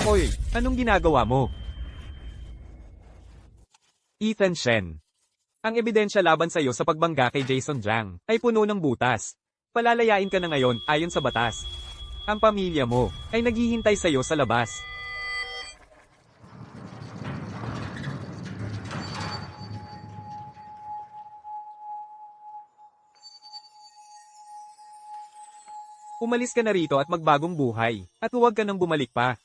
Hoy, anong ginagawa mo? Ethan Shen. Ang ebidensya laban sa'yo sa pagbangga kay Jason Zhang ay puno ng butas. Palalayain ka na ngayon ayon sa batas. Ang pamilya mo ay naghihintay sa'yo sa labas. Umalis ka na rito at magbagong buhay, at huwag ka nang bumalik pa.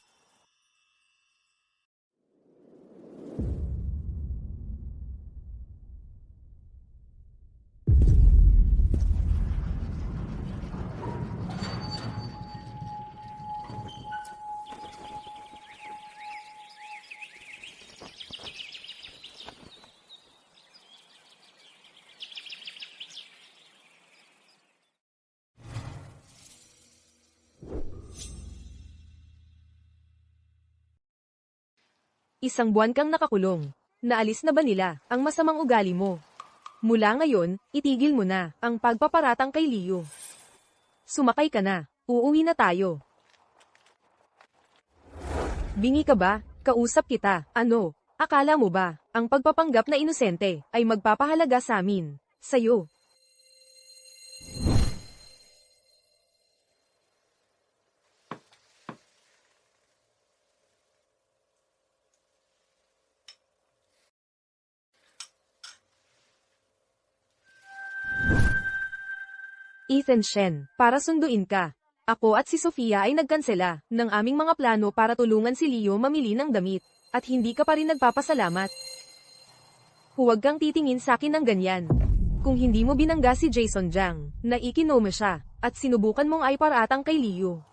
Isang buwan kang nakakulong. Naalis na ba nila ang masamang ugali mo? Mula ngayon, itigil mo na ang pagpaparatang kay Leo. Sumakay ka na. Uuwi na tayo. Bingi ka ba? Kausap kita. Ano? Akala mo ba ang pagpapanggap na inosente ay magpapahalaga sa amin? Sa'yo. Ethan Shen, para sunduin ka. Ako at si Sofia ay nagkansela ng aming mga plano para tulungan si Leo mamili ng damit, at hindi ka pa rin nagpapasalamat. Huwag kang titingin sa akin ng ganyan. Kung hindi mo binangga si Jason Zhang, naikinoma siya, at sinubukan mong ay paratang kay Leo.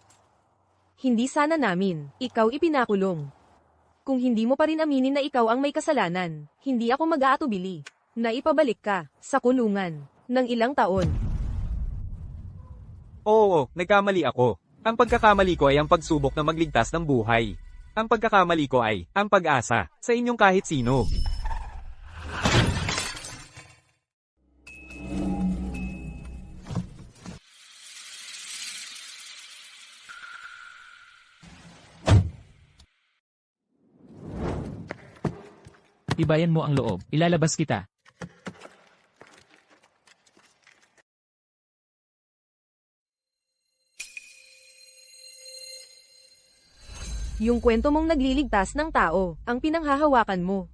Hindi sana namin, ikaw ipinakulong. Kung hindi mo pa rin aminin na ikaw ang may kasalanan, hindi ako mag-aatubili na ipabalik ka sa kulungan ng ilang taon. Oo, nagkamali ako. Ang pagkakamali ko ay ang pagsubok na magligtas ng buhay. Ang pagkakamali ko ay ang pag-asa sa inyong kahit sino. Tibayan mo ang loob, ilalabas kita. Yung kwento mong nagliligtas ng tao, ang pinanghahawakan mo.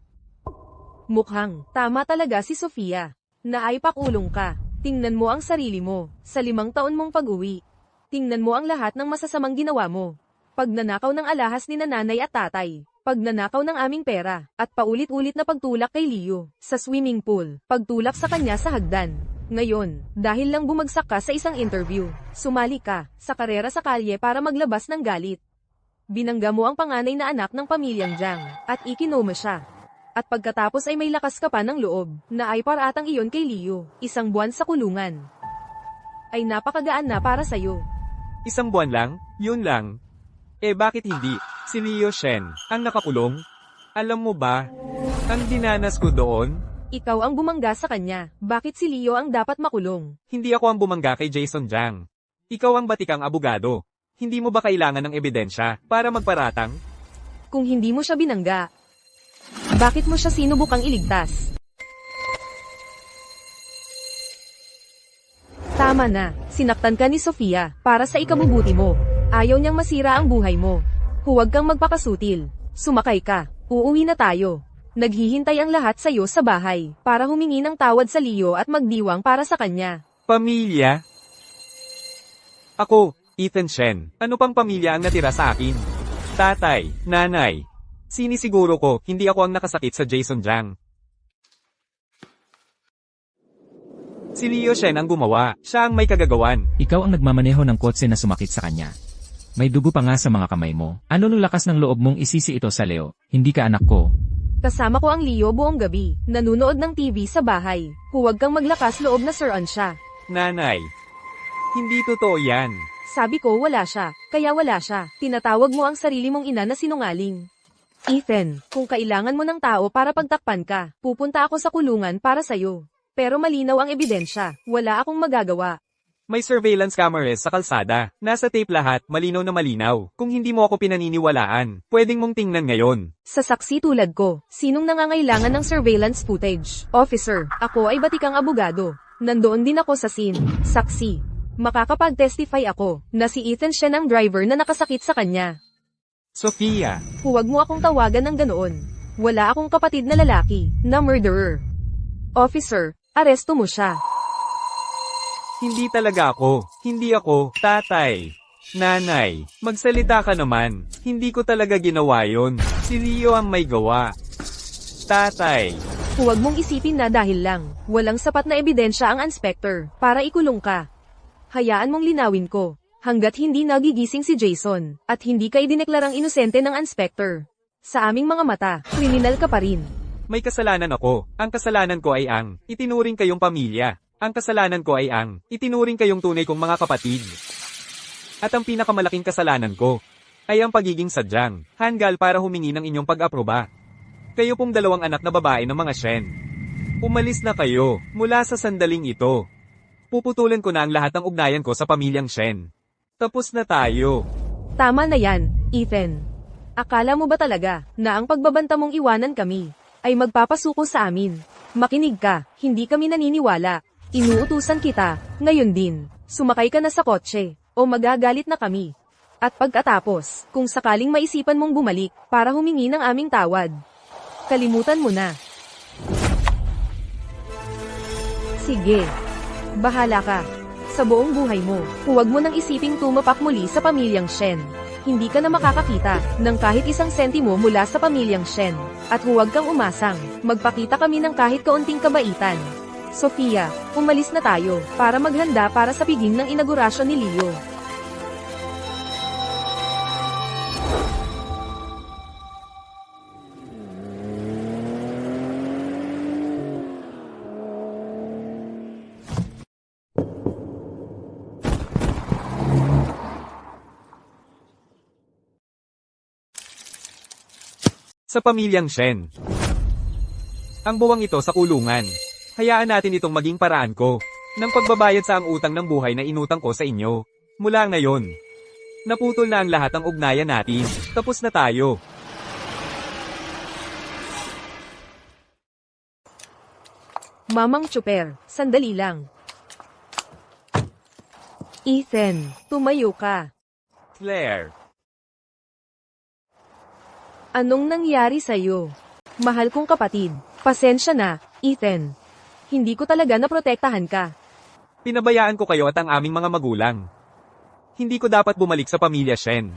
Mukhang, tama talaga si Sofia. Naaipakulong ka. Tingnan mo ang sarili mo, sa 5 taon mong pag-uwi. Tingnan mo ang lahat ng masasamang ginawa mo. Pagnanakaw ng alahas ni nanay at tatay. Pagnanakaw ng aming pera, at paulit-ulit na pagtulak kay Leo, sa swimming pool. Pagtulak sa kanya sa hagdan. Ngayon, dahil lang bumagsak ka sa isang interview, sumali ka sa karera sa kalye para maglabas ng galit. Binangga mo ang panganay na anak ng pamilyang Zhang, at ikinoma siya. At pagkatapos ay may lakas ka pa ng loob, na ay paratang iyon kay Leo, 1 buwan sa kulungan. Ay napakagaan na para sa'yo. 1 buwan lang? Yun lang. Eh bakit hindi? Si Leo Shen, ang nakakulong? Alam mo ba, ang dinanas ko doon? Ikaw ang bumangga sa kanya, bakit si Leo ang dapat makulong? Hindi ako ang bumangga kay Jason Zhang. Ikaw ang batikang abogado. Hindi mo ba kailangan ng ebidensya para magparatang? Kung hindi mo siya binangga, bakit mo siya sinubukang iligtas? Tama na, sinaktan ka ni Sofia para sa ikabubuti mo. Ayaw niyang masira ang buhay mo. Huwag kang magpapasutil. Sumakay ka, uuwi na tayo. Naghihintay ang lahat sa'yo sa bahay para humingi ng tawad sa Leo at magdiwang para sa kanya. Pamilya? Ako, Ethan Shen, ano pang pamilya ang natira sa akin? Tatay, nanay. Sinisiguro ko, hindi ako ang nakasakit sa Jason Zhang. Si Leo Shen ang gumawa, siya ang may kagagawan. Ikaw ang nagmamaneho ng kotse na sumakit sa kanya. May dugo pa nga sa mga kamay mo. Ano nung lakas ng loob mong isisi ito sa Leo? Hindi ka anak ko. Kasama ko ang Leo buong gabi, nanunood ng TV sa bahay. Huwag kang maglakas loob na sir-on siya. Nanay, hindi totoo yan. Sabi ko wala siya, kaya wala siya. Tinatawag mo ang sarili mong ina na sinungaling. Ethan, kung kailangan mo ng tao para pagtakpan ka, pupunta ako sa kulungan para sa'yo. Pero malinaw ang ebidensya, wala akong magagawa. May surveillance cameras sa kalsada. Nasa tape lahat, malinaw na malinaw. Kung hindi mo ako pinaniniwalaan, pwedeng mong tingnan ngayon. Sa saksi tulad ko, sinong nangangailangan ng surveillance footage? Officer, ako ay batikang abogado. Nandoon din ako sa scene. Saksi. Makakapag-testify ako na si Ethan siya ng driver na nakasakit sa kanya. Sofia, Huwag mo akong tawagan ng ganoon. Wala akong kapatid na lalaki na murderer. Officer, aresto mo siya. hindi talaga ako. Hindi ako, tatay. Nanay, magsalita ka naman. Hindi ko talaga ginawa yon. Si Leo ang may gawa. Tatay, Huwag mong isipin na dahil lang, walang sapat na ebidensya ang inspector para ikulong ka. Hayaan mong linawin ko, hanggat hindi nagigising si Jason, at hindi ka idineklarang inosente ng inspector. Sa aming mga mata, kriminal ka pa rin. may kasalanan ako. Ang kasalanan ko ay ang itinuring kayong pamilya. Ang kasalanan ko ay ang itinuring kayong tunay kong mga kapatid. At ang pinakamalaking kasalanan ko ay ang pagiging sadyang hanggal para humingi ng inyong pag-aproba. Kayo pong dalawang anak na babae ng mga Shen. Umalis na kayo mula sa sandaling ito. Puputulan ko na ang lahat ng ugnayan ko sa pamilyang Shen. Tapos na tayo. Tama na yan, Ethan. Akala mo ba talaga na ang pagbabanta mong iwanan kami ay magpapasuko sa amin? Makinig ka, hindi kami naniniwala. Inuutusan kita, ngayon din. Sumakay ka na sa kotse, o magagalit na kami. At pagkatapos, kung sakaling maisipan mong bumalik para humingi ng aming tawad, kalimutan mo na. Sige. Bahala ka. Sa buong buhay mo, huwag mo nang isiping tumapak muli sa pamilyang Shen. Hindi ka na makakakita ng kahit isang sentimo mula sa pamilyang Shen. At huwag kang umasang, magpakita kami ng kahit kaunting kabaitan. Sofia, umalis na tayo, para maghanda para sa piging ng inaugurasyon ni Leo. Sa pamilyang Shen. Ang buwang ito sa kulungan. Hayaan natin itong maging paraan ko ng pagbabayad sa ang utang ng buhay na inutang ko sa inyo. Mula ngayon, naputol na ang lahat ng ugnayan natin. Tapos na tayo. Mamang Chopper, sandali lang. Ethan, tumayo ka. Claire, Anong nangyari sa'yo? Mahal kong kapatid, pasensya na, Ethan. Hindi ko talaga naprotektahan ka. pinabayaan ko kayo at ang aming mga magulang. Hindi ko dapat bumalik sa pamilya Shen.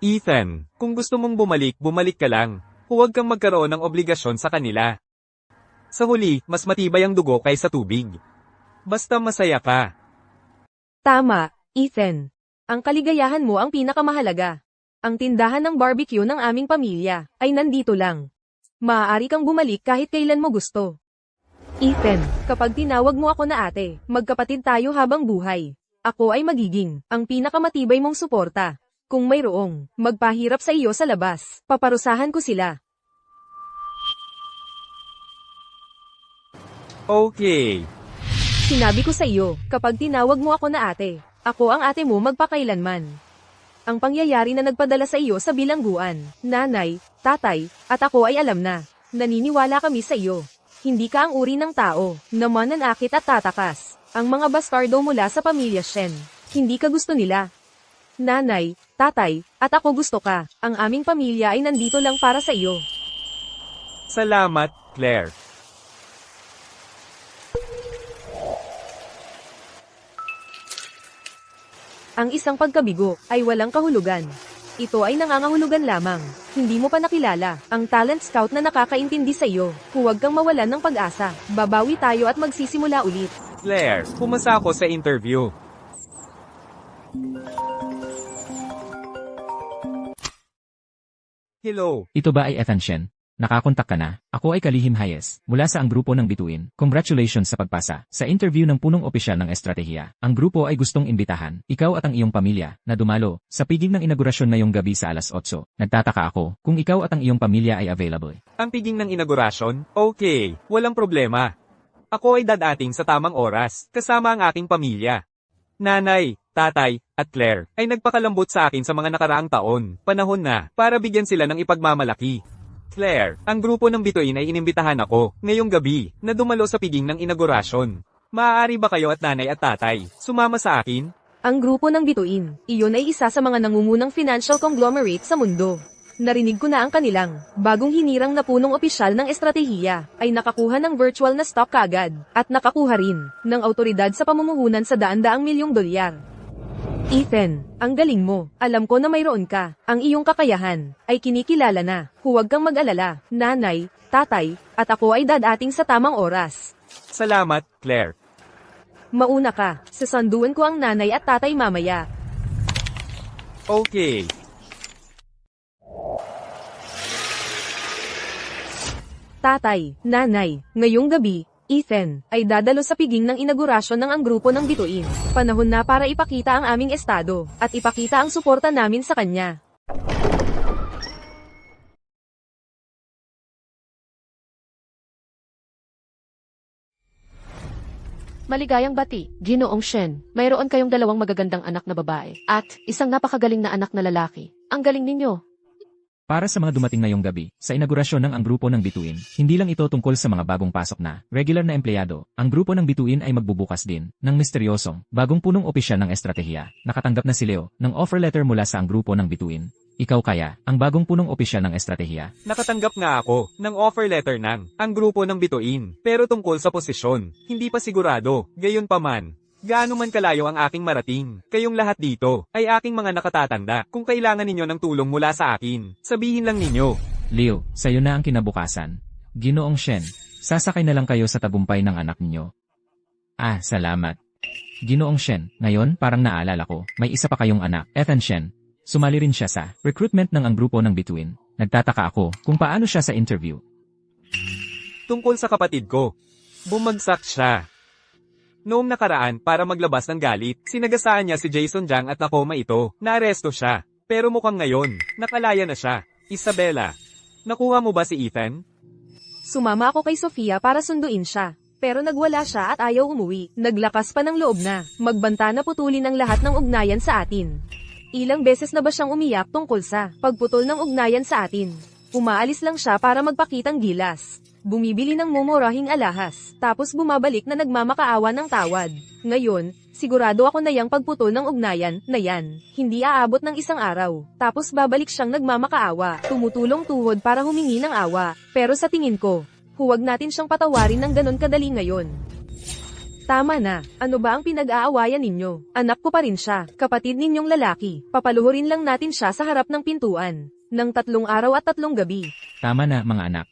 Ethan, kung gusto mong bumalik, bumalik ka lang. Huwag kang magkaroon ng obligasyon sa kanila. Sa huli, mas matibay ang dugo kaysa tubig. Basta masaya ka. Tama, Ethan. Ang kaligayahan mo ang pinakamahalaga. Ang tindahan ng barbecue ng aming pamilya ay nandito lang. Maaari kang bumalik kahit kailan mo gusto. Ethan, kapag tinawag mo ako na ate, magkapatid tayo habang buhay. Ako ay magiging ang pinakamatibay mong suporta. Kung mayroong magpahirap sa iyo sa labas, paparusahan ko sila. Okay. Sinabi ko sa iyo, kapag tinawag mo ako na ate, ako ang ate mo magpakailanman. Ang pangyayari na nagpadala sa iyo sa bilangguan, nanay, tatay, at ako ay alam na. Naniniwala kami sa iyo. Hindi ka ang uri ng tao na mananakit at tatakas. Ang mga bastardo mula sa pamilya Shen. Hindi ka gusto nila. Nanay, tatay, at ako gusto ka. Ang aming pamilya ay nandito lang para sa iyo. Salamat, Claire. Ang isang pagkabigo ay walang kahulugan. Ito ay nangangahulugan lamang. Hindi mo pa nakilala ang talent scout na nakakaintindi sa iyo. Huwag kang mawalan ng pag-asa. Babawi tayo at magsisimula ulit. Claire, pumasa ako sa interview. Hello. Ito ba ay Ethan Shen? Nakakontak ka na? Ako ay Kalihim Hayes, mula sa ang grupo ng Bituin. Congratulations sa pagpasa. Sa interview ng punong opisyal ng estratehiya, ang grupo ay gustong imbitahan, ikaw at ang iyong pamilya, na dumalo, sa piging ng inaugurasyon ngayong gabi sa alas 8. Nagtataka ako, kung ikaw at ang iyong pamilya ay available. Ang piging ng inaugurasyon? Okay, walang problema. Ako ay dadating sa tamang oras, kasama ang aking pamilya. Nanay, tatay, at Claire, ay nagpakalambot sa akin sa mga nakaraang taon. Panahon na, para bigyan sila ng ipagmamalaki. Claire, ang grupo ng bituin ay inimbitahan ako, ngayong gabi, na dumalo sa piging ng inaugurasyon. Maaari ba kayo at nanay at tatay, sumama sa akin? Ang grupo ng bituin, iyon ay isa sa mga nangungunang financial conglomerate sa mundo. Narinig ko na ang kanilang, bagong hinirang na punong opisyal ng estratehiya, ay nakakuha ng virtual na stock kaagad, at nakakuha rin, ng autoridad sa pamumuhunan sa daan-daang milyong dolyar. Ethan, ang galing mo, alam ko na mayroon ka, ang iyong kakayahan, ay kinikilala na, huwag kang mag-alala, nanay, tatay, at ako ay dadating sa tamang oras. Salamat, Claire. Mauna ka, sasanduan ko ang nanay at tatay mamaya. Okay. Tatay, nanay, ngayong gabi, Ethan, ay dadalo sa piging ng inaugurasyon ng ang grupo ng bituin. Panahon na para ipakita ang aming estado, at ipakita ang suporta namin sa kanya. Maligayang bati, Ginoong Shen. Mayroon kayong dalawang magagandang anak na babae, at isang napakagaling na anak na lalaki. Ang galing ninyo. Para sa mga dumating ngayong gabi, sa inaugurasyon ng ang grupo ng bituin, hindi lang ito tungkol sa mga bagong pasok na, regular na empleyado, ang grupo ng bituin ay magbubukas din, ng misteryosong, bagong punong opisyal ng estratehiya. Nakatanggap na si Leo, ng offer letter mula sa ang grupo ng bituin. Ikaw kaya, ang bagong punong opisyal ng estratehiya. Nakatanggap nga ako, ng offer letter ng, ang grupo ng bituin, pero tungkol sa posisyon, hindi pa sigurado, gayon pa man. Gaano man kalayo ang aking marating, kayong lahat dito, ay aking mga nakatatanda. Kung kailangan ninyo ng tulong mula sa akin, sabihin lang ninyo. Leo, sayo na ang kinabukasan. Ginoong Shen, sasakay na lang kayo sa tagumpay ng anak ninyo. Ah, salamat. Ginoong Shen, ngayon parang naalala ko, may isa pa kayong anak, Ethan Shen. Sumali rin siya sa recruitment ng ang grupo ng bituin. Nagtataka ako kung paano siya sa interview. Tungkol sa kapatid ko, bumagsak siya. Noong nakaraan, para maglabas ng galit, sinagasaan niya si Jason Jiang at Nakoma ito, naaresto siya. Pero mukhang ngayon, nakalaya na siya. Isabella, nakuha mo ba si Ethan? Sumama ako kay Sofia para sunduin siya. Pero nagwala siya at ayaw umuwi. Naglakas pa ng loob na, magbanta na putulin ang lahat ng ugnayan sa atin. Ilang beses na ba siyang umiyak tungkol sa pagputol ng ugnayan sa atin? Umaalis lang siya para magpakitang gilas. Bumibili ng mumurahing alahas, tapos bumabalik na nagmamakaawa ng tawad. Ngayon, sigurado ako na yang pagputol ng ugnayan na yan, hindi aabot ng isang araw. Tapos babalik siyang nagmamakaawa, tumutulong tuhod para humingi ng awa. Pero sa tingin ko, huwag natin siyang patawarin ng ganon kadali ngayon. Tama na, ano ba ang pinag-aawayan ninyo? Anak ko pa rin siya, kapatid ninyong lalaki. Papaluhurin lang natin siya sa harap ng pintuan, ng 3 araw at 3 gabi. Tama na, mga anak.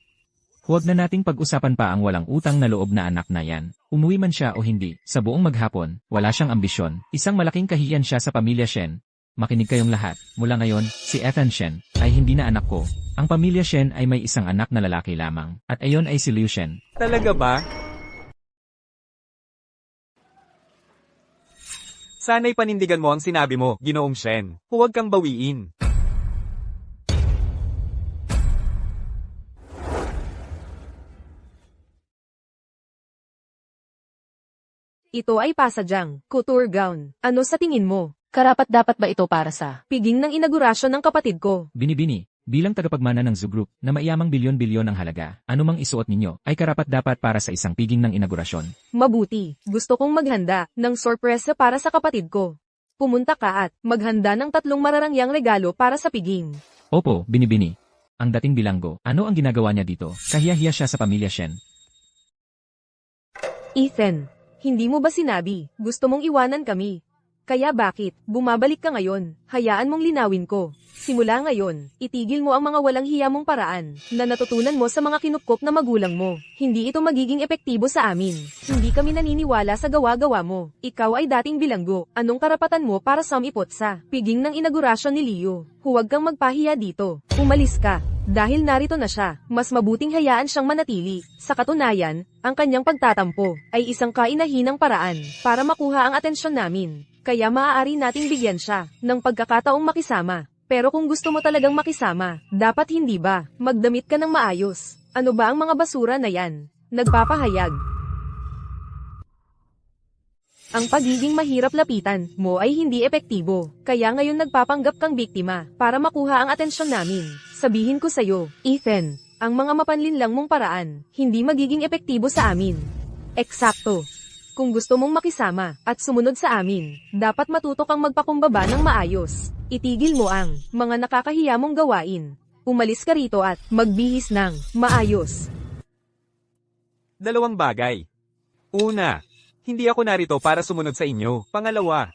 Huwag na nating pag-usapan pa ang walang utang na loob na anak na yan. Umuwi man siya o hindi, sa buong maghapon, wala siyang ambisyon. Isang malaking kahiyan siya sa pamilya Shen. Makinig kayong lahat, mula ngayon, si Ethan Shen ay hindi na anak ko. Ang pamilya Shen ay may isang anak na lalaki lamang, at ayon ay si Liu Shen. Talaga ba? Sana'y panindigan mo ang sinabi mo, Ginoong Shen. Huwag kang bawiin. Ito ay pasadyang, couture gown. Ano sa tingin mo? Karapat-dapat ba ito para sa Piging ng inaugurasyon ng kapatid ko. Binibini, bilang tagapagmana ng Zoo Group na maiyamang bilyon-bilyon ang halaga, anumang isuot ninyo ay karapat-dapat para sa isang piging ng inaugurasyon. Mabuti, gusto kong maghanda ng sorpresa para sa kapatid ko. Pumunta ka at maghanda ng 3 mararangyang regalo para sa piging. Opo, Binibini. Ang dating bilanggo, ano ang ginagawa niya dito? Kahiya-hiya siya sa pamilya Shen. Ethan, hindi mo ba sinabi, gusto mong iwanan kami? Kaya bakit, bumabalik ka ngayon? Hayaan mong linawin ko. Simula ngayon, itigil mo ang mga walang hiya mong paraan, na natutunan mo sa mga kinupkop na magulang mo. Hindi ito magiging epektibo sa amin. Hindi kami naniniwala sa gawa-gawa mo. Ikaw ay dating bilanggo. Anong karapatan mo para sumipot sa piging ng inaugurasyon ni Leo? Huwag kang magpahiya dito. Umalis ka. Dahil narito na siya, mas mabuting hayaan siyang manatili. Sa katunayan, ang kanyang pagtatampo ay isang kainahinang paraan para makuha ang atensyon namin. Kaya maaari nating bigyan siya ng pagkakataong makisama. Pero kung gusto mo talagang makisama, dapat hindi ba magdamit ka ng maayos? Ano ba ang mga basura na yan? Nagpapahayag. Ang pagiging mahirap lapitan mo ay hindi epektibo, kaya ngayon nagpapanggap kang biktima para makuha ang atensyon namin. Sabihin ko sa'yo, Ethan, ang mga mapanlinlang mong paraan, hindi magiging epektibo sa amin. Eksakto. Kung gusto mong makisama at sumunod sa amin, dapat matuto kang magpakumbaba ng maayos. Itigil mo ang mga nakakahiya mong gawain. Umalis ka rito at magbihis ng maayos. Dalawang bagay. Una, hindi ako narito para sumunod sa inyo. Pangalawa,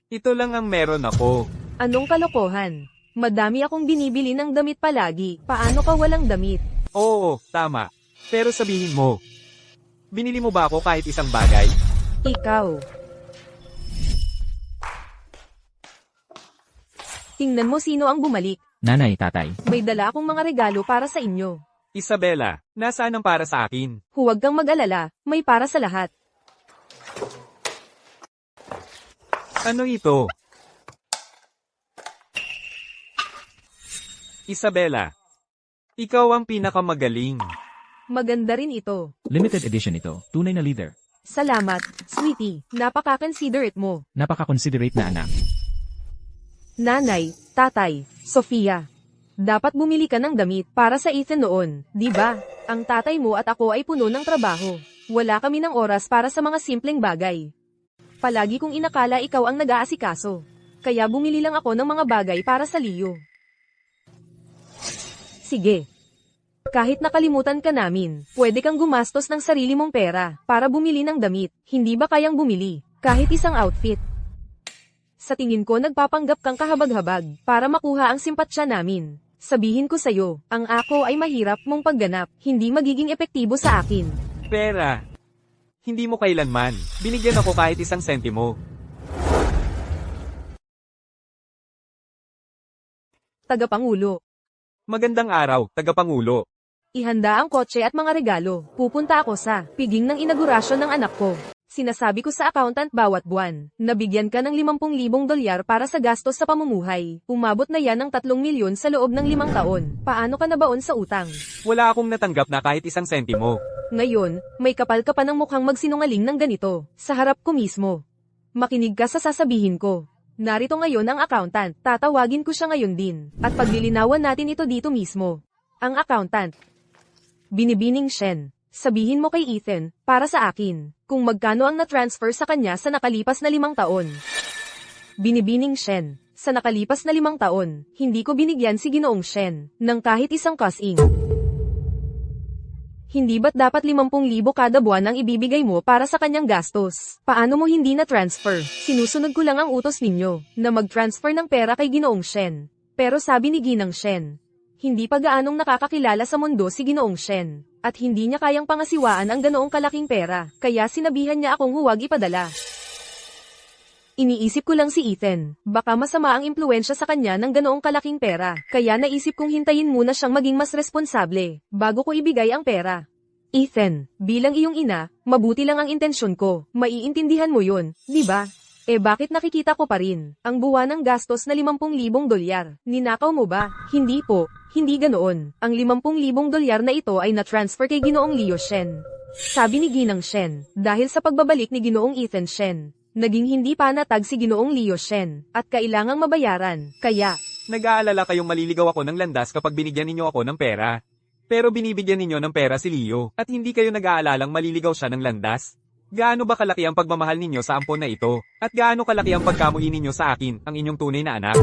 ito lang ang meron ako. Anong kalokohan? Madami akong binibili ng damit palagi. Paano ka walang damit? Oo, tama. Pero sabihin mo, binili mo ba ako kahit isang bagay? Ikaw. Tingnan mo sino ang bumalik. Nanay, tatay. May dala akong mga regalo para sa inyo. Isabela, nasaan ang para sa akin? Huwag kang mag-alala, may para sa lahat. Ano ito? Isabela, ikaw ang pinakamagaling. Maganda rin ito. Limited edition ito. Tunay na leader. Salamat, sweetie. Napaka-considerate mo. Napaka-considerate na anak. Nanay, tatay, Sofia. Dapat bumili ka ng damit para sa Ethan noon, di ba? Ang tatay mo at ako ay puno ng trabaho. Wala kami ng oras para sa mga simpleng bagay. Palagi kong inakala ikaw ang nag-aasikaso. Kaya bumili lang ako ng mga bagay para sa Leo. Sige. Kahit nakalimutan ka namin, pwede kang gumastos ng sarili mong pera para bumili ng damit. Hindi ba kayang bumili? Kahit isang outfit. Sa tingin ko nagpapanggap kang kahabag-habag para makuha ang simpatsya namin. Sabihin ko sa'yo, ang ako ay mahirap mong pagganap, hindi magiging epektibo sa akin. Pera. Hindi mo kailanman. Binigyan ako kahit isang sentimo. Tagapangulo. Magandang araw, tagapangulo. Ihanda ang kotse at mga regalo. Pupunta ako sa piging ng inaugurasyon ng anak ko. Sinasabi ko sa accountant bawat buwan, nabigyan ka ng 50,000 dolyar para sa gastos sa pamumuhay. Umabot na yan ng 3 milyon sa loob ng 5 taon. Paano ka nabaon sa utang? Wala akong natanggap na kahit isang sentimo. Ngayon, may kapal ka pa ng mukhang magsinungaling ng ganito, sa harap ko mismo. Makinig ka sa sasabihin ko. Narito ngayon ang accountant, tatawagin ko siya ngayon din, at paglilinawan natin ito dito mismo. Ang accountant. Binibining Shen. Sabihin mo kay Ethan, para sa akin, kung magkano ang na-transfer sa kanya sa nakalipas na 5 taon. Binibining Shen. Sa nakalipas na 5 taon, hindi ko binigyan si Ginoong Shen ng kahit isang kasing. Hindi ba't dapat 50,000 kada buwan ang ibibigay mo para sa kanyang gastos? Paano mo hindi na-transfer? Sinusunod ko lang ang utos ninyo, na mag-transfer ng pera kay Ginoong Shen. Pero sabi ni Ginang Shen, hindi pa gaanong nakakakilala sa mundo si Ginoong Shen, at hindi niya kayang pangasiwaan ang ganoong kalaking pera, kaya sinabihan niya akong huwag ipadala. Iniisip ko lang si Ethan, baka masama ang impluensya sa kanya ng ganoong kalaking pera, kaya naisip kong hintayin muna siyang maging mas responsable, bago ko ibigay ang pera. Ethan, bilang iyong ina, mabuti lang ang intensyon ko, maiintindihan mo yun, di ba? Bakit nakikita ko pa rin, ang buwan ng gastos na 50,000 dolyar, ninakaw mo ba? Hindi po, hindi ganoon, ang 50,000 dolyar na ito ay na-transfer kay Ginoong Leo Shen. Sabi ni Ginang Shen, dahil sa pagbabalik ni Ginoong Ethan Shen, naging hindi pa natag si Ginoong Leo Shen, at kailangang mabayaran, kaya, Nag-aalala kayong maliligaw ako ng landas kapag binigyan ninyo ako ng pera. Pero binibigyan ninyo ng pera si Leo, at hindi kayo nag-aalalang maliligaw siya ng landas. Gaano ba kalaki ang pagmamahal ninyo sa ampon na ito? At gaano kalaki ang pagkamuhi ninyo sa akin, ang inyong tunay na anak?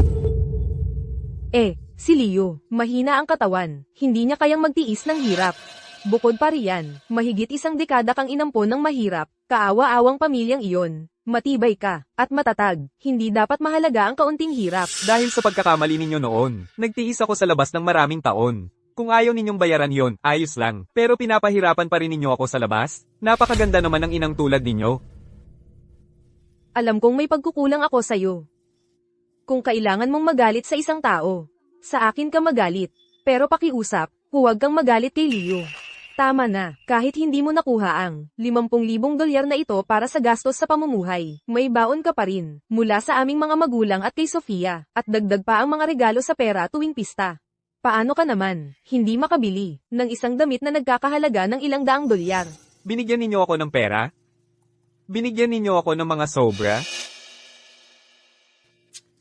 si Leo, mahina ang katawan, hindi niya kayang magtiis ng hirap. Bukod pa riyan, mahigit 1 dekada kang inampon ng mahirap, kaawa-awang pamilyang iyon. Matibay ka, at matatag, hindi dapat mahalaga ang kaunting hirap. Dahil sa pagkakamali ninyo noon, nagtiis ako sa labas ng maraming taon. Kung ayaw ninyong bayaran yon, ayos lang. Pero pinapahirapan pa rin ninyo ako sa labas? Napakaganda naman ng inang tulad ninyo. Alam kong may pagkukulang ako sa'yo. Kung kailangan mong magalit sa isang tao, sa akin ka magalit. Pero pakiusap, huwag kang magalit kay Leo. Tama na, kahit hindi mo nakuha ang 50,000 dolyar na ito para sa gastos sa pamumuhay, may baon ka pa rin, mula sa aming mga magulang at kay Sofia, at dagdag pa ang mga regalo sa pera tuwing pista. Paano ka naman, hindi makabili, ng isang damit na nagkakahalaga ng 200 dolyar? Binigyan ninyo ako ng pera? Binigyan ninyo ako ng mga sobra?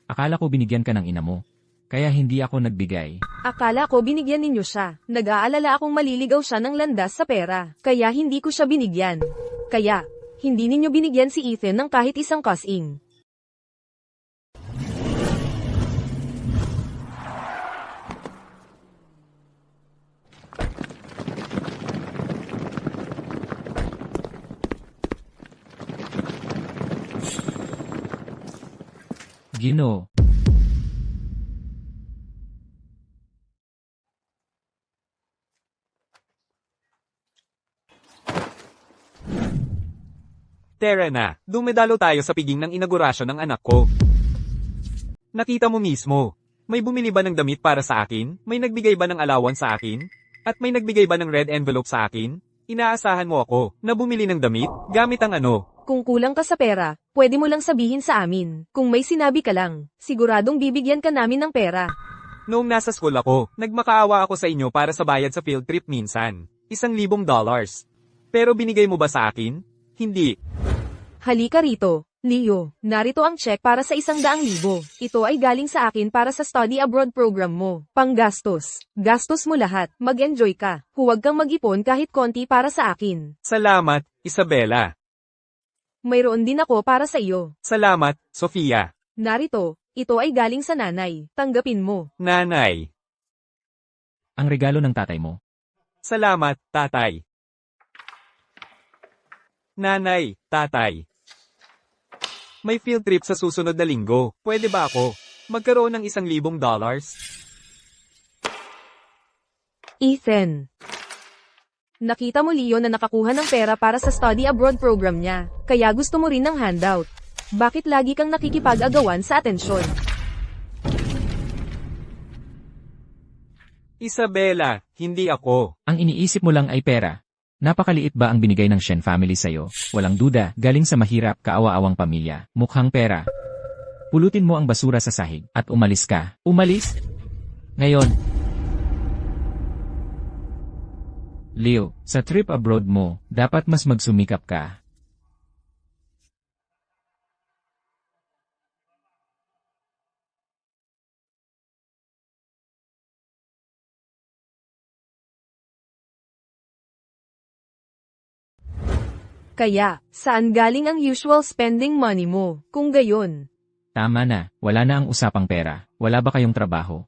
Akala ko binigyan ka ng ina mo. Kaya hindi ako nagbigay. Akala ko binigyan ninyo siya. Nag-aalala akong maliligaw siya ng landas sa pera. Kaya hindi ko siya binigyan. Kaya, hindi ninyo binigyan si Ethan ng kahit isang kasing. Ginoo. Tara na, dumedalo tayo sa piging ng inaugurasyon ng anak ko. Nakita mo mismo. May bumili ba ng damit para sa akin? May nagbigay ba ng alawan sa akin? At may nagbigay ba ng red envelope sa akin? Inaasahan mo ako na bumili ng damit gamit ang ano? Kung kulang ka sa pera, pwede mo lang sabihin sa amin. Kung may sinabi ka lang, siguradong bibigyan ka namin ng pera. Noong nasa school ako, nagmakaawa ako sa inyo para sa bayad sa field trip minsan. $1,000. Pero binigay mo ba sa akin? Hindi. Halika rito, Leo. Narito ang check para sa 100,000. Ito ay galing sa akin para sa study abroad program mo. Panggastos. Gastos mo lahat. Mag-enjoy ka. Huwag kang mag-ipon kahit konti para sa akin. Salamat, Isabela. Mayroon din ako para sa iyo. Salamat, Sofia. Narito, ito ay galing sa nanay. Tanggapin mo. Nanay. Ang regalo ng tatay mo. Salamat, tatay. Nanay, tatay. May field trip sa susunod na linggo. Pwede ba ako magkaroon ng $1,000? Ethan. Nakita mo Leo na nakakuha ng pera para sa study abroad program niya. Kaya gusto mo rin ng handout. Bakit lagi kang nakikipag-agawan sa atensyon? Isabela, hindi ako. Ang iniisip mo lang ay pera. Napakaliit ba ang binigay ng Shen family sa'yo? Walang duda, galing sa mahirap kaawa-awang pamilya. Mukhang pera. Pulutin mo ang basura sa sahig at umalis ka. Umalis? Ngayon. Leo, sa trip abroad mo, dapat mas magsumikap ka. Kaya, saan galing ang usual spending money mo? Kung gayon, Tama na, wala na ang usapang pera. Wala ba kayong trabaho?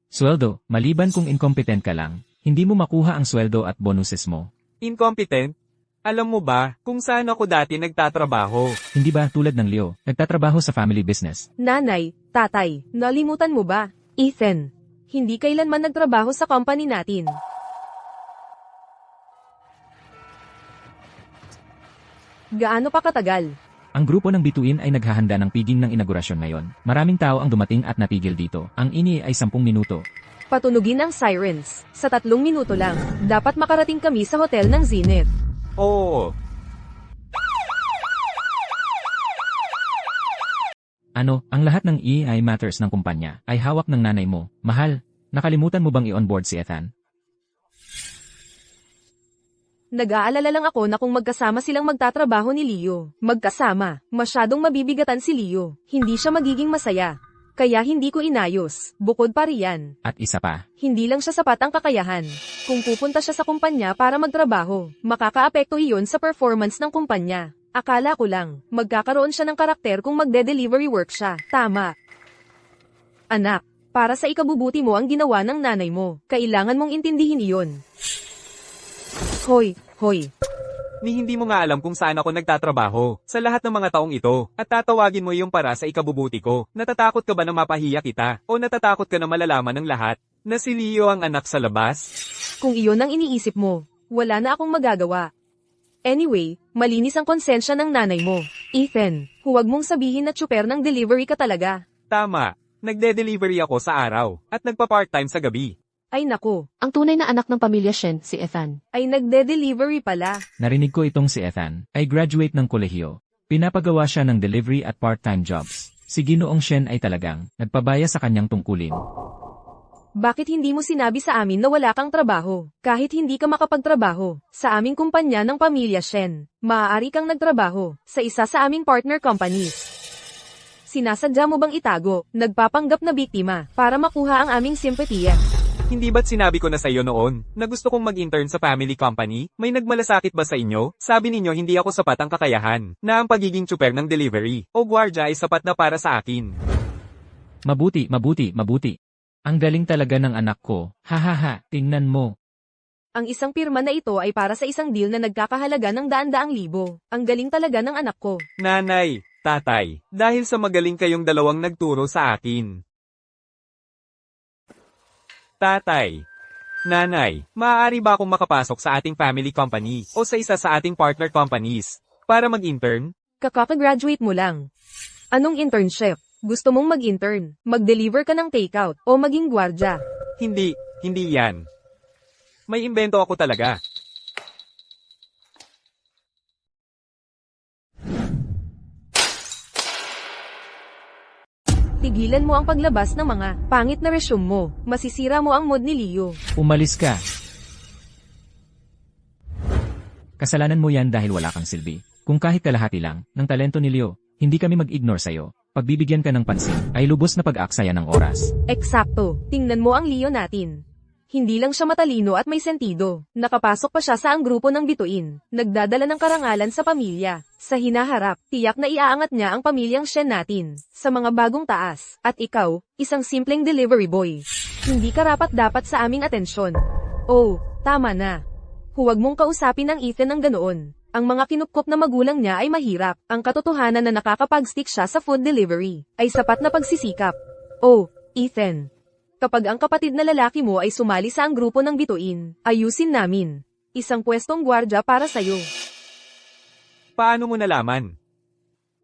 Sweldo, maliban kung incompetent ka lang, hindi mo makuha ang sweldo at bonuses mo. Incompetent? Alam mo ba kung saan ako dati nagtatrabaho? Hindi ba tulad ng Leo, nagtatrabaho sa family business? nanay, tatay, nalimutan mo ba? Ethan, hindi kailanman nagtrabaho sa company natin. Gaano pa katagal? Ang grupo ng bituin ay naghahanda ng piging ng inaugurasyon ngayon. Maraming tao ang dumating at natigil dito. Ang ini ay 10 minuto. Patunugin ang sirens. Sa 3 minuto lang, dapat makarating kami sa hotel ng Zenith. Oo. Ano, ang lahat ng EI matters ng kumpanya ay hawak ng nanay mo. Mahal, nakalimutan mo bang i-onboard si Ethan? Nag-aalala lang ako na kung magkasama silang magtatrabaho ni Leo. Magkasama, masyadong mabibigatan si Leo. Hindi siya magiging masaya. Kaya hindi ko inayos. Bukod pa riyan, At isa pa, hindi lang siya sapat ang kakayahan. Kung pupunta siya sa kumpanya para magtrabaho, makakaapekto iyon sa performance ng kumpanya. Akala ko lang, magkakaroon siya ng karakter kung magde-delivery work siya. Tama. Anak, para sa ikabubuti mo ang ginawa ng nanay mo. Kailangan mong intindihin iyon. Hoy, hoy. Ni hindi mo nga alam kung saan ako nagtatrabaho sa lahat ng mga taong ito at tatawagin mo yung para sa ikabubuti ko. Natatakot ka ba na mapahiya kita o natatakot ka na malalaman ng lahat na si Leo ang anak sa labas? Kung iyon ang iniisip mo, wala na akong magagawa. Anyway, malinis ang konsensya ng nanay mo. Ethan, huwag mong sabihin na tsuper ng delivery ka talaga. Tama, nagde-delivery ako sa araw at nagpa-part-time sa gabi. Ay nako, Ang tunay na anak ng pamilya Shen, si Ethan. ay nagde-delivery pala. narinig ko itong si Ethan, ay graduate ng kolehiyo. Pinapagawa siya ng delivery at part-time jobs. Si Ginoong Shen ay talagang nagpabaya sa kanyang tungkulin. Bakit hindi mo sinabi sa amin na wala kang trabaho? Kahit hindi ka makapagtrabaho, sa aming kumpanya ng pamilya Shen, maaari kang nagtrabaho sa isa sa aming partner companies. Sinasadya mo bang itago, nagpapanggap na biktima, para makuha ang aming simpatiya? Hindi ba't sinabi ko na sa iyo noon, na gusto kong mag-intern sa family company? May nagmalasakit ba sa inyo? Sabi ninyo hindi ako sapat ang kakayahan, na ang pagiging tsuper ng delivery, o gwardya ay sapat na para sa akin. Mabuti. Ang galing talaga ng anak ko. Hahaha, tingnan mo. Ang isang pirma na ito ay para sa isang deal na nagkakahalaga ng daan-daang libo. Ang galing talaga ng anak ko. Nanay, tatay, dahil sa magaling kayong dalawang nagturo sa akin. Tatay, nanay, maaari ba akong makapasok sa ating family company o sa isa sa ating partner companies para mag-intern? Kakakagraduate mo lang. Anong internship? Gusto mong mag-intern, mag-deliver ka ng takeout, o maging gwardya? Hindi yan. May imbento ako talaga. Tigilan mo ang paglabas ng mga pangit na resume mo. Masisira mo ang mood ni Leo. Umalis ka. Kasalanan mo yan dahil wala kang silbi. Kung kahit kalahati lang ng talento ni Leo, hindi kami mag-ignore sa'yo. Pagbibigyan ka ng pansin, ay lubos na pag-aksaya ng oras. Eksakto. Tingnan mo ang Leo natin. Hindi lang siya matalino at may sentido. Nakapasok pa siya sa ang grupo ng bituin. Nagdadala ng karangalan sa pamilya. Sa hinaharap, tiyak na iaangat niya ang pamilyang Shen natin sa mga bagong taas. At ikaw, isang simpleng delivery boy. Hindi ka rapat-dapat sa aming atensyon. Oh, tama na. Huwag mong kausapin ang Ethan ng ganoon. Ang mga kinupkop na magulang niya ay mahirap. Ang katotohanan na nakakapag-stick siya sa food delivery ay sapat na pagsisikap. Oh, Ethan. Kapag ang kapatid na lalaki mo ay sumali sa ang grupo ng bituin, ayusin namin. Isang pwestong gwardya para sa'yo. Paano mo nalaman?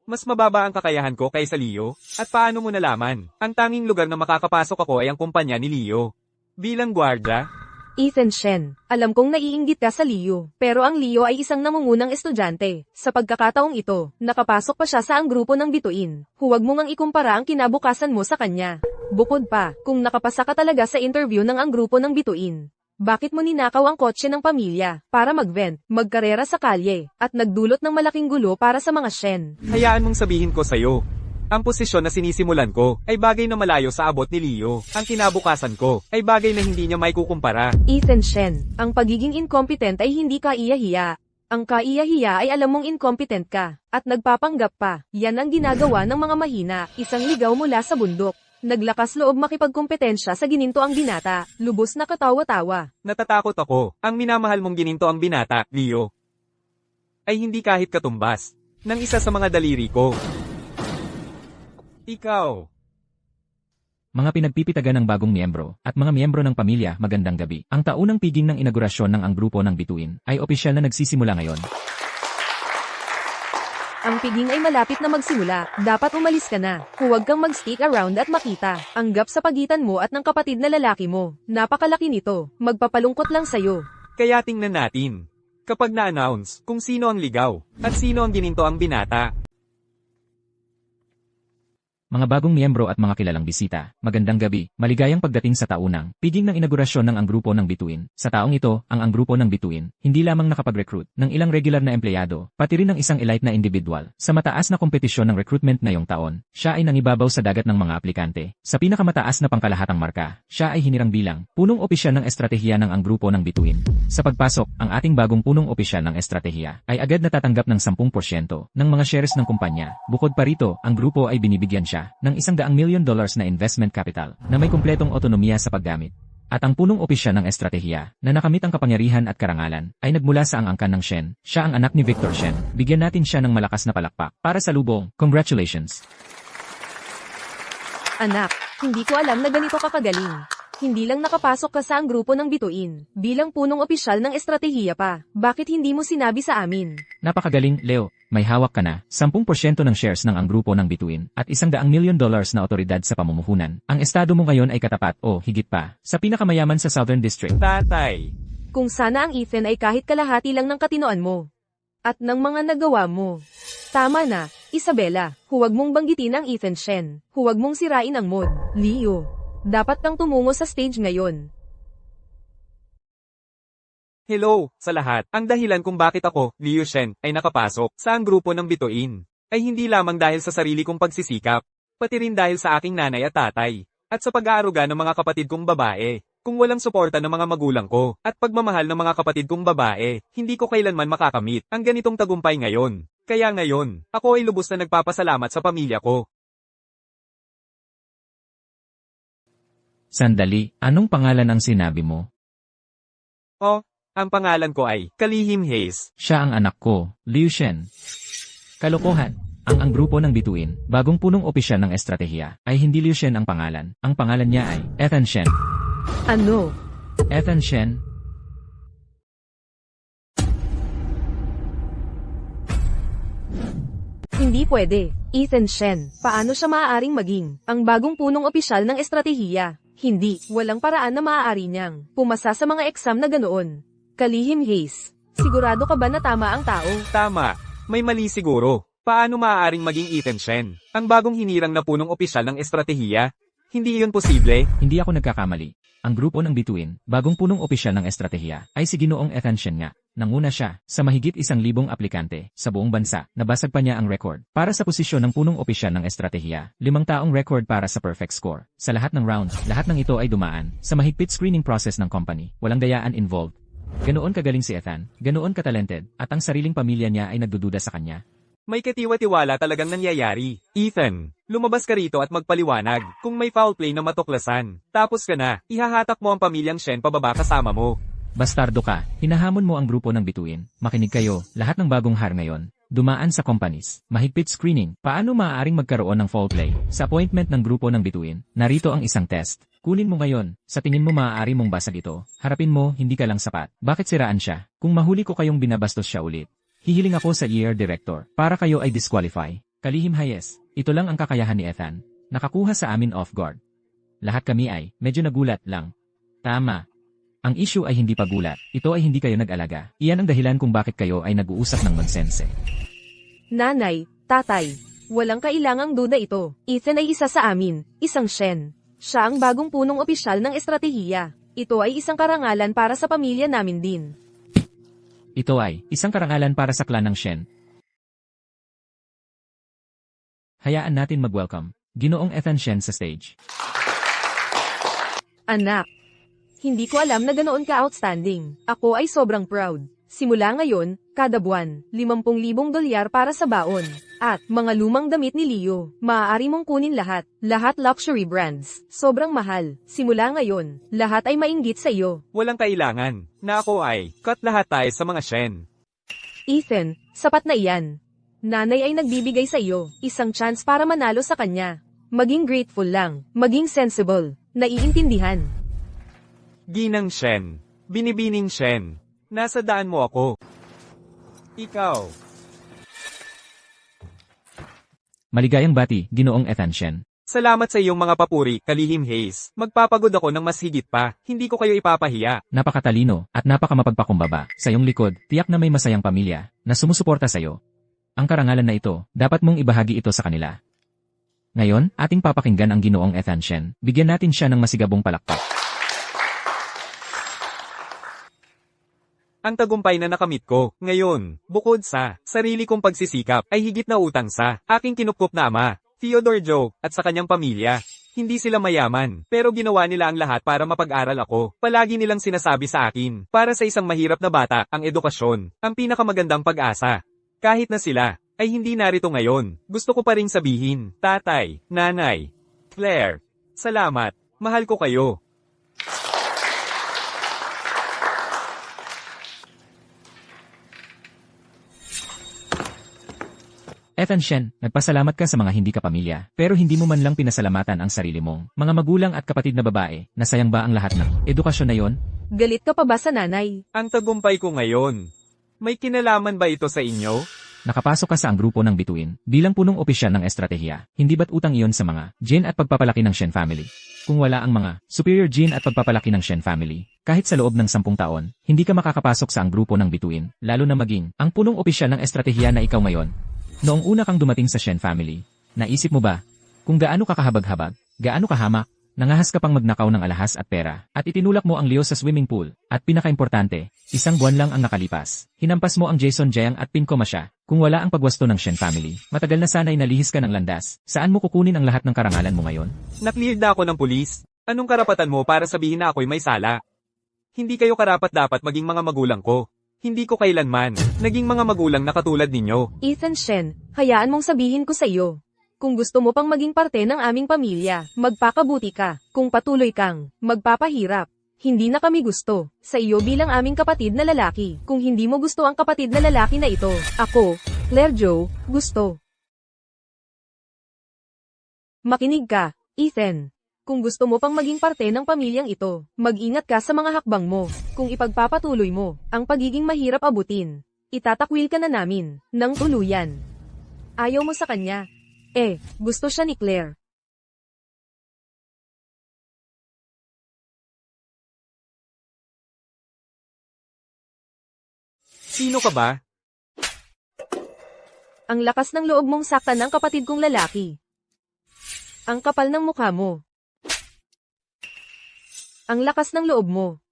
Mas mababa ang kakayahan ko kaysa Leo? At paano mo nalaman? Ang tanging lugar na makakapasok ako ay ang kumpanya ni Leo. Bilang gwardya? Ethan Shen, alam kong naiinggit ka sa Leo, pero ang Leo ay isang namungunang estudyante. Sa pagkakataong ito, nakapasok pa siya sa ang grupo ng bituin. Huwag mo ngang ikumpara ang kinabukasan mo sa kanya. Bukod pa, kung nakapasa ka talaga sa interview ng ang grupo ng bituin, bakit mo ninakaw ang kotse ng pamilya para mag-vent, magkarera sa kalye, at nagdulot ng malaking gulo para sa mga Shen? Hayaan mong sabihin ko sa'yo. Ang posisyon na sinisimulan ko ay bagay na malayo sa abot ni Leo. Ang kinabukasan ko ay bagay na hindi niya may kukumpara. Ethan Shen, ang pagiging incompetent ay hindi kaiya-hiya. Ang kaiya-hiya ay alam mong incompetent ka, at nagpapanggap pa. Yan ang ginagawa ng mga mahina, isang ligaw mula sa bundok. Naglakas loob makipagkompetensya sa gininto ang binata, lubos na katawa-tawa. Natatakot ako. Ang minamahal mong gininto ang binata, Leo, ay hindi kahit katumbas ng isa sa mga daliri ko. Ikaw. Mga pinagpipitagan ng bagong miyembro at mga miyembro ng pamilya, magandang gabi. Ang taunang piging ng inaugurasyon ng ang grupo ng bituin ay opisyal na nagsisimula ngayon. Ang piging ay malapit na magsimula, dapat umalis ka na. Huwag kang mag-stick around at makita ang gap sa pagitan mo at ng kapatid na lalaki mo. Napakalaki nito, magpapalungkot lang sa'yo. Kaya tingnan natin. Kapag na-announce kung sino ang ligaw at sino ang gininto ang binata. Mga bagong miyembro at mga kilalang bisita, magandang gabi, maligayang pagdating sa taunang piging ng inaugurasyon ng ang grupo ng bituin. Sa taong ito, ang grupo ng bituin, hindi lamang nakapag-recruit ng ilang regular na empleyado, pati rin ng isang elite na individual. Sa mataas na kompetisyon ng recruitment ngayong taon, siya ay nangibabaw sa dagat ng mga aplikante. Sa pinakamataas na pangkalahatang marka, siya ay hinirang bilang punong opisyal ng estratehiya ng ang grupo ng bituin. Sa pagpasok, ang ating bagong punong opisyal ng estratehiya ay agad natatanggap ng 10% ng mga shares ng kumpanya. Bukod pa rito, ang grupo ay binibigyan siya ng $100 million na investment capital na may kumpletong otonomiya sa paggamit. At ang punong opisyal ng estratehiya na nakamit ang kapangyarihan at karangalan ay nagmula sa ang angkan ng Shen. Siya ang anak ni Victor Shen. Bigyan natin siya ng malakas na palakpak para sa lubong. Congratulations! Anak, hindi ko alam na ganito ka kagaling. Hindi lang nakapasok ka sa ang grupo ng bituin, bilang punong opisyal ng estratehiya pa. Bakit hindi mo sinabi sa amin? Napakagaling, Leo. May hawak ka na, 10% ng shares ng ang grupo ng bituin, at $100 million na otoridad sa pamumuhunan. Ang estado mo ngayon ay katapat o higit pa, sa pinakamayaman sa Southern District. Tatay. Kung sana ang Ethan ay kahit kalahati lang ng katinoan mo. At ng mga nagawa mo. Tama na, Isabela, huwag mong banggitin ang Ethan Shen. Huwag mong sirain ang mood. Leo. Dapat kang tumungo sa stage ngayon. Hello, sa lahat. Ang dahilan kung bakit ako, Liu Shen, ay nakapasok sa ang grupo ng bituin, ay hindi lamang dahil sa sarili kong pagsisikap, pati rin dahil sa aking nanay at tatay, at sa pag-aaruga ng mga kapatid kong babae. Kung walang suporta ng mga magulang ko, at pagmamahal ng mga kapatid kong babae, hindi ko kailanman makakamit ang ganitong tagumpay ngayon. Kaya ngayon, ako ay lubos na nagpapasalamat sa pamilya ko. Sandali, anong pangalan ang sinabi mo? Oh, ang pangalan ko ay Kalihim Hayes. Siya ang anak ko, Liu Shen. Kalokohan. Ang grupo ng bituin, bagong punong opisyal ng estratehiya, ay hindi Liu Shen ang pangalan. Ang pangalan niya ay Ethan Shen. Ano? Ethan Shen? Hindi pwede. Ethan Shen, paano siya maaaring maging ang bagong punong opisyal ng estratehiya? Hindi, walang paraan na maaari niyang pumasa sa mga exam na ganoon. Kalihim Hayes, sigurado ka ba na tama ang tao? Tama, may mali siguro. Paano maaaring maging Ethan Shen, ang bagong hinirang na punong opisyal ng estratehiya? Hindi iyon posible. Hindi ako nagkakamali. Ang grupo ng bituin, bagong punong opisyal ng estratehiya, ay si Ginoong Ethan Shen nga. Nanguna siya, sa mahigit 1,000 aplikante, sa buong bansa, nabasag pa niya ang record. Para sa posisyon ng punong opisyal ng estratehiya, 5 taong record para sa perfect score. Sa lahat ng rounds, lahat ng ito ay dumaan, sa mahigpit screening process ng company, walang dayaan involved. Ganoon kagaling si Ethan, ganoon katalented, at ang sariling pamilya niya ay nagdududa sa kanya. May katiwa-tiwala talagang nangyayari. Ethan, lumabas ka rito at magpaliwanag kung may foul play na matuklasan. Tapos ka na, ihahatak mo ang pamilyang Shen pababa kasama mo. Bastardo ka, hinahamon mo ang grupo ng bituin. Makinig kayo, lahat ng bagong hire ngayon. Dumaan sa companies, mahigpit screening. Paano maaaring magkaroon ng foul play? Sa appointment ng grupo ng bituin, narito ang isang test. Kunin mo ngayon, sa tingin mo maaari mong basag ito. Harapin mo, hindi ka lang sapat. Bakit siraan siya? Kung mahuli ko kayong binabastos siya ulit, hihiling ako sa ER Director, para kayo ay disqualify. Kalihim Hayes, ito lang ang kakayahan ni Ethan. Nakakuha sa amin off guard. Lahat kami ay, medyo nagulat lang. Tama. Ang issue ay hindi pagulat. Ito ay hindi kayo nag-alaga. Iyan ang dahilan kung bakit kayo ay nag-uusap ng nonsense. Nanay, tatay, walang kailangang duda ito. Ethan ay isa sa amin, isang Shen. Siya ang bagong punong opisyal ng estratehiya. Ito ay isang karangalan para sa pamilya namin din. Ito ay isang karangalan para sa clan ng Shen. Hayaan natin mag-welcome Ginoong Ethan Shen sa stage. Anak, hindi ko alam na ganoon ka outstanding. Ako ay sobrang proud. Simula ngayon, kada buwan, 50,000 dolyar para sa baon. At, mga lumang damit ni Leo, maaari mong kunin lahat. Lahat luxury brands. Sobrang mahal. Simula ngayon, lahat ay mainggit sa iyo. Walang kailangan na ako ay cut lahat tayo sa mga Shen. Ethan, sapat na iyan. Nanay ay nagbibigay sa iyo, isang chance para manalo sa kanya. Maging grateful lang, maging sensible, naiintindihan. Ginang Shen. Binibining Shen. Nasa daan mo ako. Ikaw. Maligayang bati, Ginoong Ethan Shen. Salamat sa iyong mga papuri, Kalihim Hayes. Magpapagod ako ng mas higit pa. Hindi ko kayo ipapahiya. Napakatalino at napakamapagpakumbaba. Sa iyong likod, tiyak na may masayang pamilya na sumusuporta sa iyo. Ang karangalan na ito, dapat mong ibahagi ito sa kanila. Ngayon, ating papakinggan ang Ginoong Ethan Shen. Bigyan natin siya ng masigabong palakpak. Ang tagumpay na nakamit ko, ngayon, bukod sa sarili kong pagsisikap, ay higit na utang sa aking kinupkup na ama, Theodore Joe, at sa kanyang pamilya. Hindi sila mayaman, pero ginawa nila ang lahat para mapag-aral ako. Palagi nilang sinasabi sa akin, para sa isang mahirap na bata, ang edukasyon, ang pinakamagandang pag-asa. Kahit na sila, ay hindi narito ngayon, gusto ko pa ring sabihin, tatay, nanay, Claire, salamat, mahal ko kayo. Ethan Shen, nagpasalamat ka sa mga hindi ka pamilya, pero hindi mo man lang pinasalamatan ang sarili mong mga magulang at kapatid na babae. Nasayang ba ang lahat ng edukasyon na yon? Galit ka pa ba sa nanay? Ang tagumpay ko ngayon, may kinalaman ba ito sa inyo? Nakapasok ka sa ang grupo ng bituin bilang punong opisyal ng estratehiya. Hindi ba't utang iyon sa mga gene at pagpapalaki ng Shen family? Kung wala ang mga superior gene at pagpapalaki ng Shen family, kahit sa loob ng 10 taon, hindi ka makakapasok sa ang grupo ng bituin, lalo na maging ang punong opisyal ng estratehiya na ikaw ngayon. Noong una kang dumating sa Shen family, naisip mo ba kung gaano ka kahabag-habag, gaano kahamak, Nangahas ka pang magnakaw ng alahas at pera, at itinulak mo ang Leo sa swimming pool, at pinakaimportante, 1 buwan lang ang nakalipas. Hinampas mo ang Jason Jiang at pinkoma siya. Kung wala ang pagwasto ng Shen family, matagal na sana'y nalihis ka ng landas. Saan mo kukunin ang lahat ng karangalan mo ngayon? Na-cleared na ako ng pulis. Anong karapatan mo para sabihin na ako'y may sala? Hindi kayo karapat-dapat maging mga magulang ko. Hindi ko kailanman naging mga magulang na katulad ninyo. Ethan Shen, hayaan mong sabihin ko sa iyo. Kung gusto mo pang maging parte ng aming pamilya, magpakabuti ka. Kung patuloy kang magpapahirap, hindi na kami gusto sa iyo bilang aming kapatid na lalaki. Kung hindi mo gusto ang kapatid na lalaki na ito, ako, Claire Jo, gusto. Makinig ka, Ethan. Kung gusto mo pang maging parte ng pamilyang ito, mag-ingat ka sa mga hakbang mo. Kung ipagpapatuloy mo ang pagiging mahirap abutin, itatakwil ka na namin ng tuluyan. Ayaw mo sa kanya. Gusto siya ni Claire. Sino ka ba? Ang lakas ng loob mong saktan ng kapatid kong lalaki. Ang kapal ng mukha mo. Ang lakas ng loob mo.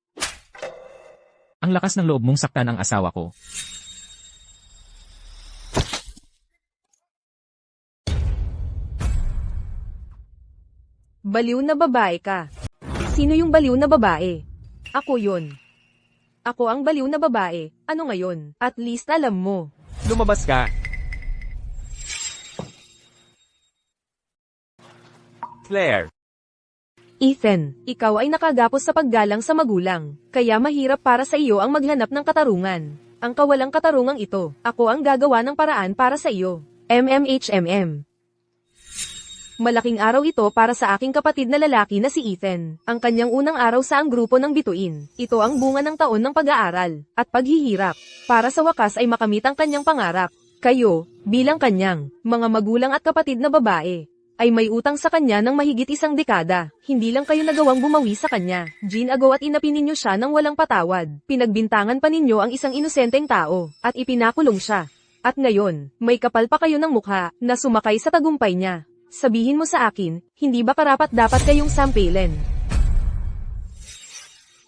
Ang lakas ng loob mong saktan ang asawa ko. Baliw na babae ka. Sino yung baliw na babae? Ako yun. Ako ang baliw na babae. Ano ngayon? At least alam mo. Lumabas ka. Claire. Ethan, ikaw ay nakagapos sa paggalang sa magulang. Kaya mahirap para sa iyo ang maghanap ng katarungan. Ang kawalang katarungang ito, ako ang gagawa ng paraan para sa iyo. MMHMM. Malaking araw ito para sa aking kapatid na lalaki na si Ethan. Ang kanyang unang araw sa ang grupo ng bituin. Ito ang bunga ng taon ng pag-aaral at paghihirap. Para sa wakas ay makamit ang kanyang pangarap. Kayo, bilang kanyang mga magulang at kapatid na babae, ay may utang sa kanya ng mahigit 1 dekada. Hindi lang kayo nagawang bumawi sa kanya. Ginago at inapi ninyo siya ng walang patawad. Pinagbintangan pa ninyo ang isang inosenteng tao at ipinakulong siya. At ngayon, may kapal pa kayo ng mukha na sumakay sa tagumpay niya. Sabihin mo sa akin, hindi ba karapat dapat kayong sampilin?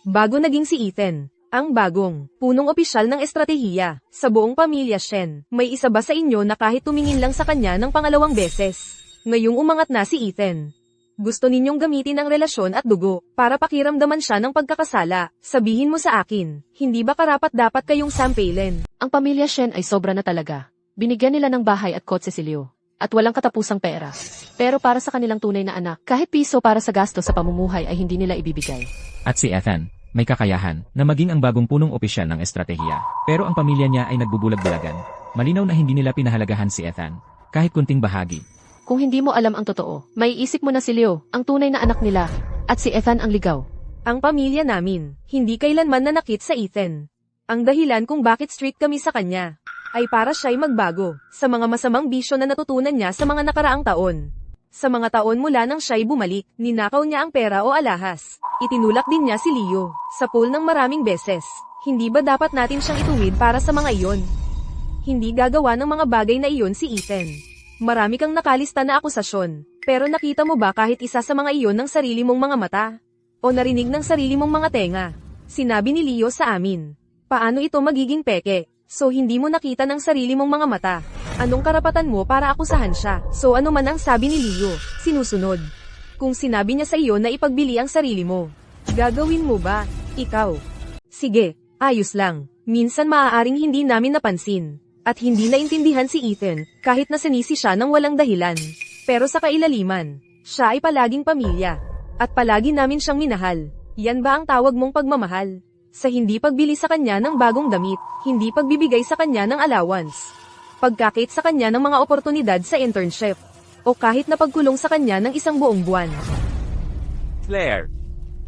Bago naging si Ethan, ang bagong, punong opisyal ng estratehiya, sa buong pamilya Shen, may isa ba sa inyo na kahit tumingin lang sa kanya ng pangalawang beses? Ngayong umangat na si Ethan. Gusto ninyong gamitin ang relasyon at dugo, para pakiramdaman siya ng pagkakasala. Sabihin mo sa akin, hindi ba karapat dapat kayong sampilin? Ang pamilya Shen ay sobra na talaga. Binigyan nila ng bahay at kotse si Leo. At walang katapusang pera. Pero para sa kanilang tunay na anak, kahit piso para sa gasto sa pamumuhay ay hindi nila ibibigay. At si Ethan, may kakayahan na maging ang bagong punong opisyal ng estratehiya. Pero ang pamilya niya ay nagbubulag-bulagan. Malinaw na hindi nila pinahalagahan si Ethan, kahit kunting bahagi. Kung hindi mo alam ang totoo, may isip mo na si Leo, ang tunay na anak nila, at si Ethan ang ligaw. Ang pamilya namin, hindi kailanman nanakit sa Ethan. Ang dahilan kung bakit strict kami sa kanya, ay para siya'y magbago sa mga masamang bisyo na natutunan niya sa mga nakaraang taon. Sa mga taon mula nang siya'y bumalik, ninakaw niya ang pera o alahas. Itinulak din niya si Leo sa pool ng maraming beses. Hindi ba dapat natin siyang ituwid para sa mga iyon? Hindi gagawa ng mga bagay na iyon si Ethan. Marami kang nakalista na akusasyon, pero nakita mo ba kahit isa sa mga iyon ng sarili mong mga mata? O narinig ng sarili mong mga tenga? Sinabi ni Leo sa amin. Paano ito magiging peke? So hindi mo nakita ng sarili mong mga mata. Anong karapatan mo para akusahan siya? So ano man ang sabi ni Leo, sinusunod. Kung sinabi niya sa iyo na ipagbili ang sarili mo, gagawin mo ba? Ikaw? Sige, ayos lang. Minsan maaaring hindi namin napansin. At hindi naintindihan si Ethan, kahit na sinisi siya ng walang dahilan. Pero sa kailaliman, siya ay palaging pamilya. At palagi namin siyang minahal. Yan ba ang tawag mong pagmamahal? Sa hindi pagbili sa kanya ng bagong damit, hindi pagbibigay sa kanya ng allowance, pagkakit sa kanya ng mga oportunidad sa internship, o kahit na pagkulong sa kanya ng 1 buong buwan. Claire.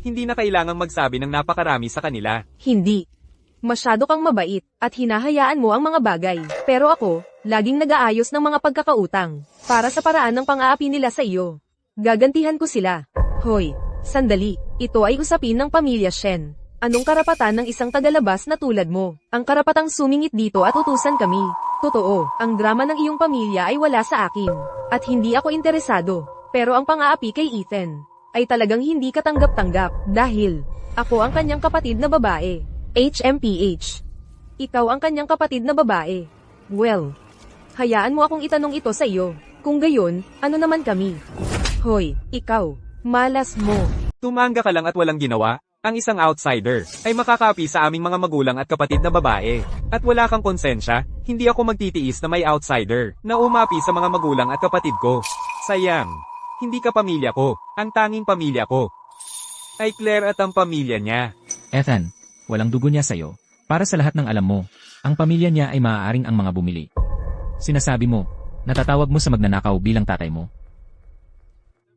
Hindi na kailangang magsabi ng napakarami sa kanila. Hindi. Masyado kang mabait, at hinahayaan mo ang mga bagay. Pero ako, laging nag-aayos ng mga pagkakautang, para sa paraan ng pang-aapi nila sa iyo. Gagantihan ko sila. Hoy, sandali, ito ay usapin ng pamilya Shen. Anong karapatan ng isang tagalabas na tulad mo? Ang karapatang sumingit dito at utusan kami. Totoo, ang drama ng iyong pamilya ay wala sa akin. At hindi ako interesado. Pero ang pang-aapi kay Ethan, ay talagang hindi katanggap-tanggap dahil ako ang kanyang kapatid na babae. HMPH. Ikaw ang kanyang kapatid na babae. Well, hayaan mo akong itanong ito sa iyo. Kung gayon, ano naman kami? Hoy, ikaw, malas mo. Tumanga ka lang at walang ginawa. Ang isang outsider ay makakapi sa aming mga magulang at kapatid na babae. At wala kang konsensya, hindi ako magtitiis na may outsider na umapi sa mga magulang at kapatid ko. Sayang, hindi ka pamilya ko. Ang tanging pamilya ko ay Claire at ang pamilya niya. Ethan, walang dugo niya sa'yo. Para sa lahat ng alam mo, ang pamilya niya ay maaaring ang mga bumili. Sinasabi mo, natatawag mo sa magnanakaw bilang tatay mo.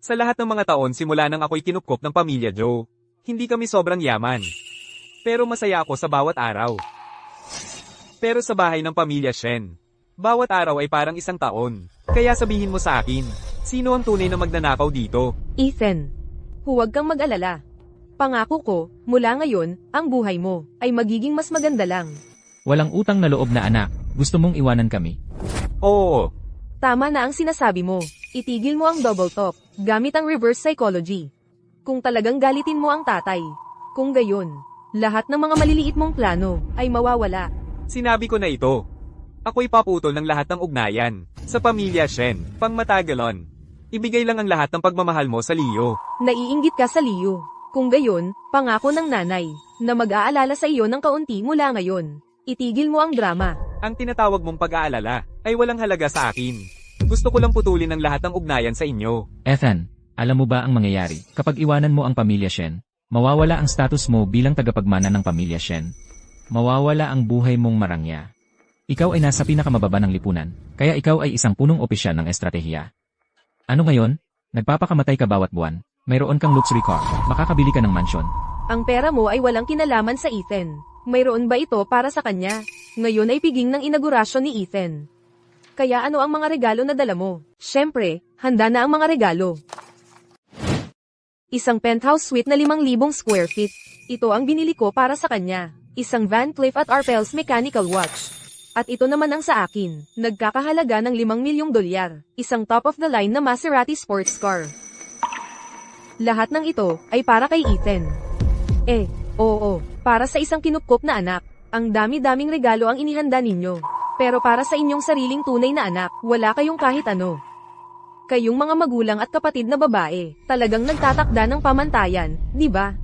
Sa lahat ng mga taon simula nang ako'y kinupkop ng pamilya Joe, hindi kami sobrang yaman. Pero masaya ako sa bawat araw. Pero sa bahay ng pamilya Shen, bawat araw ay parang isang taon. Kaya sabihin mo sa akin, sino ang tunay na magnanakaw dito? Ethan, huwag kang mag-alala. Pangako ko, mula ngayon, ang buhay mo ay magiging mas maganda lang. Walang utang na loob na anak, gusto mong iwanan kami. Oo, Tama na ang sinasabi mo. Itigil mo ang double talk, gamit ang reverse psychology. Kung talagang galitin mo ang tatay. Kung gayon, lahat ng mga maliliit mong plano ay mawawala. sinabi ko na ito. Ako'y paputol ng lahat ng ugnayan. Sa pamilya Shen, pangmatagalon. Ibigay lang ang lahat ng pagmamahal mo sa Leo. Naiinggit ka sa Leo. Kung gayon, pangako ng nanay, na mag-aalala sa iyo ng kaunti mula ngayon. Itigil mo ang drama. Ang tinatawag mong pag-aalala ay walang halaga sa akin. Gusto ko lang putulin ang lahat ng ugnayan sa inyo. Ethan, alam mo ba ang mangyayari kapag iwanan mo ang pamilya Shen? Mawawala ang status mo bilang tagapagmana ng pamilya Shen. Mawawala ang buhay mong marangya. Ikaw ay nasa pinakamababa ng lipunan, kaya ikaw ay isang punong opisyal ng estratehiya. Ano ngayon? Nagpapakamatay ka bawat buwan. Mayroon kang luxury car, makakabili ka ng mansyon. Ang pera mo ay walang kinalaman sa Ethan. Mayroon ba ito para sa kanya? Ngayon ay piging ng inaugurasyon ni Ethan. Kaya ano ang mga regalo na dala mo? Siyempre, handa na ang mga regalo. Isang penthouse suite na 5,000 square feet. Ito ang binili ko para sa kanya. Isang Van Cleef at Arpels mechanical watch. At ito naman ang sa akin, nagkakahalaga ng $5 milyong. Isang top-of-the-line na Maserati sports car. Lahat ng ito ay para kay Ethan. Oo, para sa isang kinupkop na anak. Ang dami-daming regalo ang inihanda ninyo. Pero para sa inyong sariling tunay na anak, wala kayong kahit ano. Kayong mga magulang at kapatid na babae, talagang nagtatakda ng pamantayan, di ba?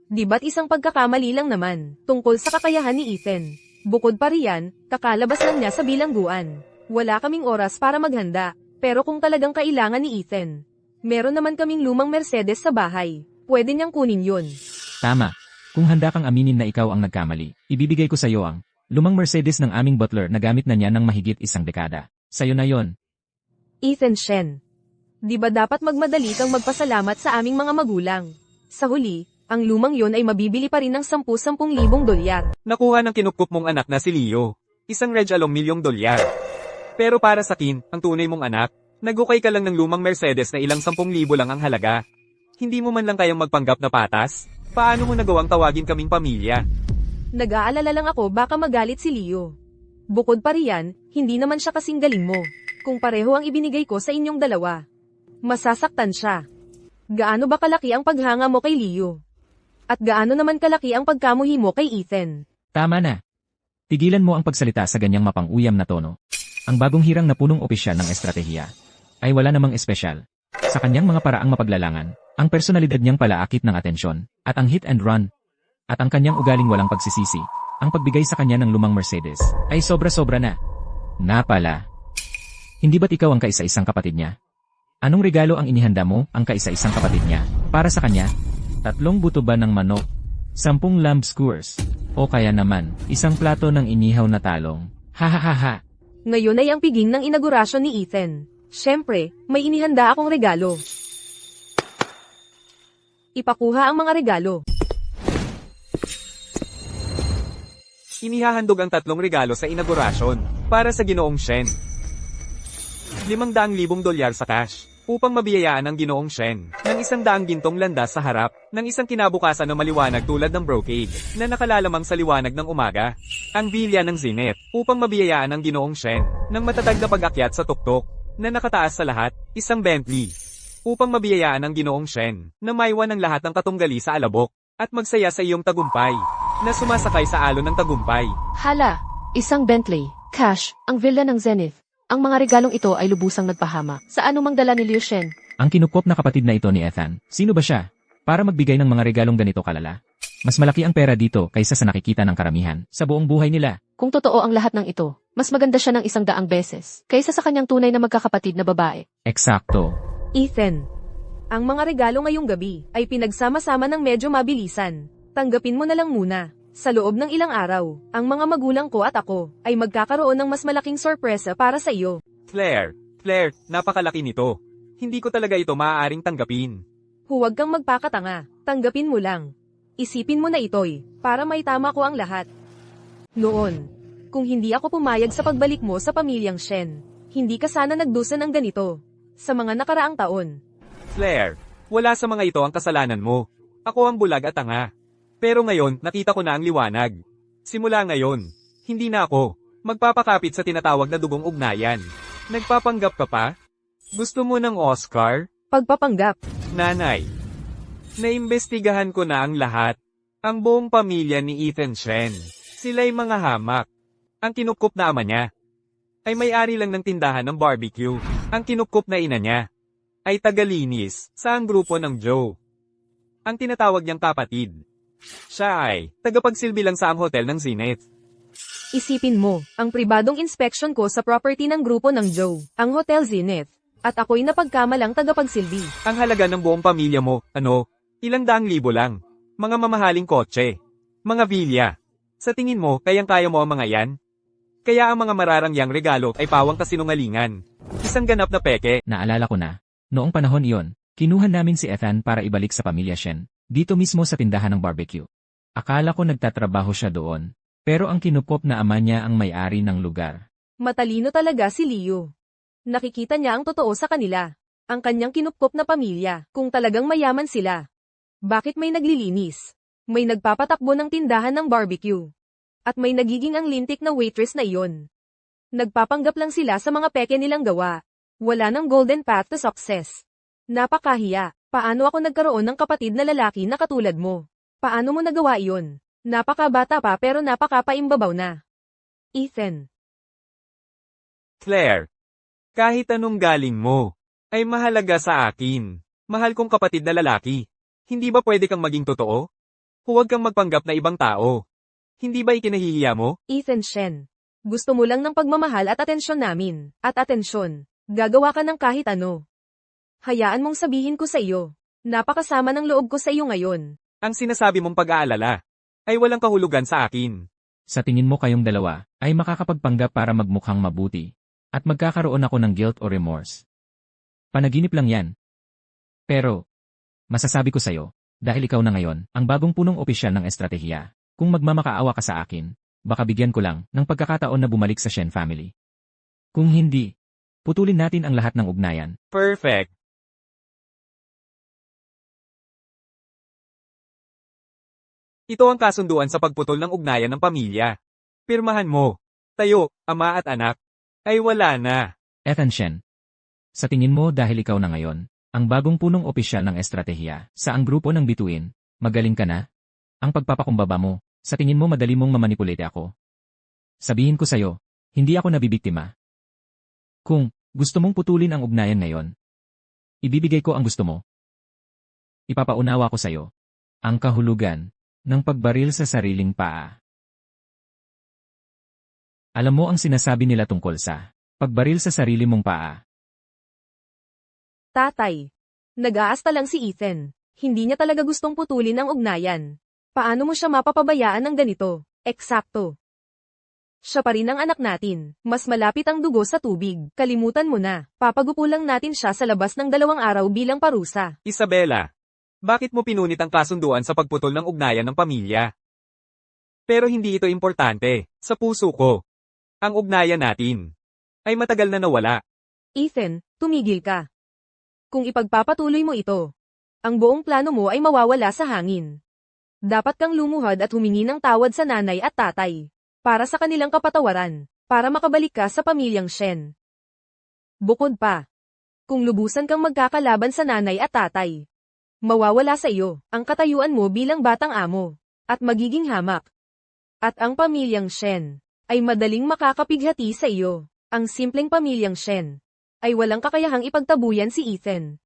Di ba't isang pagkakamali lang naman, tungkol sa kakayahan ni Ethan? Bukod pa riyan, kakalabas lang niya sa bilangguan. Wala kaming oras para maghanda, pero kung talagang kailangan ni Ethan, meron naman kaming lumang Mercedes sa bahay. Pwede niyang kunin yun. Tama. Kung handa kang aminin na ikaw ang nagkamali, ibibigay ko sa iyo ang lumang Mercedes ng aming butler na gamit na niya ng mahigit 1 dekada. Sa'yo na yon. Ethan Shen. Di ba dapat magmadali kang magpasalamat sa aming mga magulang? Sa huli, ang lumang yon ay mabibili pa rin ng $10,000 Nakuha ng kinupkop mong anak na si Leo. Isang $1 milyong. Pero para sa akin, ang tunay mong anak, nagukay ka lang ng lumang Mercedes na ilang 10,000 lang ang halaga. Hindi mo man lang kayang magpanggap na patas? Paano mo nagawang tawagin kaming pamilya? Nag-aalala lang ako baka magalit si Leo. Bukod pa riyan, hindi naman siya kasing galing mo. Kung pareho ang ibinigay ko sa inyong dalawa, masasaktan siya. Gaano ba kalaki ang paghanga mo kay Leo? At gaano naman kalaki ang pagkamuhi mo kay Ethan? Tama na. Tigilan mo ang pagsalita sa ganyang mapang-uyam na tono. Ang bagong hirang na punong opisyal ng estratehiya ay wala namang espesyal. Sa kanyang mga paraang mapaglalangan, ang personalidad niyang palaakit ng atensyon, at ang hit and run, at ang kanyang ugaling walang pagsisisi, ang pagbigay sa kanya ng lumang Mercedes, ay sobra-sobra na. Napala. Hindi ba't ikaw ang kaisa-isang kapatid niya? Anong regalo ang inihanda mo, ang kaisa-isang kapatid niya, para sa kanya? 3 buto ba ng manok? 10 lamb skewers? O kaya naman, 1 plato ng inihaw na talong? Ha. Ngayon ay ang piging ng inaugurasyon ni Ethan. Siyempre, may inihanda akong regalo. Ipakuha ang mga regalo. Inihahandog ang 3 regalo sa inaugurasyon para sa Ginoong Shen. $500,000 sa cash upang mabiyayaan ang Ginoong Shen ng 100 gintong landas sa harap ng isang kinabukasan na maliwanag tulad ng brocade na nakalalamang sa liwanag ng umaga. Ang bilya ng zenith upang mabiyayaan ang Ginoong Shen ng matatag na pag-akyat sa tuktok na nakataas sa lahat, isang Bentley. upang mabiyayaan ang Ginoong Shen na maiwan ang lahat ng katunggali sa alabok at magsaya sa iyong tagumpay na sumasakay sa alon ng tagumpay. Hala, isang Bentley, cash, ang villa ng Zenith. Ang mga regalong ito ay lubusang nagpahama sa anumang dala ni Liu Shen. Ang kinukop na kapatid na ito ni Ethan, sino ba siya? Para magbigay ng mga regalong ganito kalala. Mas malaki ang pera dito kaysa sa nakikita ng karamihan sa buong buhay nila. Kung totoo ang lahat ng ito, mas maganda siya ng 100 beses kaysa sa kanyang tunay na magkakapatid na babae. Eksakto. Ethan, ang mga regalo ngayong gabi ay pinagsama-sama ng medyo mabilisan. Tanggapin mo na lang muna. Sa loob ng ilang araw, ang mga magulang ko at ako ay magkakaroon ng mas malaking sorpresa para sa iyo. Claire, napakalaki nito. Hindi ko talaga ito maaaring tanggapin. Huwag kang magpakatanga, tanggapin mo lang. Isipin mo na ito'y, para may tama ko ang lahat. Noon, kung hindi ako pumayag sa pagbalik mo sa pamilyang Shen, hindi ka sana nagdusa ng ganito. Sa mga nakaraang taon. Claire, wala sa mga ito ang kasalanan mo. Ako ang bulag at tanga. Pero ngayon, nakita ko na ang liwanag. Simula ngayon, hindi na ako magpapakapit sa tinatawag na dugong ugnayan. Nagpapanggap ka pa? Gusto mo ng Oscar? Pagpapanggap. Nanay, naimbestigahan ko na ang lahat. Ang buong pamilya ni Ethan Shen. Sila'y mga hamak. Ang kinupkup na ama niya ay may-ari lang ng tindahan ng barbecue. Ang kinupkup na ina niya ay tagalinis sa ang grupo ng Joe. Ang tinatawag niyang kapatid. Siya ay tagapagsilbi lang sa ang hotel ng Zenith. Isipin mo, ang pribadong inspection ko sa property ng grupo ng Joe, ang Hotel Zenith, at ako'y napagkamalang tagapagsilbi. Ang halaga ng buong pamilya mo, ilang daang libo lang. Mga mamahaling kotse. Mga vilya. Sa tingin mo, kayang-kaya mo ang mga yan? Kaya ang mga mararangyang regalo ay pawang kasinungalingan. Isang ganap na peke. Naalala ko na. Noong panahon iyon, kinuha namin si Ethan para ibalik sa pamilya Shen. Dito mismo sa tindahan ng barbecue. Akala ko nagtatrabaho siya doon. Pero ang kinupop na ama niya ang may-ari ng lugar. Matalino talaga si Liu. Nakikita niya ang totoo sa kanila. Ang kanyang kinupkop na pamilya, kung talagang mayaman sila. Bakit may naglilinis? May nagpapatakbo ng tindahan ng barbecue. At may nagiging ang lintik na waitress na iyon. Nagpapanggap lang sila sa mga peke nilang gawa. Wala ng golden path to success. Napakahiya. Paano ako nagkaroon ng kapatid na lalaki na katulad mo? Paano mo nagawa iyon? Napakabata pa pero napakapaimbabaw na. Ethan. Claire, kahit anong galing mo, ay mahalaga sa akin. Mahal kong kapatid na lalaki. Hindi ba pwede kang maging totoo? Huwag kang magpanggap na ibang tao. Hindi ba ikinahihiya mo? Ethan Shen. Gusto mo lang ng pagmamahal at atensyon namin. At atensyon. Gagawa ka ng kahit ano. Hayaan mong sabihin ko sa iyo. Napakasama ng loob ko sa iyo ngayon. Ang sinasabi mong pag-aalala ay walang kahulugan sa akin. Sa tingin mo kayong dalawa ay makakapagpanggap para magmukhang mabuti at magkakaroon ako ng guilt o remorse. Panaginip lang yan. Pero, masasabi ko sa'yo, dahil ikaw na ngayon ang bagong punong opisyal ng estratehiya, kung magmamakaawa ka sa akin, baka bigyan ko lang ng pagkakataon na bumalik sa Shen family. Kung hindi, putulin natin ang lahat ng ugnayan. Perfect. Ito ang kasunduan sa pagputol ng ugnayan ng pamilya. Pirmahan mo. Tayo, ama at anak, ay wala na. Ethan Shen. Sa tingin mo dahil ikaw na ngayon, ang bagong punong opisyal ng estratehiya sa ang grupo ng bituin, magaling ka na? Ang pagpapakumbaba mo, sa tingin mo madali mong mamanipulate ako? Sabihin ko sa'yo, hindi ako nabibiktima. Kung gusto mong putulin ang ugnayan ngayon, ibibigay ko ang gusto mo. Ipapaunawa ko sa'yo ang kahulugan ng pagbaril sa sariling paa. Alam mo ang sinasabi nila tungkol sa pagbaril sa sarili mong paa. Tatay. Nag-aasta lang si Ethan. Hindi niya talaga gustong putulin ang ugnayan. Paano mo siya mapapabayaan ng ganito? Eksakto. Siya pa rin ang anak natin. Mas malapit ang dugo sa tubig. Kalimutan mo na. Papagupulang natin siya sa labas ng 2 araw bilang parusa. Isabela, bakit mo pinunit ang kasunduan sa pagputol ng ugnayan ng pamilya? Pero hindi ito importante. Sa puso ko, ang ugnayan natin ay matagal na nawala. Ethan, tumigil ka. Kung ipagpapatuloy mo ito, ang buong plano mo ay mawawala sa hangin. Dapat kang lumuhod at humingi ng tawad sa nanay at tatay para sa kanilang kapatawaran, para makabalik ka sa pamilyang Shen. Bukod pa, Kung lubusan kang magkakalaban sa nanay at tatay, mawawala sa iyo ang katayuan mo bilang batang amo, at magiging hamak. At ang pamilyang Shen ay madaling makakapighati sa iyo. Ang simpleng pamilyang Shen ay walang kakayahang ipagtabuyan si Ethan.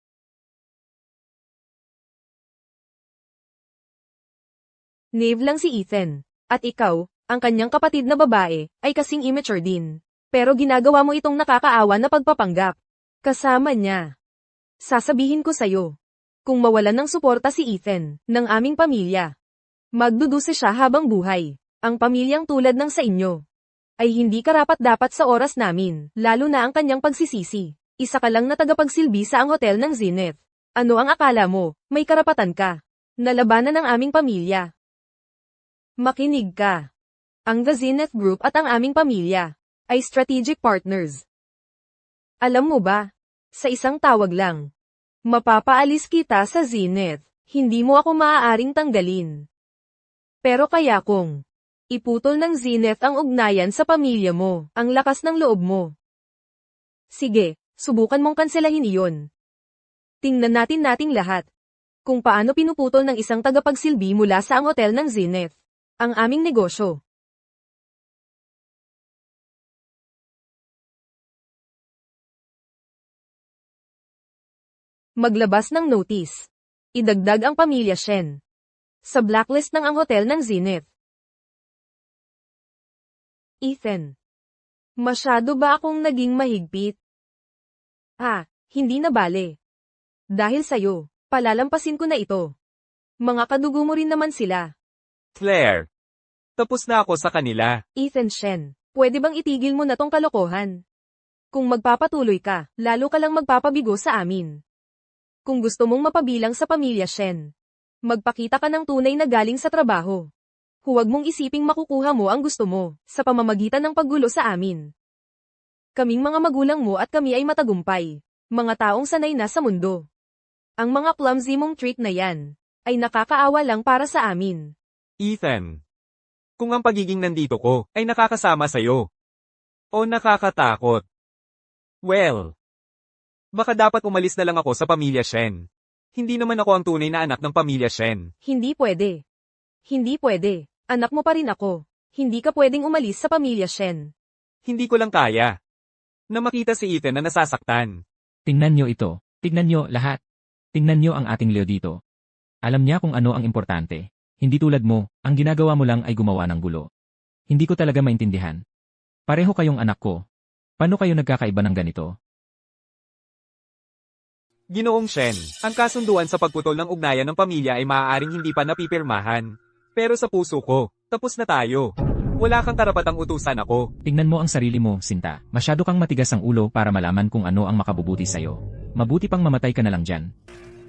Knave lang si Ethan. At ikaw, ang kanyang kapatid na babae, ay kasing immature din. Pero ginagawa mo itong nakakaawa na pagpapanggap. Kasama niya. Sasabihin ko sa'yo. Kung mawalan ng suporta si Ethan, ng aming pamilya, magdudusa siya habang buhay. Ang pamilyang tulad ng sa inyo ay hindi karapat-dapat sa oras namin, lalo na ang kanyang pagsisisi. Isa ka lang na tagapagsilbi sa ang hotel ng Zenith. Ano ang akala mo? May karapatan ka. Nalabanan ng aming pamilya. Makinig ka. Ang The Zenith Group at ang aming pamilya ay strategic partners. Alam mo ba? Sa isang tawag lang, mapapaalis kita sa Zenith. Hindi mo ako maaaring tanggalin. Pero kaya kung iputol ng Zenith ang ugnayan sa pamilya mo, ang lakas ng loob mo. Sige, subukan mong kanselahin iyon. Tingnan nating lahat kung paano pinuputol ng isang tagapagsilbi mula sa ang hotel ng Zenith ang aming negosyo. Maglabas ng notice. Idagdag ang pamilya Shen sa blacklist ng ang hotel ng Zenith. Ethan, masyado ba akong naging mahigpit? Hindi na bale. Dahil sa'yo, palalampasin ko na ito. Mga kadugo mo rin naman sila. Claire, tapos na ako sa kanila. Ethan Shen, pwede bang itigil mo na tong kalokohan? Kung magpapatuloy ka, lalo ka lang magpapabigo sa amin. Kung gusto mong mapabilang sa pamilya Shen, magpakita ka ng tunay na galing sa trabaho. Huwag mong isiping makukuha mo ang gusto mo sa pamamagitan ng paggulo sa amin. Kaming mga magulang mo at kami ay matagumpay, mga taong sanay na sa mundo. Ang mga clumsy mong trick na yan ay nakakaawa lang para sa amin. Ethan, kung ang pagiging nandito ko ay nakakasama sa'yo o nakakatakot, well, baka dapat umalis na lang ako sa pamilya Shen. Hindi naman ako ang tunay na anak ng pamilya Shen. Hindi pwede. Hindi pwede. Anak mo pa rin ako. Hindi ka pwedeng umalis sa pamilya Shen. Hindi ko lang kaya na makita si Ethan na nasasaktan. Tingnan nyo ito. Tingnan nyo lahat. Tingnan nyo ang ating Leo dito. Alam niya kung ano ang importante. Hindi tulad mo, ang ginagawa mo lang ay gumawa ng gulo. Hindi ko talaga maintindihan. Pareho kayong anak ko. Paano kayo nagkakaiba ng ganito? Ginoong Shen, ang kasunduan sa pagputol ng ugnayan ng pamilya ay maaaring hindi pa napipirmahan. Pero sa puso ko, tapos na tayo. Wala kang karapatang utusan ako. Tingnan mo ang sarili mo, Sinta. Masyado kang matigas ang ulo para malaman kung ano ang makabubuti sa'yo. Mabuti pang mamatay ka na lang dyan.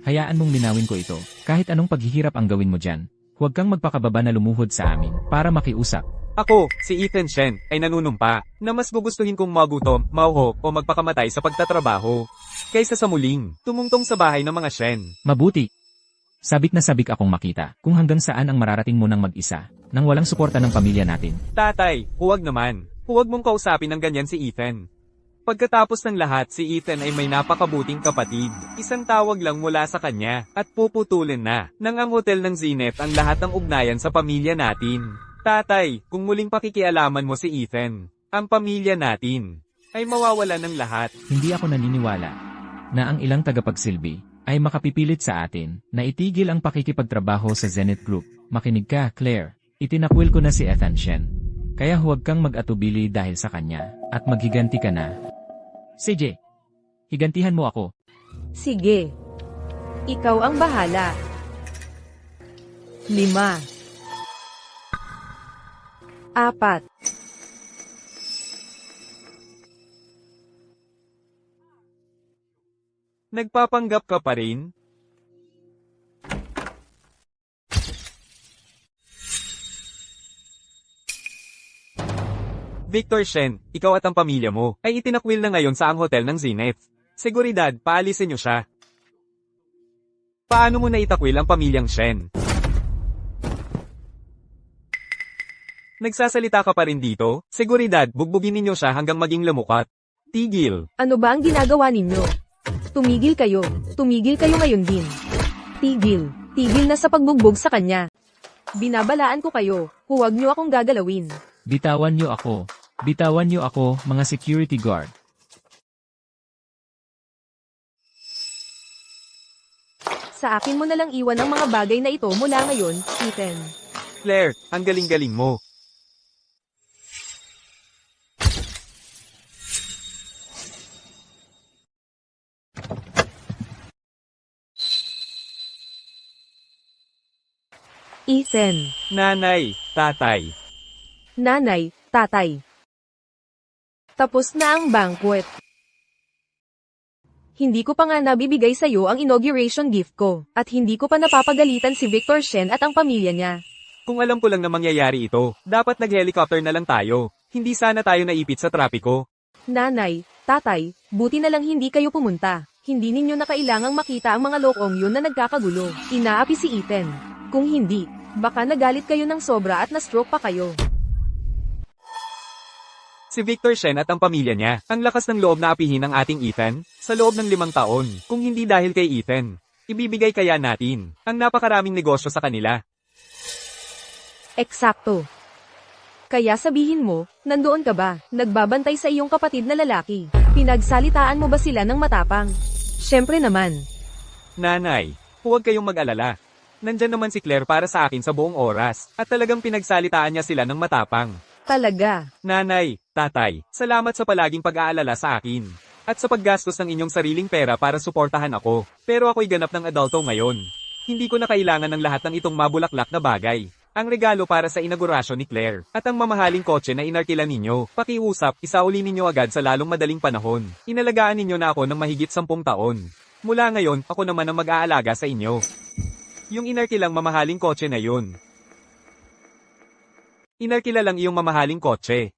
Hayaan mong linawin ko ito. Kahit anong paghihirap ang gawin mo dyan, huwag kang magpakababa na lumuhod sa amin para makiusap. Ako, si Ethan Shen, ay nanunumpa na mas gugustuhin kong magutom, mauho, o magpakamatay sa pagtatrabaho kaysa sa muling tumungtong sa bahay ng mga Shen. Mabuti. Sabik na sabik akong makita kung hanggang saan ang mararating mo ng mag-isa, nang walang suporta ng pamilya natin. Tatay, huwag naman. Huwag mong kausapin ng ganyan si Ethan. Pagkatapos ng lahat, si Ethan ay may napakabuting kapatid. Isang tawag lang mula sa kanya, at puputulin na ng ang hotel ng Zenith ang lahat ng ugnayan sa pamilya natin. Tatay, kung muling pakikialaman mo si Ethan, ang pamilya natin ay mawawala ng lahat. Hindi ako naniniwala na ang ilang tagapagsilbi ay makapipilit sa atin na itigil ang pakikipagtrabaho sa Zenith Group. Makinig ka, Claire. Itinakwil ko na si Ethan Shen. Kaya huwag kang mag-atubili dahil sa kanya, at maghiganti ka na. CJ, higantihan mo ako. Sige. Ikaw ang bahala. 5, 4. Nagpapanggap ka pa rin? Victor Shen, ikaw at ang pamilya mo ay itinakwil na ngayon sa ang hotel ng Zenith. Seguridad, paalisin niyo siya. Paano mo na itakwil ang pamilyang Shen? Nagsasalita ka pa rin dito? Seguridad, bugbugin ninyo siya hanggang maging lamukat. Tigil. Ano ba ang ginagawa ninyo? Tumigil kayo. Tumigil kayo ngayon din. Tigil. Tigil na sa pagbugbog sa kanya. Binabalaan ko kayo. Huwag niyo akong gagalawin. Bitawan niyo ako. Bitawan niyo ako, mga security guard. Sa akin mo nalang iwan ang mga bagay na ito mula ngayon, Ethan. Claire, ang galing-galing mo. Ethan. Nanay, tatay. Nanay, tatay. Tapos na ang banquet. Hindi ko pa nga nabibigay sa'yo ang inauguration gift ko, at hindi ko pa napapagalitan si Victor Shen at ang pamilya niya. Kung alam ko lang na mangyayari ito, dapat nag-helicopter na lang tayo. Hindi sana tayo naipit sa trapiko. Nanay, tatay, buti na lang hindi kayo pumunta. Hindi ninyo na kailangang makita ang mga lokong yun na nagkakagulo. Inaapi si Ethan. Kung hindi, baka nagalit kayo ng sobra at na-stroke pa kayo. Si Victor Shen at ang pamilya niya, ang lakas ng loob na apihin ang ating Ethan, sa loob ng 5 taon, kung hindi dahil kay Ethan. Ibibigay kaya natin, ang napakaraming negosyo sa kanila. Eksakto. Kaya sabihin mo, nandoon ka ba, nagbabantay sa iyong kapatid na lalaki? Pinagsalitaan mo ba sila ng matapang? Siyempre naman. Nanay, huwag kayong mag-alala. Nandyan naman si Claire para sa akin sa buong oras, at talagang pinagsalitaan niya sila ng matapang. Talaga. Nanay, tatay, salamat sa palaging pag-aalala sa akin. At sa paggastos ng inyong sariling pera para suportahan ako. Pero ako'y ganap ng adulto ngayon. Hindi ko na kailangan ng lahat ng itong mabulaklak na bagay. Ang regalo para sa inaugurasyon ni Claire, at ang mamahaling kotse na inarkilan ninyo, pakiusap, isauli ninyo agad sa lalong madaling panahon. Inalagaan ninyo na ako ng mahigit 10 taon. Mula ngayon, ako naman ang mag-aalaga sa inyo. Yung inarkilang mamahaling kotse na yun. Inarkila lang iyong mamahaling kotse.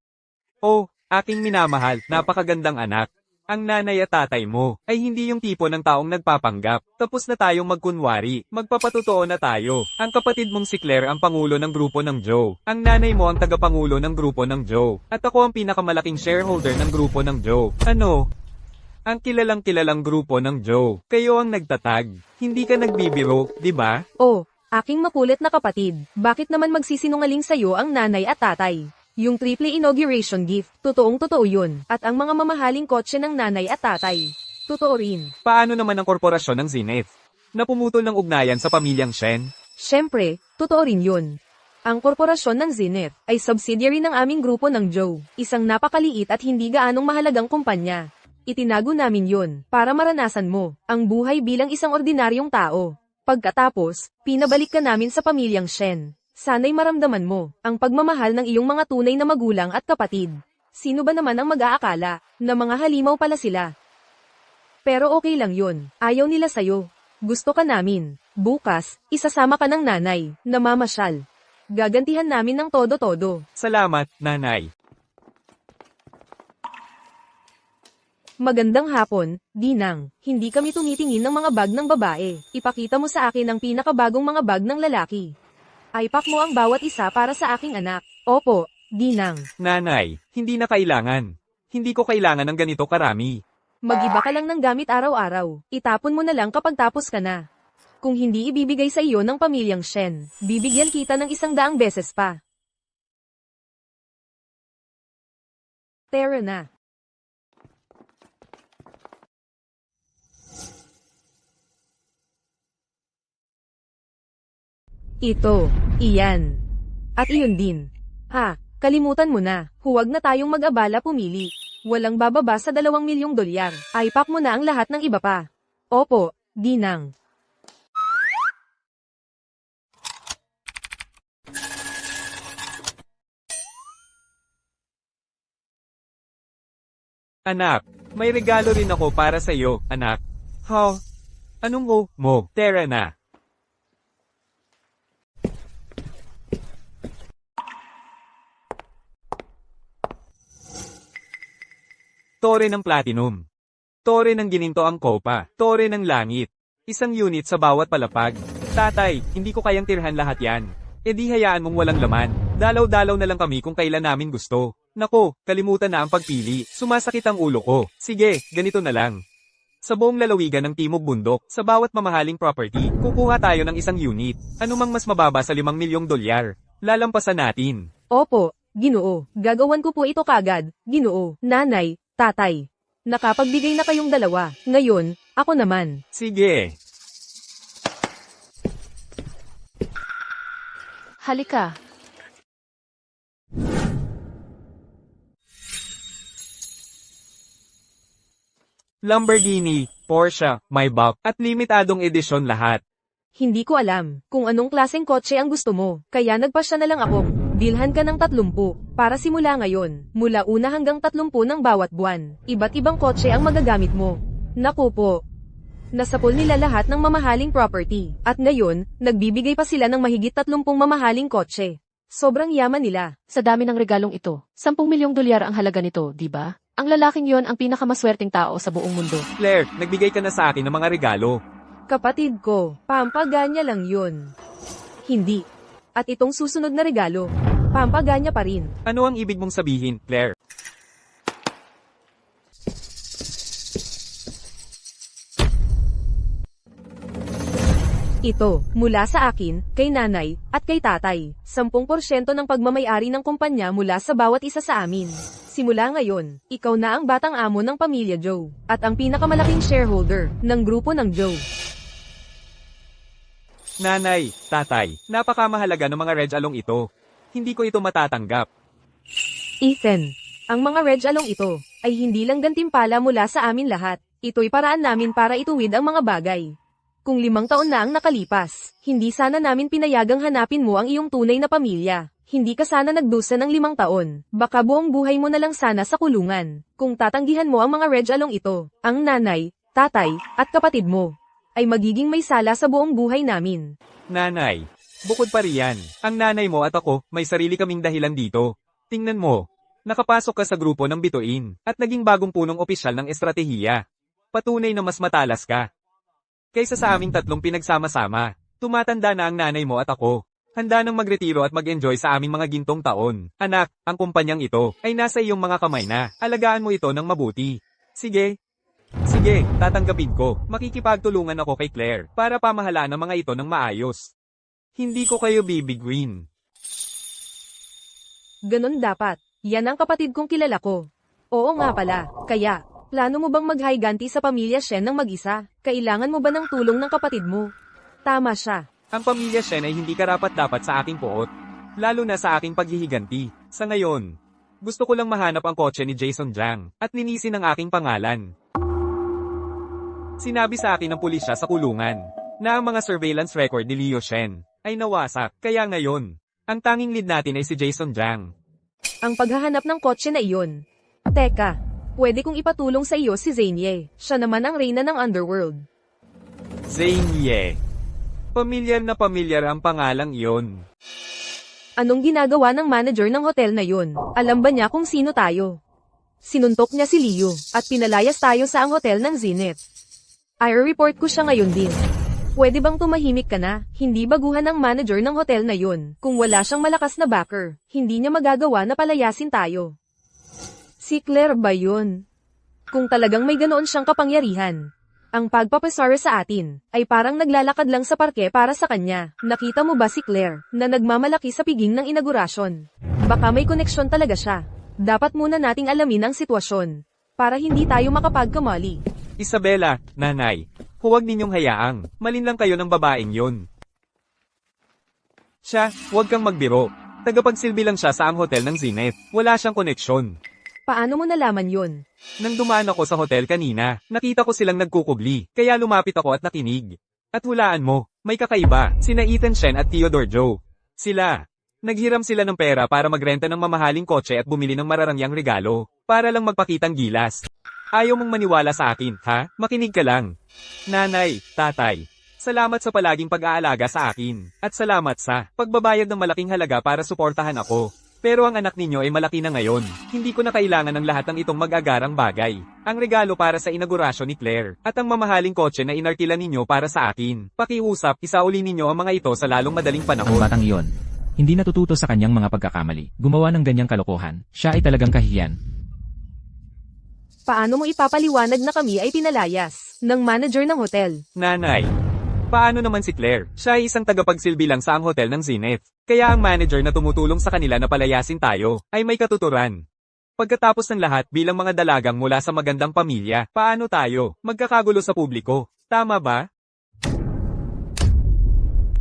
Oh, aking minamahal, napakagandang anak. Ang nanay at tatay mo ay hindi yung tipo ng taong nagpapanggap. Tapos na tayong magkunwari, magpapatotoo na tayo. Ang kapatid mong si Claire ang pangulo ng grupo ng Joe. Ang nanay mo ang tagapangulo ng grupo ng Joe. At ako ang pinakamalaking shareholder ng grupo ng Joe. Ano? Ang kilalang grupo ng Joe. Kayo ang nagtatag. Hindi ka nagbibiro, di ba? Oh, aking makulit na kapatid, bakit naman magsisinungaling sa'yo ang nanay at tatay? Yung triple inauguration gift, totoong totoo yun. At ang mga mamahaling kotse ng nanay at tatay, totoo rin. Paano naman ang korporasyon ng Zenith? Na pumutol ng ugnayan sa pamilyang Shen? Siyempre, totoo rin yun. Ang korporasyon ng Zenith ay subsidiary ng aming grupo ng Joe, isang napakaliit at hindi gaanong mahalagang kumpanya. Itinago namin yun, para maranasan mo, ang buhay bilang isang ordinaryong tao. Pagkatapos, pinabalik ka namin sa pamilyang Shen. Sana'y maramdaman mo, ang pagmamahal ng iyong mga tunay na magulang at kapatid. Sino ba naman ang mag-aakala, na mga halimaw pala sila? Pero okay lang yun, ayaw nila sayo. Gusto ka namin. Bukas, isasama ka ng nanay, na mamasyal. Gagantihan namin ng todo-todo. Salamat, nanay. Magandang hapon, Dinang. Hindi kami tumitingin ng mga bag ng babae. Ipakita mo sa akin ang pinakabagong mga bag ng lalaki. Ipack mo ang bawat isa para sa aking anak. Opo, Dinang. Nanay, hindi na kailangan. Hindi ko kailangan ng ganito karami. Mag-iba ka lang ng gamit araw-araw. Itapon mo na lang kapag tapos ka na. Kung hindi ibibigay sa iyo ng pamilyang Shen, bibigyan kita ng 100 beses pa. Tara na. Ito, iyan. At iyon din. Kalimutan mo na, huwag na tayong mag-abala pumili. Walang bababa sa 2 milyong dolyar. Ipack mo na ang lahat ng iba pa. Opo, Dinang. Anak, may regalo rin ako para sa iyo, anak. Ha? Anong mo? Tara na. Tore ng platinum. Tore ng gininto ang kopa. Tore ng langit. 1 unit sa bawat palapag. Tatay, hindi ko kayang tirhan lahat yan. E di hayaan mong walang laman. Dalaw-dalaw na lang kami kung kailan namin gusto. Nako, kalimutan na ang pagpili. Sumasakit ang ulo ko. Sige, ganito na lang. Sa buong lalawigan ng Timog Bundok, sa bawat mamahaling property, kukuha tayo ng isang unit. Anumang mas mababa sa 5 milyong dolyar. Lalampasan natin. Opo, Ginoo. Gagawan ko po ito kagad, Ginoo. Nanay, tatay. Nakapagbigay na kayong dalawa. Ngayon, ako naman. Sige. Halika. Lamborghini, Porsche, Maybach, at limitadong edisyon lahat. Hindi ko alam kung anong klaseng kotse ang gusto mo, kaya nagpasya na lang akong bilhan ka ng 30 para simula ngayon, mula 1 hanggang 30 ng bawat buwan. Iba't ibang kotse ang magagamit mo. Naku po. Nasapol nila lahat ng mamahaling property, at ngayon, nagbibigay pa sila ng mahigit 30 mamahaling kotse. Sobrang yaman nila. Sa dami ng regalong ito, 10 milyong dolyar ang halaga nito, di ba? Ang lalaking yon ang pinakamaswerteng tao sa buong mundo. Claire, nagbigay ka na sa akin ng mga regalo. Kapatid ko, pampaganya lang yun. Hindi. At itong susunod na regalo, pampaganya pa rin. Ano ang ibig mong sabihin, Claire? Ito, mula sa akin, kay nanay, at kay tatay. 10% ng pagmamayari ng kumpanya mula sa bawat isa sa amin. Simula ngayon, ikaw na ang batang amo ng pamilya Joe, at ang pinakamalaking shareholder ng grupo ng Joe. Nanay, tatay, napakamahalaga ng mga red along ito. Hindi ko ito matatanggap. Ethan, ang mga red along ito, ay hindi lang gantimpala mula sa amin lahat. Ito'y paraan namin para ituwid ang mga bagay. Kung 5 taon na ang nakalipas, hindi sana namin pinayagang hanapin mo ang iyong tunay na pamilya. Hindi ka sana nagdusa ng 5 taon. Baka buong buhay mo na lang sana sa kulungan. Kung tatanggihan mo ang mga red along ito, ang nanay, tatay, at kapatid mo, ay magiging may sala sa buong buhay namin. Nanay, bukod pa riyan, ang nanay mo at ako, may sarili kaming dahilan dito. Tingnan mo, nakapasok ka sa grupo ng bituin, at naging bagong punong opisyal ng estratehiya. Patunay na mas matalas ka kaysa sa aming 3 pinagsama-sama. Tumatanda na ang nanay mo at ako. Handa nang magretiro at mag-enjoy sa aming mga gintong taon. Anak, ang kumpanyang ito ay nasa iyong mga kamay na. Alagaan mo ito ng mabuti. Sige. Sige, tatanggapin ko. Makikipagtulungan ako kay Claire para pamahalaan ang mga ito ng maayos. Hindi ko kayo bibiguin. Ganon dapat. Yan ang kapatid kong kilala ko. Oo nga pala. Kaya, plano mo bang mag-higanti sa pamilya Shen ng mag-isa? Kailangan mo ba ng tulong ng kapatid mo? Tama siya. Ang pamilya Shen ay hindi karapat-dapat sa aking puot. Lalo na sa aking paghihiganti. Sa ngayon, gusto ko lang mahanap ang kotse ni Jason Zhang at linisin ang aking pangalan. Sinabi sa akin ng pulisya sa kulungan na ang mga surveillance record ni Leo Shen ay nawasak. Kaya ngayon, ang tanging lead natin ay si Jason Zhang. Ang paghahanap ng kotse na iyon. Teka, pwede kong ipatulong sa iyo si Zanye. Siya naman ang reyna ng underworld. Zanye. Pamilyar na pamilyar ang pangalang iyon. Anong ginagawa ng manager ng hotel na yun? Alam ba niya kung sino tayo? Sinuntok niya si Leo, at pinalayas tayo sa ang hotel ng Zenith. I-report ko siya ngayon din. Pwede bang tumahimik ka na? Hindi baguhan ng manager ng hotel na yun. Kung wala siyang malakas na backer, hindi niya magagawa na palayasin tayo. Si Claire ba yun? Kung talagang may ganoon siyang kapangyarihan, ang pagpapasara sa atin ay parang naglalakad lang sa parke para sa kanya. Nakita mo ba si Claire na nagmamalaki sa piging ng inaugurasyon? Baka may koneksyon talaga siya. Dapat muna nating alamin ang sitwasyon para hindi tayo makapagkamali. Isabela, nanay, huwag ninyong hayaang, malinlang kayo ng babaeng yon. Siya, huwag kang magbiro. Tagapagsilbi lang siya sa ang hotel ng Zenith. Wala siyang koneksyon. Paano mo nalaman yun? Nang dumaan ako sa hotel kanina, nakita ko silang nagkukubli, kaya lumapit ako at nakinig. At hulaan mo, may kakaiba, sina Ethan Shen at Theodore Zhou. Sila, naghiram sila ng pera para magrenta ng mamahaling kotse at bumili ng mararangyang regalo, para lang magpakitang gilas. Ayaw mong maniwala sa akin, ha? Makinig ka lang. Nanay, tatay, salamat sa palaging pag-aalaga sa akin, at salamat sa pagbabayad ng malaking halaga para suportahan ako. Pero ang anak ninyo ay malaki na ngayon. Hindi ko na kailangan ng lahat ng itong mag-agarang bagay. Ang regalo para sa inaugurasyon ni Claire, at ang mamahaling kotse na inarkila ninyo para sa akin. Pakiusap, isauli ninyo ang mga ito sa lalong madaling Ang panahon. batang iyon, hindi natututo sa kanyang mga pagkakamali. Gumawa ng ganyang kalokohan. Siya ay talagang kahiyan. Paano mo ipapaliwanag na kami ay pinalayas ng manager ng hotel? Nanay. Paano naman si Claire? Siya ay isang tagapagsilbi lang sa ang hotel ng Zenith. Kaya ang manager na tumutulong sa kanila na palayasin tayo, ay may katuturan. Pagkatapos ng lahat bilang mga dalagang mula sa magandang pamilya, paano tayo magkakagulo sa publiko? Tama ba?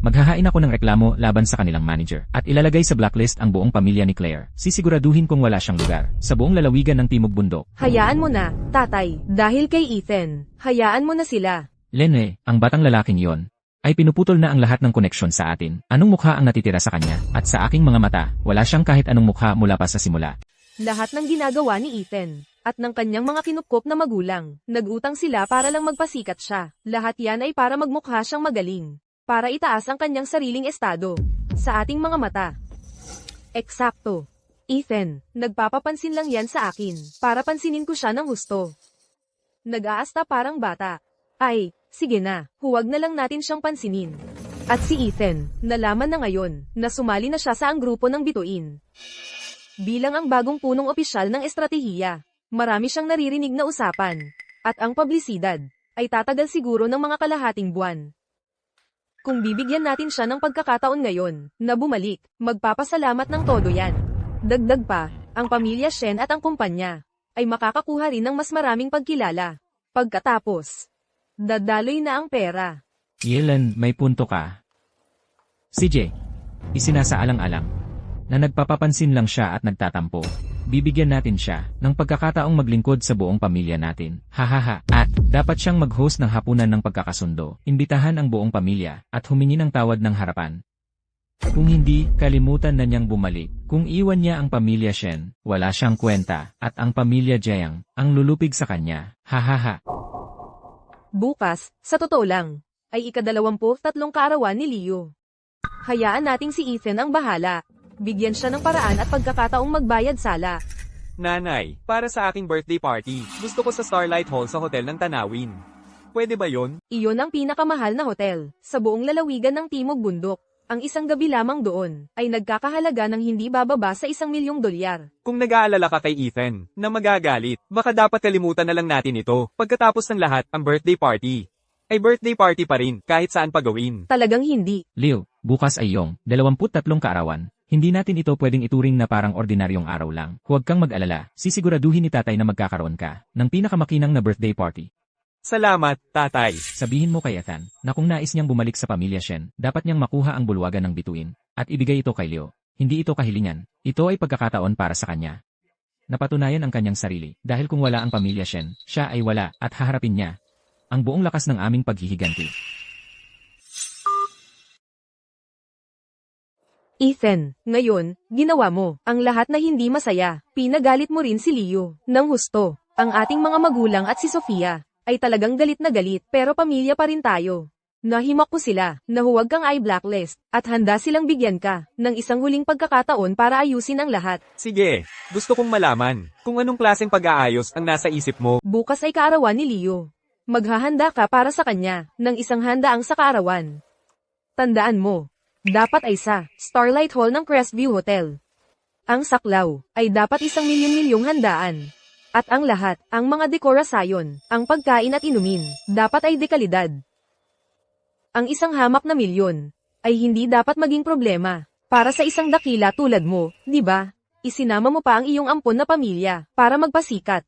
Maghahain ako ng reklamo laban sa kanilang manager at ilalagay sa blacklist ang buong pamilya ni Claire. Sisiguraduhin kong wala siyang lugar sa buong lalawigan ng Timog Bundok. Hayaan mo na, tatay. Dahil kay Ethan, hayaan mo na sila. Lene, ang batang lalaking yon, ay pinuputol na ang lahat ng koneksyon sa atin. Anong mukha ang natitira sa kanya? At sa aking mga mata, wala siyang kahit anong mukha mula pa sa simula. Lahat ng ginagawa ni Ethan at ng kanyang mga kinupkop na magulang, nag-utang sila para lang magpasikat siya. Lahat yan ay para magmukha siyang magaling. Para itaas ang kanyang sariling estado sa ating mga mata. Eksakto. Ethan, nagpapapansin lang yan sa akin para pansinin ko siya ng husto. Nag-aasta parang bata. Ay, sige na, huwag na lang natin siyang pansinin. At si Ethan, nalaman na ngayon na sumali na siya sa ang grupo ng bituin. Bilang ang bagong punong opisyal ng estratehiya, marami siyang naririnig na usapan. At ang publisidad ay tatagal siguro ng mga kalahating buwan. Kung bibigyan natin siya ng pagkakataon ngayon na bumalik, magpapasalamat ng todo yan. Dagdag pa, ang pamilya Shen at ang kumpanya ay makakakuha rin ng mas maraming pagkilala. Pagkatapos, dadaloy na ang pera. Yelan, may punto ka. CJ, isinasaalang-alang na nagpapapansin lang siya at nagtatampo. Bibigyan natin siya ng pagkakataong maglingkod sa buong pamilya natin. Hahaha. At dapat siyang mag-host ng hapunan ng pagkakasundo. Imbitahan ang buong pamilya at humingi ng tawad ng harapan. Kung hindi, kalimutan na niyang bumalik. Kung iwan niya ang pamilya Shen, wala siyang kwenta. At ang pamilya Jiang ang lulupig sa kanya. Hahaha. Bukas, sa totoo lang, ay ika-23 kaarawan ni Leo. Hayaan nating si Ethan ang bahala. Bigyan siya ng paraan at pagkakataong magbayad sala. Nanay, para sa aking birthday party, gusto ko sa Starlight Hall sa hotel ng Tanawin. Pwede ba yon? Iyon ang pinakamahal na hotel sa buong lalawigan ng Timog Bundok. Ang isang gabi lamang doon ay nagkakahalaga ng hindi bababa sa $1,000,000. Kung nag-aalala ka kay Ethan, na magagalit, baka dapat kalimutan na lang natin ito. Pagkatapos ng lahat, ang birthday party ay birthday party pa rin, kahit saan pagawin. Talagang hindi. Leo, bukas ay iyong 23 kaarawan. Hindi natin ito pwedeng ituring na parang ordinaryong araw lang. Huwag kang mag-alala, sisiguraduhin ni tatay na magkakaroon ka ng pinakamakinang na birthday party. Salamat, tatay. Sabihin mo kay Ethan na kung nais niyang bumalik sa pamilya Shen, dapat niyang makuha ang bulwagan ng bituin at ibigay ito kay Leo. Hindi ito kahilingan, ito ay pagkakataon para sa kanya. Napatunayan ang kanyang sarili dahil kung wala ang pamilya Shen, siya ay wala at haharapin niya ang buong lakas ng aming paghihiganti. Ethan, ngayon, ginawa mo ang lahat na hindi masaya. Pinagalit mo rin si Leo ng husto. Ang ating mga magulang at si Sofia ay talagang galit na galit pero pamilya pa rin tayo. Nahimak ko sila na huwag kang i-blacklist at handa silang bigyan ka ng isang huling pagkakataon para ayusin ang lahat. Sige, gusto kong malaman kung anong klaseng pag-aayos ang nasa isip mo. Bukas ay kaarawan ni Leo. Maghahanda ka para sa kanya ng isang handaang sa kaarawan. Tandaan mo, dapat ay sa Starlight Hall ng Crestview Hotel. Ang saklaw ay dapat $1,000,000 handaan. At ang lahat, ang mga dekorasyon, ang pagkain at inumin, dapat ay dekalidad. Ang isang hamak na $1,000,000 ay hindi dapat maging problema. Para sa isang dakila tulad mo, di ba? Isinama mo pa ang iyong ampon na pamilya para magpasikat.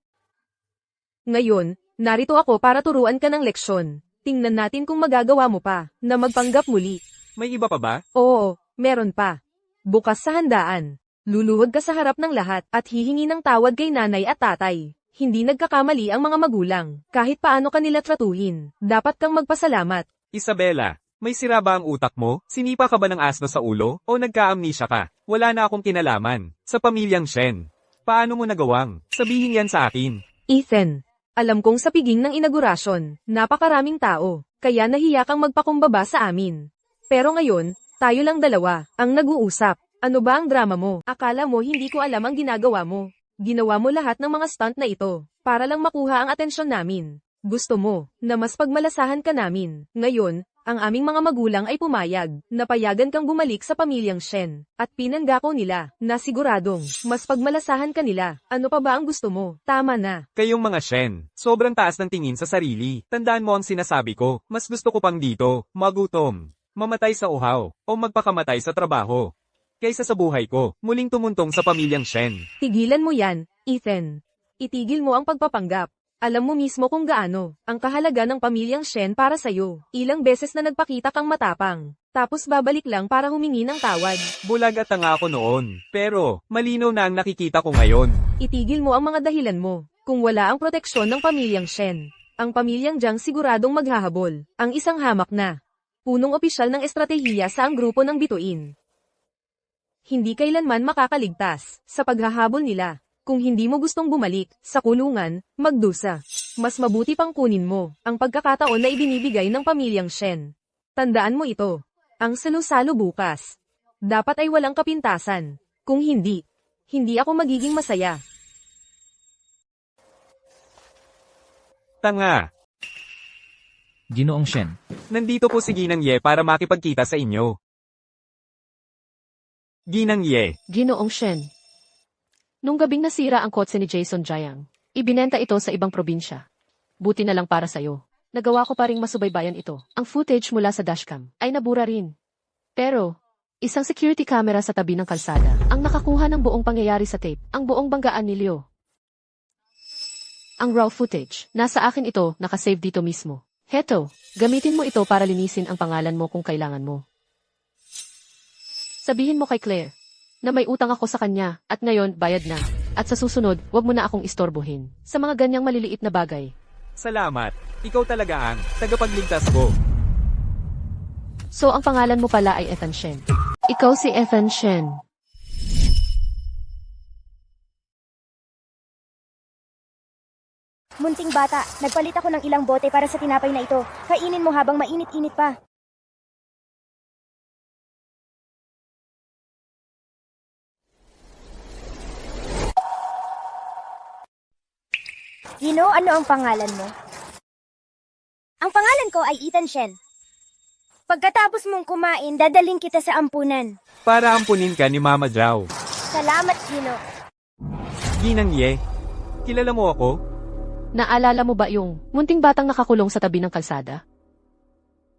Ngayon, narito ako para turuan ka ng leksyon. Tingnan natin kung magagawa mo pa na magpanggap muli. May iba pa ba? Oo, meron pa. Bukas sa handaan, luluhod ka sa harap ng lahat at hihingi ng tawad kay nanay at tatay. Hindi nagkakamali ang mga magulang. Kahit paano kanila tratuhin, dapat kang magpasalamat. Isabela, may sira ba ang utak mo? Sinipa ka ba ng asno sa ulo? O nagka-amnesia ka? Wala na akong kinalaman. Sa pamilyang Shen. Paano mo nagawang? Sabihin yan sa akin. Ethan, alam kong sa piging ng inaugurasyon, napakaraming tao, kaya nahiya kang magpakumbaba sa amin. Pero ngayon, tayo lang dalawa, ang nag-uusap. Ano ba ang drama mo? Akala mo hindi ko alam ang ginagawa mo. Ginawa mo lahat ng mga stunt na ito, para lang makuha ang atensyon namin. Gusto mo, na mas pagmalasahan ka namin. Ngayon, ang aming mga magulang ay pumayag, napayagan kang bumalik sa pamilyang Shen, at pinanggako nila, na siguradong, mas pagmalasahan ka nila, ano pa ba ang gusto mo, tama na. Kayong mga Shen, sobrang taas ng tingin sa sarili. Tandaan mo ang sinasabi ko, mas gusto ko pang dito, magutom, mamatay sa uhaw, o magpakamatay sa trabaho. Kaysa sa buhay ko, muling tumuntong sa pamilyang Shen. Tigilan mo yan, Ethan. Itigil mo ang pagpapanggap. Alam mo mismo kung gaano, ang kahalaga ng pamilyang Shen para sa'yo. Ilang beses na nagpakita kang matapang. Tapos babalik lang para humingi ng tawad. Bulag at tanga ako noon, pero, malinaw na ang nakikita ko ngayon. Itigil mo ang mga dahilan mo. Kung wala ang proteksyon ng pamilyang Shen, ang pamilyang Jiang siguradong maghahabol. Ang isang hamak na. Punong opisyal ng estratehiya sa ang grupo ng bituin. Hindi kailanman makakaligtas sa paghahabol nila. Kung hindi mo gustong bumalik sa kulungan, magdusa. Mas mabuti pang kunin mo ang pagkakataon na ibinibigay ng pamilyang Shen. Tandaan mo ito. Ang salo-salo bukas. Dapat ay walang kapintasan. Kung hindi, hindi ako magiging masaya. Tanga. Ginoong Shen. Nandito po si Ginang Ye para makipagkita sa inyo. Ginang Ye. Ginoong Shen. Nung gabing nasira ang kotse ni Jason Jiang, ibinenta ito sa ibang probinsya. Buti na lang para sa'yo. Nagawa ko pa ring masubaybayan ito. Ang footage mula sa dashcam ay nabura rin. Pero, isang security camera sa tabi ng kalsada ang nakakuha ng buong pangyayari sa tape, ang buong banggaan ni Leo. Ang raw footage, nasa akin ito, nakasave dito mismo. Heto, gamitin mo ito para linisin ang pangalan mo kung kailangan mo. Sabihin mo kay Claire na may utang ako sa kanya, at ngayon, bayad na. At sa susunod, wag mo na akong istorbohin sa mga ganyang maliliit na bagay. Salamat. Ikaw talaga ang tagapagligtas ko. So ang pangalan mo pala ay Ethan Shen. Ikaw si Ethan Shen. Munting bata, nagpalit ako ng ilang bote para sa tinapay na ito. Kainin mo habang mainit-init pa. Gino, ano ang pangalan mo? Ang pangalan ko ay Ethan Shen. Pagkatapos mong kumain, dadaling kita sa ampunan. Para ampunin ka ni Mama Zhao. Salamat, Gino. Ginang Ye. Kilala mo ako? Naalala mo ba yung munting batang nakakulong sa tabi ng kalsada?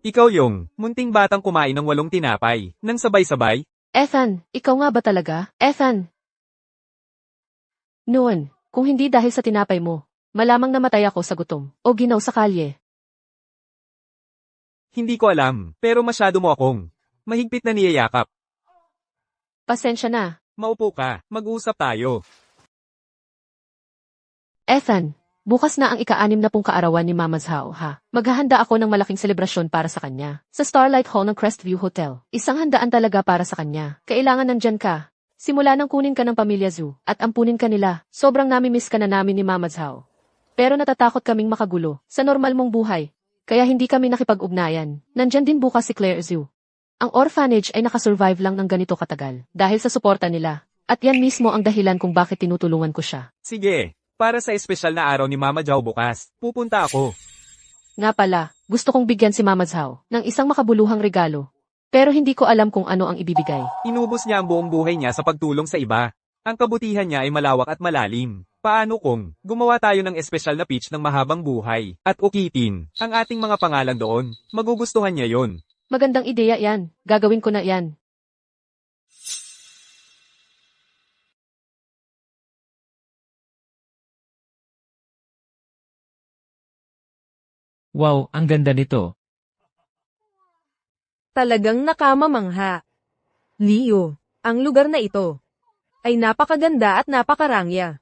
Ikaw yung munting batang kumain ng 8 tinapay, nang sabay-sabay? Ethan, ikaw nga ba talaga? Ethan! Noon, kung hindi dahil sa tinapay mo, malamang namatay ako sa gutom o ginaw sa kalye. Hindi ko alam, pero masyado mo akong mahigpit na niyayakap. Pasensya na. Maupo ka, mag-usap tayo. Ethan, bukas na ang ika-60 kaarawan ni Mama Zhao, ha? Maghahanda ako ng malaking selebrasyon para sa kanya. Sa Starlight Hall ng Crestview Hotel. Isang handaan talaga para sa kanya. Kailangan nandyan ka. Simula nang kunin ka ng pamilya Zhu, at ampunin ka nila. Sobrang nami-miss ka na namin ni Mama Zhao. Pero natatakot kaming makagulo sa normal mong buhay. Kaya hindi kami nakipag-ugnayan. Nandyan din bukas si Claire Zhu. Ang orphanage ay nakasurvive lang ng ganito katagal dahil sa suporta nila. At yan mismo ang dahilan kung bakit tinutulungan ko siya. Sige, para sa espesyal na araw ni Mama Zhao bukas, pupunta ako. Nga pala, gusto kong bigyan si Mama Zhao ng isang makabuluhang regalo. Pero hindi ko alam kung ano ang ibibigay. Inubos niya ang buong buhay niya sa pagtulong sa iba. Ang kabutihan niya ay malawak at malalim. Paano kung gumawa tayo ng espesyal na pitch ng mahabang buhay at ukitin ang ating mga pangalan doon? Magugustuhan niya yon. Magandang ideya yan. Gagawin ko na yan. Wow, ang ganda nito. Talagang nakamamangha. Leo, ang lugar na ito ay napakaganda at napakarangya.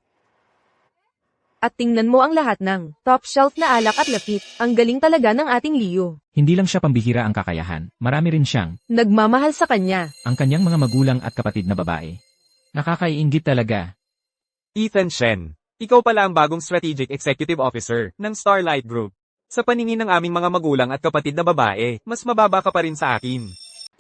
At tingnan mo ang lahat ng top shelf na alak at lapit. Ang galing talaga ng ating Leo. Hindi lang siya pambihira ang kakayahan, marami rin siyang Nagmamahal sa kanya. ang kanyang mga magulang at kapatid na babae. Nakakaiinggit talaga. Ethan Shen, ikaw pala ang bagong Strategic Executive Officer ng Starlight Group. Sa paningin ng aming mga magulang at kapatid na babae, mas mababa ka pa rin sa akin.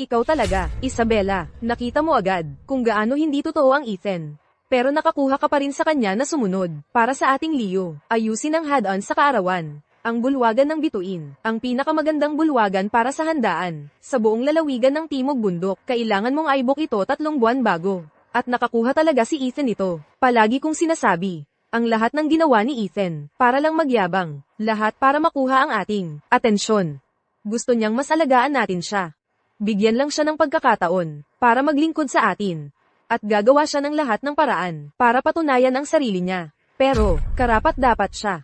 Ikaw talaga, Isabella. Nakita mo agad kung gaano hindi totoo ang Ethan. Pero nakakuha ka pa rin sa kanya na sumunod. Para sa ating Leo, ayusin ang head-on sa kaarawan. Ang bulwagan ng bituin, ang pinakamagandang bulwagan para sa handaan. Sa buong lalawigan ng Timog Bundok, kailangan mong aibok ito 3 buwan bago. At nakakuha talaga si Ethan ito. Palagi kong sinasabi, ang lahat ng ginawa ni Ethan, para lang magyabang. Lahat para makuha ang ating atensyon. Gusto niyang mas alagaan natin siya. Bigyan lang siya ng pagkakataon, para maglingkod sa atin. At gagawa siya ng lahat ng paraan, para patunayan ang sarili niya. Pero, karapat dapat siya.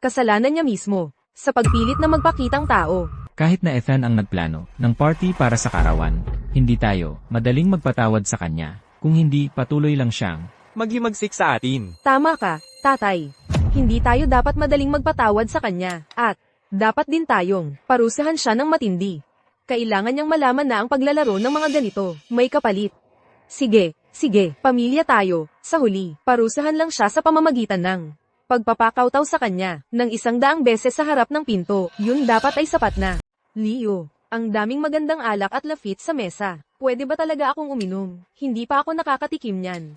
Kasalanan niya mismo, sa pagpilit na magpakitang tao. Kahit na Ethan ang nagplano ng party para sa karawan, hindi tayo madaling magpatawad sa kanya. Kung hindi, patuloy lang siyang Maghimagsik sa atin. Tama ka, tatay. Hindi tayo dapat madaling magpatawad sa kanya, at dapat din tayong parusahan siya ng matindi. Kailangan niyang malaman na ang paglalaro ng mga ganito, may kapalit. Sige, pamilya tayo, sa huli, parusahan lang siya sa pamamagitan ng pagpapakawtaw sa kanya, ng 100 beses sa harap ng pinto, yun dapat ay sapat na. Leo, ang daming magandang alak at lafit sa mesa. Pwede ba talaga akong uminom? Hindi pa ako nakakatikim niyan.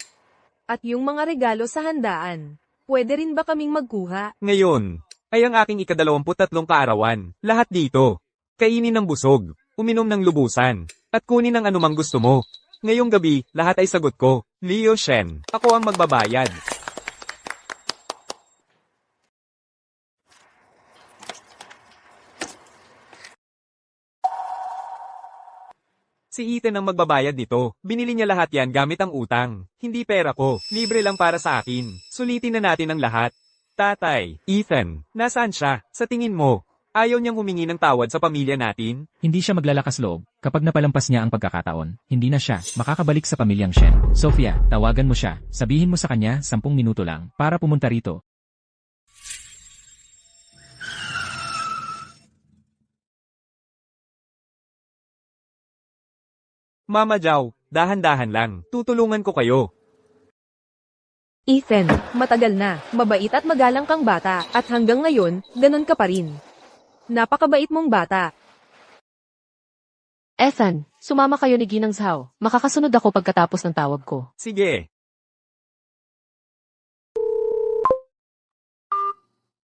At yung mga regalo sa handaan, pwede rin ba kaming magkuha? Ngayon, ay ang aking ika-23 kaarawan. Lahat dito. Kainin ng busog, uminom ng lubusan, at kunin ang anumang gusto mo. Ngayong gabi, lahat ay sagot ko. Leo Shen, ako ang magbabayad. Si Ethan ang magbabayad nito. Binili niya lahat yan gamit ang utang. Hindi pera ko. Libre lang para sa akin. Sulitin na natin ang lahat. Tatay, Ethan, nasaan siya? Sa tingin mo, ayaw niyang humingi ng tawad sa pamilya natin? hindi siya maglalakas loob. Kapag napalampas niya ang pagkakataon, hindi na siya makakabalik sa pamilyang Shen. Sophia, tawagan mo siya. Sabihin mo sa kanya 10 minuto lang para pumunta rito. Mama Jao, dahan-dahan lang. Tutulungan ko kayo. Ethan, matagal na, mabait at magalang kang bata, at hanggang ngayon, ganun ka pa rin. Napakabait mong bata. Ethan, sumama kayo ni Ginang Zhao. Makakasunod ako pagkatapos ng tawag ko. Sige.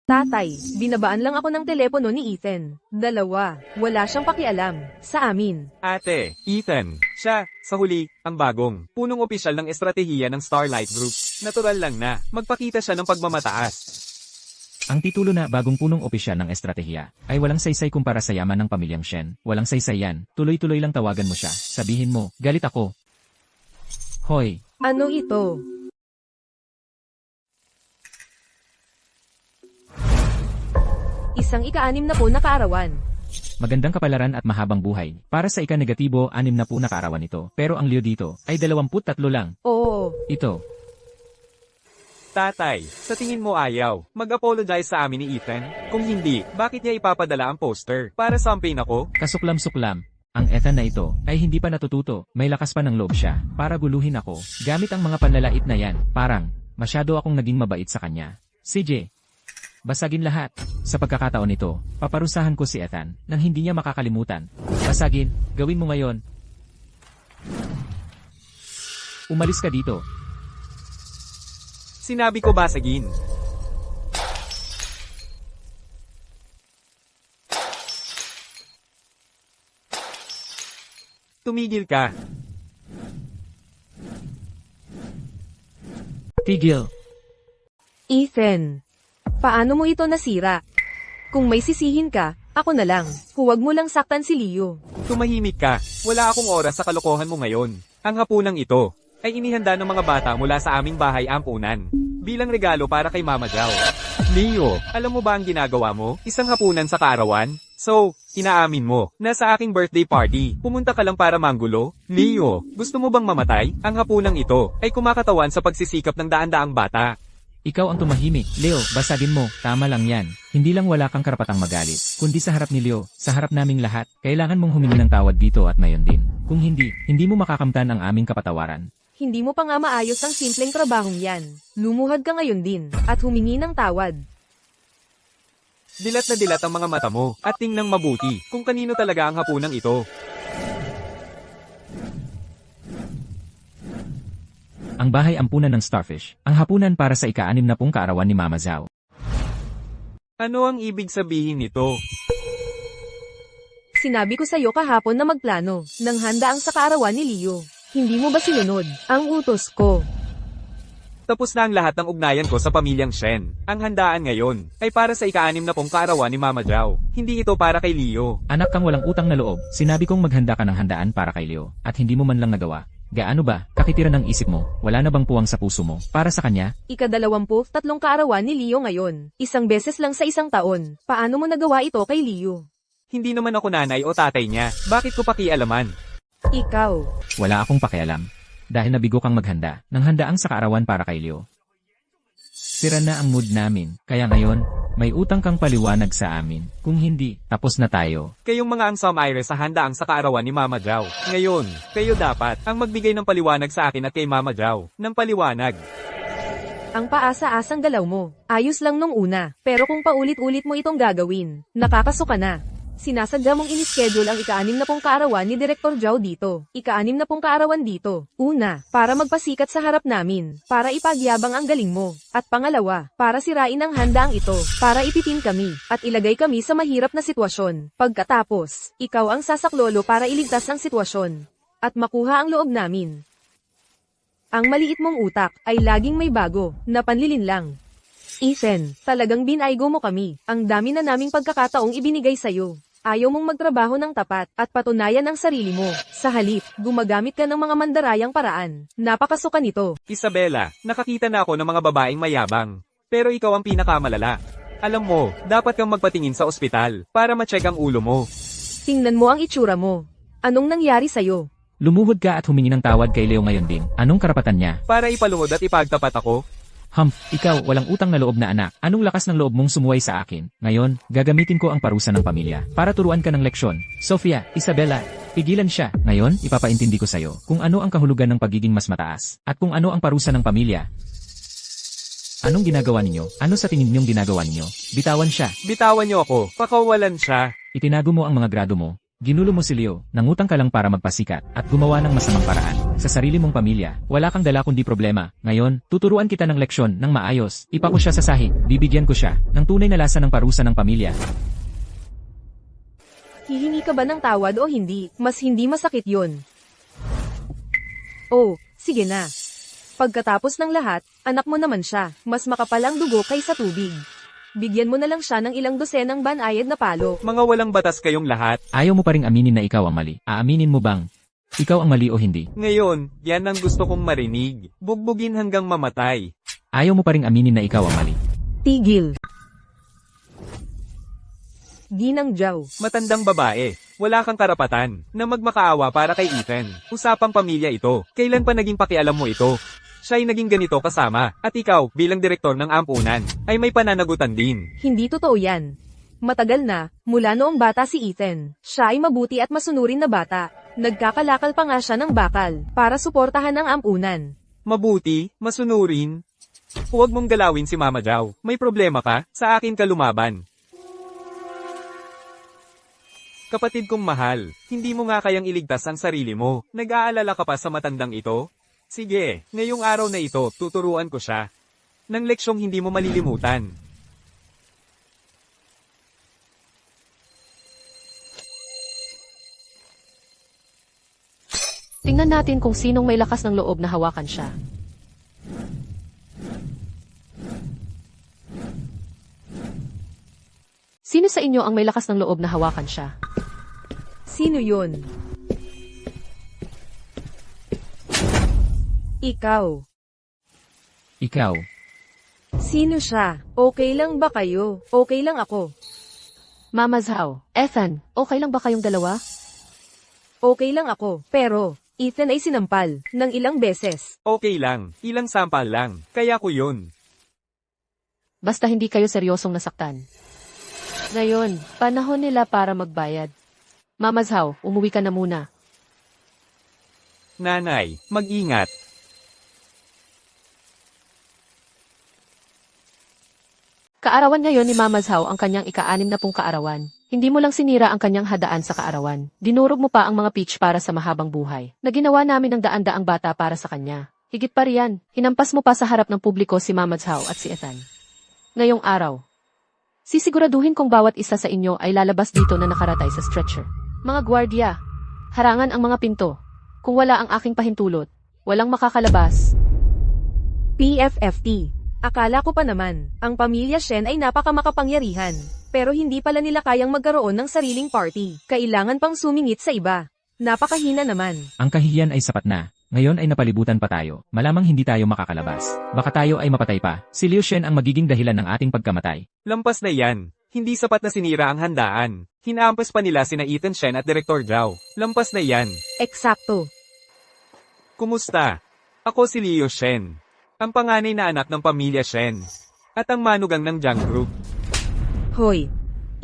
Tatay, binabaan lang ako ng telepono ni Ethan. 2, wala siyang pakialam, sa amin. Ate, Ethan, siya, sa huli, ang bagong, punong opisyal ng estratehiya ng Starlight Group. Natural lang na, magpakita siya ng pagmamataas. Ang titulo na bagong punong opisyal ng estratehiya ay walang saysay kumpara sa yaman ng pamilyang Shen. Walang saysay yan. Tuloy-tuloy lang tawagan mo siya. Sabihin mo, galit ako. Hoy, Ano ito? Isang ika-6 na po na kaarawan. magandang kapalaran at mahabang buhay. Para sa ika-negatibo, 6 na po na kaarawan ito. Pero ang Leo dito ay 23 lang. Oo, Ito, Tatay, sa tingin mo ayaw, mag-apologize sa amin ni Ethan? Kung hindi, bakit niya ipapadala ang poster? Para sampain ako? kasuklam-suklam. Ang Ethan na ito ay hindi pa natututo. May lakas pa ng loob siya para guluhin ako. Gamit ang mga panlalait na yan. Parang, masyado akong naging mabait sa kanya. CJ, basagin lahat. Sa pagkakataon nito, paparusahan ko si Ethan nang hindi niya makakalimutan. Basagin, gawin mo ngayon. Umalis ka dito. Sinabi ko basagin. Tumigil ka. Tigil. Ethan. Paano mo ito nasira? Kung may sisihin ka, ako na lang. Huwag mo lang saktan si Leo. Tumahimik ka. Wala akong oras sa kalokohan mo ngayon. Ang hapunang ito ay inihanda ng mga bata mula sa aming bahay ampunan. Bilang regalo para kay Mama Jao. Leo, alam mo ba ang ginagawa mo? Isang hapunan sa kaarawan? So, inaamin mo, nasa aking birthday party, pumunta ka lang para manggulo? Leo, gusto mo bang mamatay? Ang hapunang ito ay kumakatawan sa pagsisikap ng daan-daang bata. Ikaw ang tumahimik. Leo, basagin mo. Tama lang yan. Hindi lang wala kang karapatang magalit, kundi sa harap ni Leo, sa harap naming lahat. Kailangan mong humingi ng tawad dito at ngayon din. Kung hindi, hindi mo makakamtan ang aming kapatawaran. Hindi mo pa nga maayos ang simpleng trabahong yan. Lumuhad ka ngayon din, at humingi ng tawad. Dilat na dilat ang mga mata mo, at tingnang mabuti kung kanino talaga ang hapunang ito. Ang bahay ampunan ng Starfish, ang hapunan para sa ika-60 kaarawan ni Mama Zhao. Ano ang ibig sabihin nito? Sinabi ko sa'yo kahapon na magplano ng handaang sa kaarawan ni Leo. Hindi mo ba sinunod ang utos ko? Tapos na ang lahat ng ugnayan ko sa pamilyang Shen. Ang handaan ngayon ay para sa ika-60 kaarawan ni Mama Zhao. Hindi ito para kay Leo. Anak kang walang utang na loob, sinabi kong maghanda ka ng handaan para kay Leo, at hindi mo man lang nagawa. Gaano ba, kakitira ng isip mo, wala na bang puwang sa puso mo, para sa kanya? Ika-23 kaarawan ni Leo ngayon. Isang beses lang sa isang taon. Paano mo nagawa ito kay Leo? Hindi naman ako nanay o tatay niya. Bakit ko pakialaman? Ikaw. Wala akong pakialam. Dahil nabigo kang maghanda, ng handaang sa kaarawan para kay Leo. Sira na ang mood namin, kaya ngayon, may utang kang paliwanag sa amin. Kung hindi, tapos na tayo. Kayong mga angsamayre sa handaang sa kaarawan ni Mama Zhao. Ngayon, kayo dapat ang magbigay ng paliwanag sa akin at kay Mama Zhao. Ng paliwanag. Ang paasa-asang galaw mo. Ayos lang nung una. Pero kung paulit-ulit mo itong gagawin, nakakasuka na. Sinasadya mong inischedule ang ika-60 kaarawan ni Direktor Zhao dito. Ika-60 kaarawan dito. Una, para magpasikat sa harap namin. Para ipagyabang ang galing mo. At pangalawa, para sirain ang handaang ito. Para ipitin kami. At ilagay kami sa mahirap na sitwasyon. Pagkatapos, ikaw ang sasaklolo para iligtas ang sitwasyon. At makuha ang loob namin. Ang maliit mong utak ay laging may bago na panlilin lang. Ethan, talagang binaygo mo kami. Ang dami na naming pagkakataong ibinigay sa'yo. Ayaw mong magtrabaho ng tapat at patunayan ang sarili mo. Sa halip, gumagamit ka ng mga mandarayang paraan. Napakasuka nito. Isabela, nakakita na ako ng mga babaeng mayabang. Pero ikaw ang pinakamalala. Alam mo, dapat kang magpatingin sa ospital para ma-check ang ulo mo. Tingnan mo ang itsura mo. Anong nangyari sa'yo? Lumuhod ka at humingi ng tawad kay Leo ngayon din. Anong karapatan niya? Para ipalungod at ipagtapat ako. Ikaw, walang utang na loob na anak. Anong lakas ng loob mong sumuway sa akin? Ngayon, gagamitin ko ang parusa ng pamilya para turuan ka ng leksyon. Sofia, Isabella, pigilan siya. Ngayon, ipapaintindi ko sa'yo kung ano ang kahulugan ng pagiging mas mataas at kung ano ang parusa ng pamilya. Anong ginagawa ninyo? Ano sa tingin ninyong ginagawa ninyo? Bitawan siya. Bitawan niyo ako. Pakawalan siya. Itinago mo ang mga grado mo. Ginulo mo si Leo, nangutang ka lang para magpasikat, at gumawa ng masamang paraan. Sa sarili mong pamilya, wala kang dala kundi problema. Ngayon, tuturuan kita ng leksyon ng maayos. Ipako siya sa sahig, bibigyan ko siya ng tunay na lasa ng parusa ng pamilya. Hihingi ka ba ng tawad o hindi? Mas hindi masakit yon. Oh, sige na. Pagkatapos ng lahat, anak mo naman siya. Mas makapal ang dugo kaysa tubig. Bigyan mo na lang siya ng ilang dosenang banayad na palo. Mga walang batas kayong lahat. Ayaw mo pa ring aminin na ikaw ang mali. Aaminin mo bang ikaw ang mali o hindi? Ngayon, yan ang gusto kong marinig. Bugbugin hanggang mamatay. Ayaw mo pa ring aminin na ikaw ang mali. Tigil. Ginang Zhao. Matandang babae. Wala kang karapatan na magmakaawa para kay Ethan. Usapang pamilya ito. Kailan pa naging pakialam mo ito? Siya ay naging ganito kasama, at ikaw, bilang direktor ng ampunan, ay may pananagutan din. Hindi totoo yan. Matagal na, mula noong bata si Ethan. Siya ay mabuti at masunurin na bata. Nagkakalakal pa nga siya ng bakal, para suportahan ang ampunan. Mabuti, masunurin. Huwag mong galawin si Mama Zhao. May problema ka? Sa akin ka lumaban. Kapatid kong mahal, hindi mo nga kayang iligtas ang sarili mo. Nag-aalala ka pa sa matandang ito? Sige, ngayong araw na ito, tuturuan ko siya ng leksyong hindi mo malilimutan. Tingnan natin kung sinong may lakas ng loob na hawakan siya. Sino sa inyo ang may lakas ng loob na hawakan siya? Sino yun? Ikaw. Ikaw. Sino siya? Okay lang ba kayo? Okay lang ako. Mama Zhao, Ethan, okay lang ba kayong dalawa? Okay lang ako. Pero, Ethan ay sinampal ng ilang beses. Okay lang, ilang sampal lang, kaya ko yun. Basta hindi kayo seryosong nasaktan. Ngayon, panahon nila para magbayad. Mama Zhao, umuwi ka na muna. Nanay, mag-ingat. Kaarawan ngayon ni Mama Zhao ang kanyang ika-60 kaarawan. Hindi mo lang sinira ang kanyang hadaan sa kaarawan. Dinurog mo pa ang mga peach para sa mahabang buhay. Na ginawa namin ng daan-daang bata para sa kanya. Higit pa riyan, hinampas mo pa sa harap ng publiko si Mama Zhao at si Ethan. Ngayong araw, Sisiguraduhin kong bawat isa sa inyo ay lalabas dito na nakaratay sa stretcher. Mga gwardiya, harangan ang mga pinto. Kung wala ang aking pahintulot, walang makakalabas. PFFT. Akala ko pa naman, ang pamilya Shen ay napakamakapangyarihan. Pero hindi pala nila kayang magkaroon ng sariling party. Kailangan pang sumingit sa iba. Napakahina naman. Ang kahihiyan ay sapat na. Ngayon ay napalibutan pa tayo. Malamang hindi tayo makakalabas. Baka tayo ay mapatay pa. Si Liu Shen ang magiging dahilan ng ating pagkamatay. Lampas na yan. Hindi sapat na sinira ang handaan. Hinaampas pa nila sina Ethan Shen at Director Zhao. Lampas na yan. Eksakto. Kumusta? Ako si Liu Shen. Ang panganay na anak ng pamilya Shen. At ang manugang ng Jiang Group. Hoy.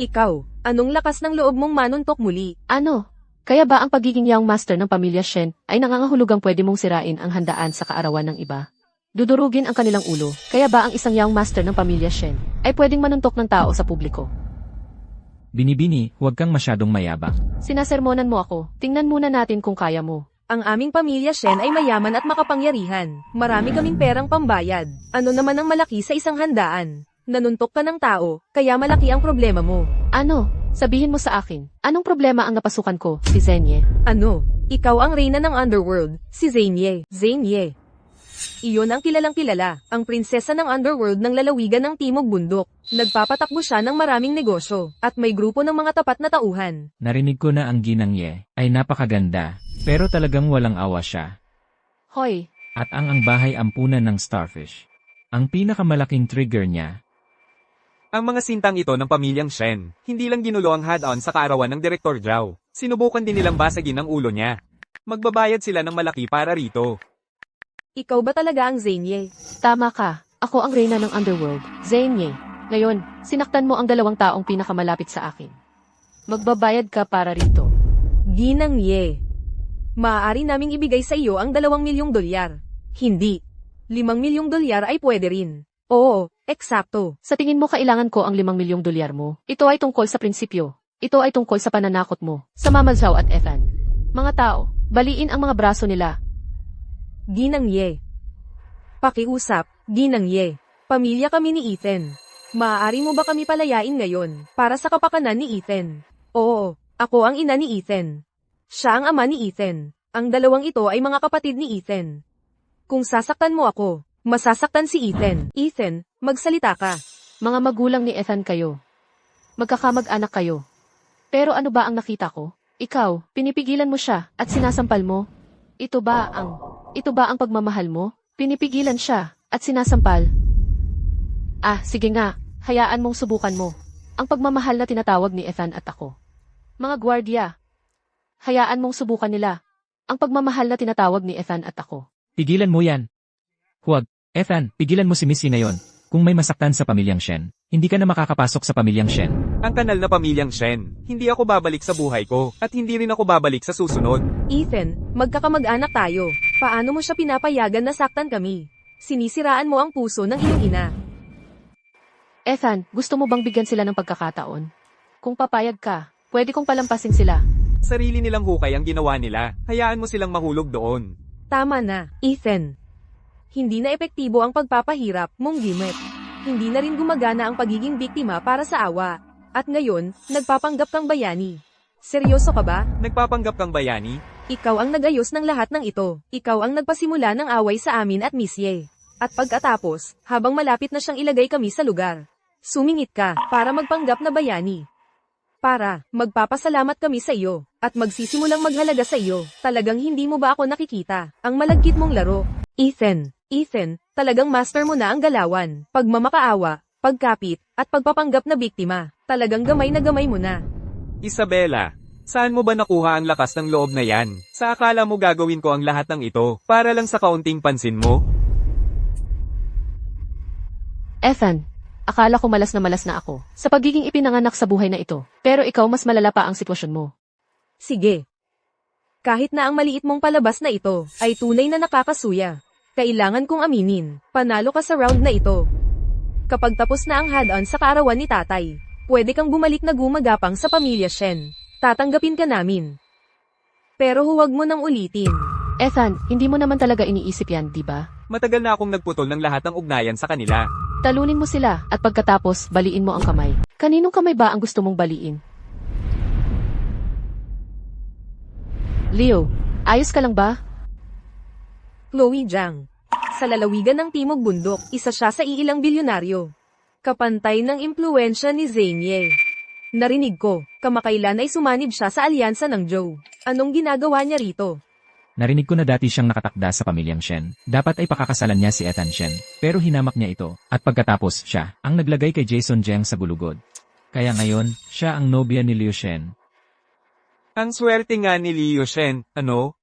Ikaw, anong lakas ng loob mong manuntok muli? Ano? Kaya ba ang pagiging young master ng pamilya Shen ay nangangahulugang pwede mong sirain ang handaan sa kaarawan ng iba? Dudurugin ang kanilang ulo. Kaya ba ang isang young master ng pamilya Shen ay pwedeng manuntok ng tao sa publiko? Binibini, huwag kang masyadong mayabang. Sinasermonan mo ako. Tingnan muna natin kung kaya mo. Ang aming pamilya Shen ay mayaman at makapangyarihan. Marami kaming perang pambayad. Ano naman ang malaki sa isang handaan? Nanuntok ka ng tao, kaya malaki ang problema mo. Ano? Sabihin mo sa akin, anong problema ang napasukan ko, si Zenye? Ano? Ikaw ang reyna ng underworld, si Zenye. Zenye. Iyon ang kilalang kilala, ang prinsesa ng underworld ng lalawigan ng Timog Bundok. Nagpapatakbo siya ng maraming negosyo, at may grupo ng mga tapat na tauhan. Narinig ko na ang ginang Ye ay napakaganda. Pero talagang walang awa siya. Hoy, At ang bahay ampunan ng Starfish. Ang pinakamalaking trigger niya. Ang mga sintang ito ng pamilyang Shen, hindi lang ginulo ang had-on sa kaarawan ng Director Zhao. Sinubukan din nilang basagin ang ulo niya. Magbabayad sila ng malaki para rito. Ikaw ba talaga ang Zenye? tama ka. Ako ang reyna ng underworld, Zenye. Ngayon, sinaktan mo ang dalawang taong pinakamalapit sa akin. Magbabayad ka para rito. Ginang Ye. Maaari naming ibigay sa iyo ang 2 milyong dolyar. Hindi. 5 milyong dolyar ay pwede rin. Oo, eksakto. Sa tingin mo kailangan ko ang 5 milyong dolyar mo? Ito ay tungkol sa prinsipyo. Ito ay tungkol sa pananakot mo, sa Mama Zhao at Ethan. Mga tao, baliin ang mga braso nila. Ginang Ye. Pakiusap, Ginang Ye. Pamilya kami ni Ethan. Maaari mo ba kami palayain ngayon, para sa kapakanan ni Ethan? Oo, ako ang ina ni Ethan. Siya ang ama ni Ethan. Ang dalawang ito ay mga kapatid ni Ethan. Kung sasaktan mo ako, masasaktan si Ethan. Ethan, magsalita ka. Mga magulang ni Ethan kayo. Magkakamag-anak kayo. Pero ano ba ang nakita ko? Ikaw, pinipigilan mo siya at sinasampal mo? Ito ba ang pagmamahal mo? Pinipigilan siya at sinasampal. Sige nga, hayaan mong subukan mo. Ang pagmamahal na tinatawag ni Ethan at ako. Mga gwardiya, hayaan mong subukan nila. Ang pagmamahal na tinatawag ni Ethan at ako. Pigilan mo yan. Huwag. Ethan, pigilan mo si Missy ngayon. Kung may masaktan sa pamilyang Shen, hindi ka na makakapasok sa pamilyang Shen. Ang kanal na pamilyang Shen, hindi ako babalik sa buhay ko, at hindi rin ako babalik sa susunod. Ethan, magkakamag-anak tayo. Paano mo siya pinapayagan na saktan kami? Sinisiraan mo ang puso ng iyong ina. Ethan, gusto mo bang bigyan sila ng pagkakataon? Kung papayag ka, pwede kong palampasin sila. Sarili nilang hukay ang ginawa nila, hayaan mo silang mahulog doon. Tama na, Ethan. Hindi na epektibo ang pagpapahirap mong gimmick. Hindi na rin gumagana ang pagiging biktima para sa awa. At ngayon, nagpapanggap kang bayani. Seryoso ka ba? Nagpapanggap kang bayani? Ikaw ang nagayos ng lahat ng ito. Ikaw ang nagpasimula ng away sa amin at Miss Ye. At pagkatapos, habang malapit na siyang ilagay kami sa lugar, sumingit ka para magpanggap na bayani. Para, magpapasalamat kami sa iyo, at magsisimulang maghalaga sa iyo. Talagang hindi mo ba ako nakikita? Ang malagkit mong laro. Ethan, talagang master mo na ang galawan, pagmamakaawa, pagkapit, at pagpapanggap na biktima. Talagang gamay na gamay mo na. Isabela, saan mo ba nakuha ang lakas ng loob na yan? Sa akala mo gagawin ko ang lahat ng ito, para lang sa kaunting pansin mo? Ethan, akala ko malas na ako sa pagiging ipinanganak sa buhay na ito. Pero ikaw mas malala pa ang sitwasyon mo. Sige. Kahit na ang maliit mong palabas na ito, ay tunay na nakakasuya. Kailangan kong aminin, panalo ka sa round na ito. Kapag tapos na ang had-on sa kaarawan ni tatay, pwede kang bumalik na gumagapang sa pamilya Shen. Tatanggapin ka namin. Pero huwag mo nang ulitin. Ethan, hindi mo naman talaga iniisip yan, di ba? Matagal na akong nagputol ng lahat ng ugnayan sa kanila. Talunin mo sila at pagkatapos baliin mo ang kamay. Kaninong kamay ba ang gusto mong baliin? Leo, ayos ka lang ba? Chloe Zhang. Sa lalawigan ng Timog Bundok, isa siya sa iilang bilyonaryo. Kapantay ng impluensya ni Zhang Ye. Narinig ko, kamakailan ay sumanib siya sa alyansa ng Zhou. Anong ginagawa niya rito? Narinig ko na dati siyang nakatakda sa pamilyang Shen. Dapat ay pakakasalan niya si Ethan Shen. Pero hinamak niya ito. At pagkatapos, siya ang naglagay kay Jason Zhang sa bulugod. Kaya ngayon, siya ang nobya ni Liu Shen. Ang swerte nga ni Liu Shen, ano?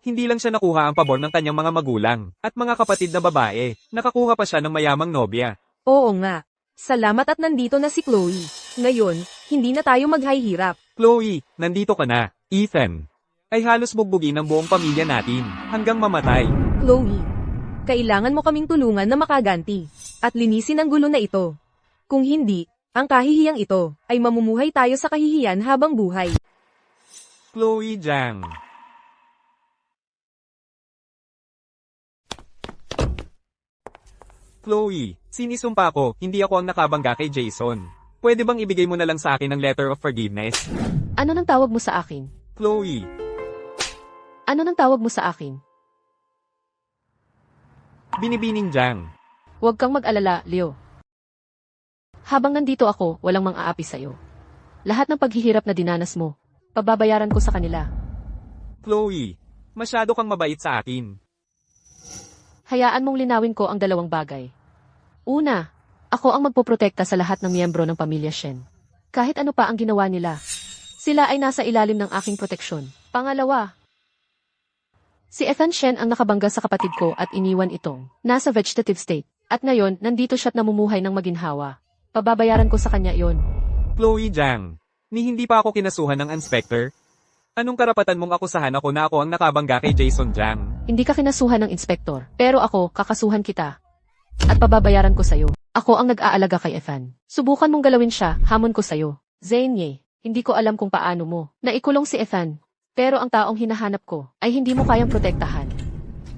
Hindi lang siya nakuha ang pabor ng kanyang mga magulang at mga kapatid na babae. Nakakuha pa siya ng mayamang nobya. Oo nga. Salamat at nandito na si Chloe. Ngayon, hindi na tayo maghihirap. Chloe, nandito ka na. Ethan. Ay halos bugbugin ng buong pamilya natin hanggang mamatay. Chloe, kailangan mo kaming tulungan na makaganti at linisin ang gulo na ito. Kung hindi, ang kahihiyang ito ay mamumuhay tayo sa kahihiyan habang buhay. Chloe Zhang. Chloe, sinisumpa ko, hindi ako ang nakabangga kay Jason. Pwede bang ibigay mo na lang sa akin ang letter of forgiveness? Ano nang tawag mo sa akin? Chloe, Ano nang tawag mo sa akin? Binibining Zhang. Huwag kang mag-alala, Leo. Habang nandito ako, walang mang-aapi sa'yo. Lahat ng paghihirap na dinanas mo, pababayaran ko sa kanila. Chloe, masyado kang mabait sa akin. Hayaan mong linawin ko ang dalawang bagay. Una, ako ang magpoprotekta sa lahat ng miyembro ng pamilya Shen. Kahit ano pa ang ginawa nila, sila ay nasa ilalim ng aking proteksyon. Pangalawa, si Ethan Shen ang nakabangga sa kapatid ko at iniwan itong nasa vegetative state. At ngayon, nandito siya't namumuhay ng maginhawa. Pababayaran ko sa kanya iyon. Chloe Zhang, ni hindi pa ako kinasuhan ng inspector? Anong karapatan mong akusahan ako na ako ang nakabangga kay Jason Zhang? Hindi ka kinasuhan ng inspektor, pero ako, kakasuhan kita. At pababayaran ko sa'yo. Ako ang nag-aalaga kay Ethan. Subukan mong galawin siya, hamon ko sa'yo. Zhang Ye, hindi ko alam kung paano mo naikulong si Ethan. Pero ang taong hinahanap ko ay hindi mo kayang protektahan.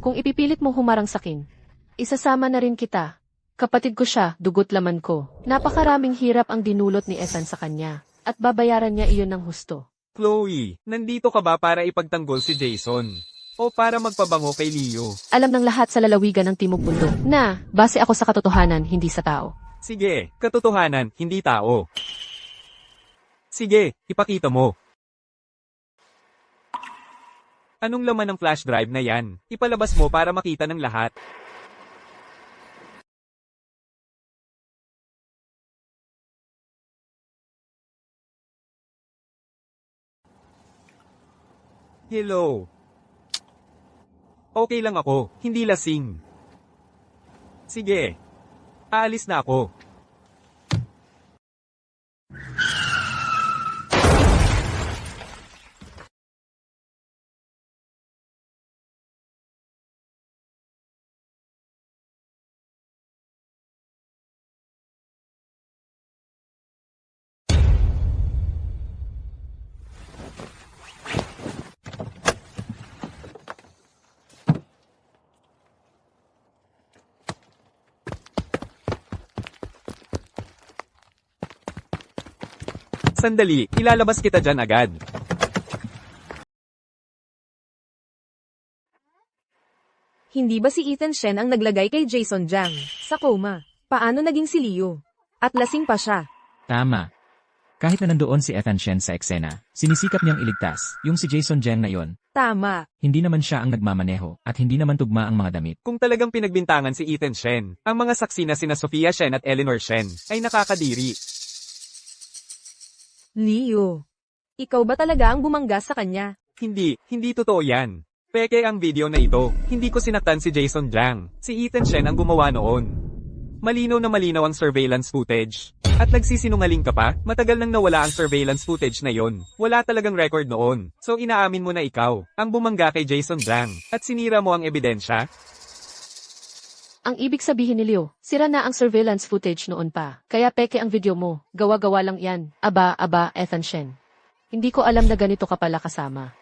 Kung ipipilit mong humarang sakin, isasama na rin kita. Kapatid ko siya, dugot laman ko. Napakaraming hirap ang dinulot ni Ethan sa kanya. At babayaran niya iyon ng husto. Chloe, nandito ka ba para ipagtanggol si Jason? O para magpabango kay Leo? Alam ng lahat sa lalawigan ng Timog Bundok na base ako sa katotohanan, hindi sa tao. Sige, katotohanan, hindi tao. Sige, ipakita mo. Anong laman ng flash drive na yan? Ipalabas mo para makita ng lahat. Hello. Okay lang ako, hindi lasing. Sige. Aalis na ako. Sandali, ilalabas kita dyan agad. Hindi ba si Ethan Shen ang naglagay kay Jason Zhang sa coma? Paano naging si Leo? At lasing pa siya. Tama. Kahit na nandoon si Ethan Shen sa eksena, sinisikap niyang iligtas, yung si Jason Zhang na yon. Tama. Hindi naman siya ang nagmamaneho, at hindi naman tugma ang mga damit. Kung talagang pinagbintangan si Ethan Shen, ang mga saksi na sina Sophia Shen at Eleanor Shen ay nakakadiri. Leo, ikaw ba talaga ang bumangga sa kanya? Hindi totoo yan. Peke ang video na ito. Hindi ko sinaktan si Jason Zhang. Si Ethan Shen ang gumawa noon. Malinaw na malinaw ang surveillance footage. At nagsisinungaling ka pa, matagal nang nawala ang surveillance footage na yon. Wala talagang record noon. So inaamin mo na ikaw, ang bumangga kay Jason Zhang. At sinira mo ang ebidensya? Ang ibig sabihin ni Leo, sira na ang surveillance footage noon pa. Kaya peke ang video mo. Gawa-gawa lang yan. Aba, Ethan Shen. Hindi ko alam na ganito ka pala kasama.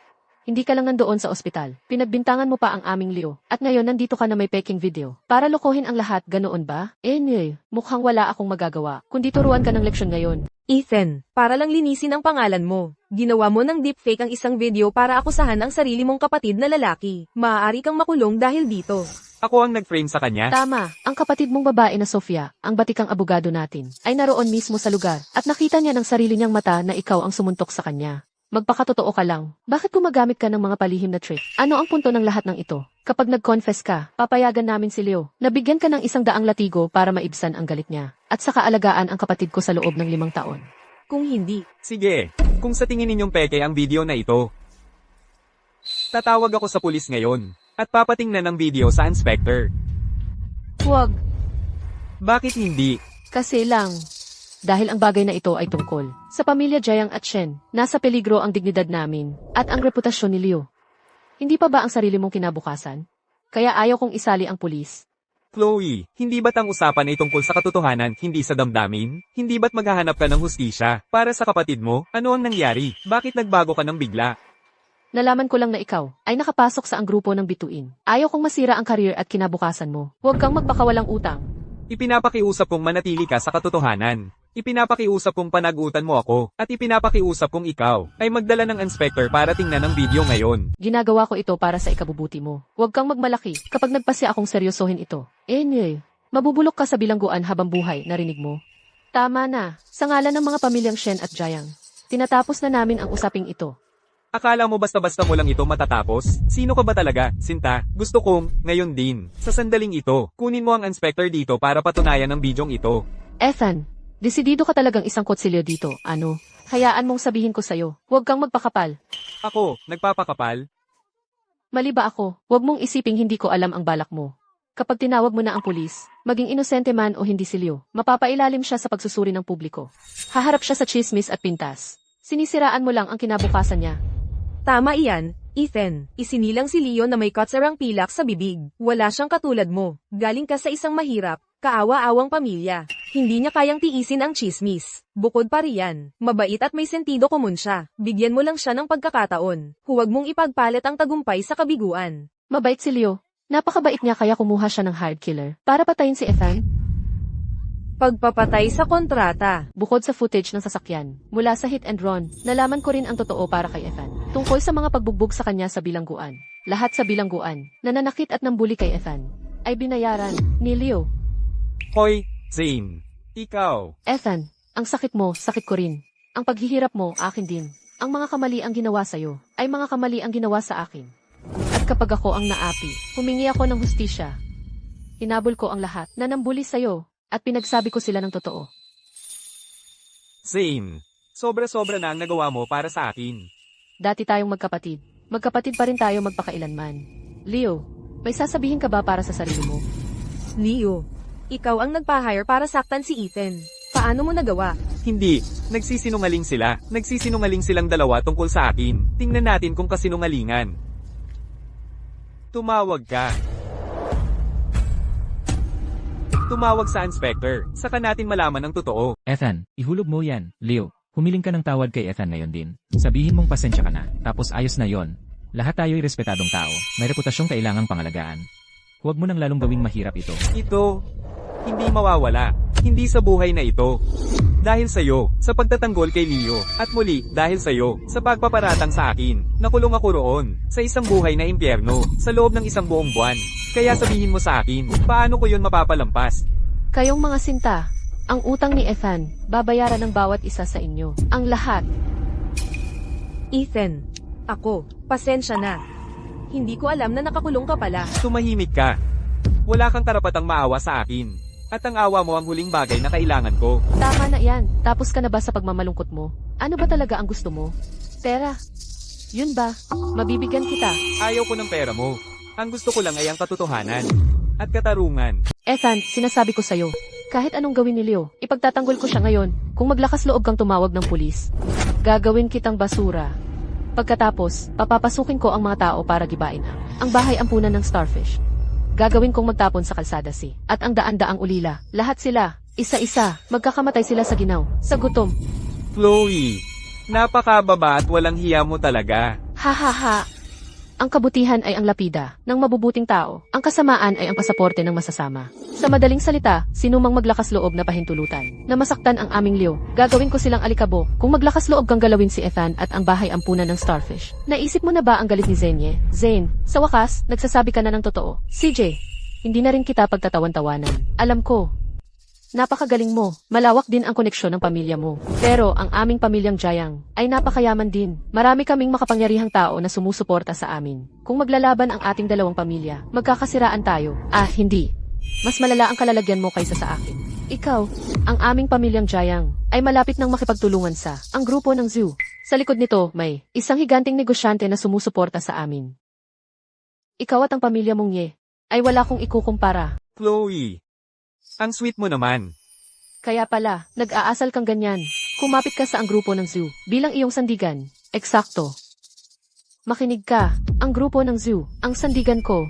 Hindi ka lang nandoon sa ospital. Pinagbintangan mo pa ang aming Leo. At ngayon nandito ka na may peking video. Para lokohin ang lahat, ganoon ba? Mukhang wala akong magagawa. Kundi turuan ka ng leksyon ngayon. Ethan, para lang linisin ang pangalan mo. Ginawa mo ng deepfake ang isang video para akusahan ang sarili mong kapatid na lalaki. Maaari kang makulong dahil dito. Ako ang nag-frame sa kanya. Tama, ang kapatid mong babae na Sofia, ang batikang abogado natin, ay naroon mismo sa lugar at nakita niya ng sarili niyang mata na ikaw ang sumuntok sa kanya. Magpakatotoo ka lang. Bakit gumagamit ka ng mga palihim na trick? Ano ang punto ng lahat ng ito? Kapag nag-confess ka, papayagan namin si Leo. Nabigyan ka ng 100 latigo para maibsan ang galit niya. At saka alagaan ang kapatid ko sa loob ng 5 taon. Kung hindi, Sige, kung sa tingin ninyong peke ang video na ito. Tatawag ako sa pulis ngayon. At papatingnan ng video sa inspector. Huwag, Bakit hindi? kasi lang. Dahil ang bagay na ito ay tungkol sa pamilya Jiang at Shen, nasa peligro ang dignidad namin at ang reputasyon ni Leo. Hindi pa ba ang sarili mong kinabukasan? Kaya ayaw kong isali ang pulis. Chloe, hindi ba't ang usapan ay tungkol sa katotohanan, hindi sa damdamin? Hindi ba't maghahanap ka ng hustisya para sa kapatid mo? Ano ang nangyari? Bakit nagbago ka ng bigla? Nalaman ko lang na ikaw ay nakapasok sa ang grupo ng bituin. Ayaw kong masira ang career at kinabukasan mo. Huwag kang magpakawalang utang. Ipinapakiusap kong manatili ka sa katotohanan. Ipinapakiusap kong panagutan mo ako, at ipinapakiusap kong ikaw ay magdala ng inspector para tingnan ang video ngayon. Ginagawa ko ito para sa ikabubuti mo. Huwag kang magmalaki kapag nagpasya akong seryosohin ito. Mabubulok ka sa bilangguan habang buhay, narinig mo? Tama na. Sa ngalan ng mga pamilyang Shen at Jiang, tinatapos na namin ang usaping ito. Akala mo basta-basta mo lang ito matatapos? Sino ka ba talaga, Sinta? Gusto kong, ngayon din, sa sandaling ito, kunin mo ang inspector dito para patunayan ang bidyong ito. Ethan, desidido ka talagang isang kutsilyo dito, ano? Hayaan mong sabihin ko sa'yo, huwag kang magpakapal. Ako, nagpapakapal? Mali ba ako? Huwag mong isiping hindi ko alam ang balak mo. Kapag tinawag mo na ang pulis, maging inosente man o hindi si Leo, mapapailalim siya sa pagsusuri ng publiko. Haharap siya sa chismis at pintas. Sinisiraan mo lang ang kinabukasan niya. tama iyan, Ethan. Isinilang si Leo na may katsarang pilak sa bibig. Wala siyang katulad mo. Galing ka sa isang mahirap, kaawa-awang pamilya. Hindi niya kayang tiisin ang chismis. Bukod pa riyan, mabait at may sentido komon siya. Bigyan mo lang siya ng pagkakataon. Huwag mong ipagpalit ang tagumpay sa kabiguan. Mabait si Leo. Napakabait niya kaya kumuha siya ng hired killer para patayin si Ethan. Pagpapatay sa kontrata. Bukod sa footage ng sasakyan, mula sa hit and run, nalaman ko rin ang totoo para kay Ethan. Tungkol sa mga pagbugbog sa kanya sa bilangguan. Lahat sa bilangguan, na nanakit at nambuli kay Ethan, ay binayaran ni Leo. Hoy, Zane. Ikaw. Ethan, ang sakit mo, sakit ko rin. Ang paghihirap mo, akin din. Ang mga kamali ang ginawa sa'yo, ay mga kamali ang ginawa sa akin. At kapag ako ang naapi, humingi ako ng hustisya. Hinabol ko ang lahat na nambuli sa'yo, at pinagsabi ko sila ng totoo. Zane. Sobra-sobra na ang nagawa mo para sa akin. Dati tayong magkapatid. Magkapatid pa rin tayo magpakailanman. Leo, may sasabihin ka ba para sa sarili mo? Leo, ikaw ang nagpa-hire para saktan si Ethan. Paano mo nagawa? Hindi. Nagsisinungaling sila. Nagsisinungaling silang dalawa tungkol sa akin. Tingnan natin kung kasinungalingan. Tumawag ka. Tumawag sa inspector. Saka natin malaman ang totoo. Ethan, ihulog mo yan. Leo, humiling ka ng tawad kay Ethan ngayon din. Sabihin mong pasensya ka na, tapos ayos na yon. Lahat tayo'y respetadong tao. May reputasyong kailangang pangalagaan. Huwag mo nang lalong gawing mahirap ito. Ito, hindi mawawala. Hindi sa buhay na ito. Dahil sa'yo, sa pagtatanggol kay Leo. At muli, dahil sa'yo, sa pagpaparatang sa akin. Nakulong ako roon, sa isang buhay na impyerno, sa loob ng isang buong buwan. Kaya sabihin mo sa akin, paano ko yun mapapalampas? Kayong mga sinta, ang utang ni Ethan, babayaran ng bawat isa sa inyo. Ang lahat. Ethan, ako, pasensya na. Hindi ko alam na nakakulong ka pala. Tumahimik ka. Wala kang karapatang maawa sa akin. At ang awa mo ang huling bagay na kailangan ko. Tama na yan. Tapos ka na ba sa pagmamalungkot mo? Ano ba talaga ang gusto mo? Pera. Yun ba? Mabibigyan kita. Ayaw ko ng pera mo. Ang gusto ko lang ay ang katotohanan. At katarungan. Ethan, sinasabi ko sa'yo. Kahit anong gawin ni Leo, ipagtatanggol ko siya ngayon. Kung maglakas loob kang tumawag ng pulis, gagawin kitang basura. Pagkatapos, papapasukin ko ang mga tao para gibain ang bahay ampunan ng Starfish. Gagawin kong magtapon sa kalsada at ang daan-daang ulila. Lahat sila, isa-isa, magkakamatay sila sa ginaw, sa gutom. Chloe, napakababa at walang hiya mo talaga. Ha ha ha. Ang kabutihan ay ang lapida ng mabubuting tao. Ang kasamaan ay ang pasaporte ng masasama. Sa madaling salita, sinumang maglakas loob na pahintulutan na masaktan ang aming Leo, gagawin ko silang alikabok. Kung maglakas loob kang galawin si Ethan at ang bahay ampunan ng Starfish. Naisip mo na ba ang galit ni Zenye? Zane, sa wakas, nagsasabi ka na ng totoo. CJ, hindi na rin kita pagtatawan-tawanan. Alam ko, napakagaling mo. Malawak din ang koneksyon ng pamilya mo. Pero ang aming pamilyang Jayang ay napakayaman din. Marami kaming makapangyarihang tao na sumusuporta sa amin. Kung maglalaban ang ating dalawang pamilya, magkakasiraan tayo. Ah, hindi. Mas malala ang kalalagyan mo kaysa sa akin. Ikaw, ang aming pamilyang Jayang, ay malapit nang makipagtulungan sa ang grupo ng zoo. Sa likod nito, may isang higanting negosyante na sumusuporta sa amin. Ikaw at ang pamilya mong Ye, ay wala kong ikukumpara. Chloe. Ang sweet mo naman. Kaya pala, nag-aasal kang ganyan. Kumapit ka sa ang grupo ng zoo, bilang iyong sandigan. Eksakto. Makinig ka, ang grupo ng zoo, ang sandigan ko,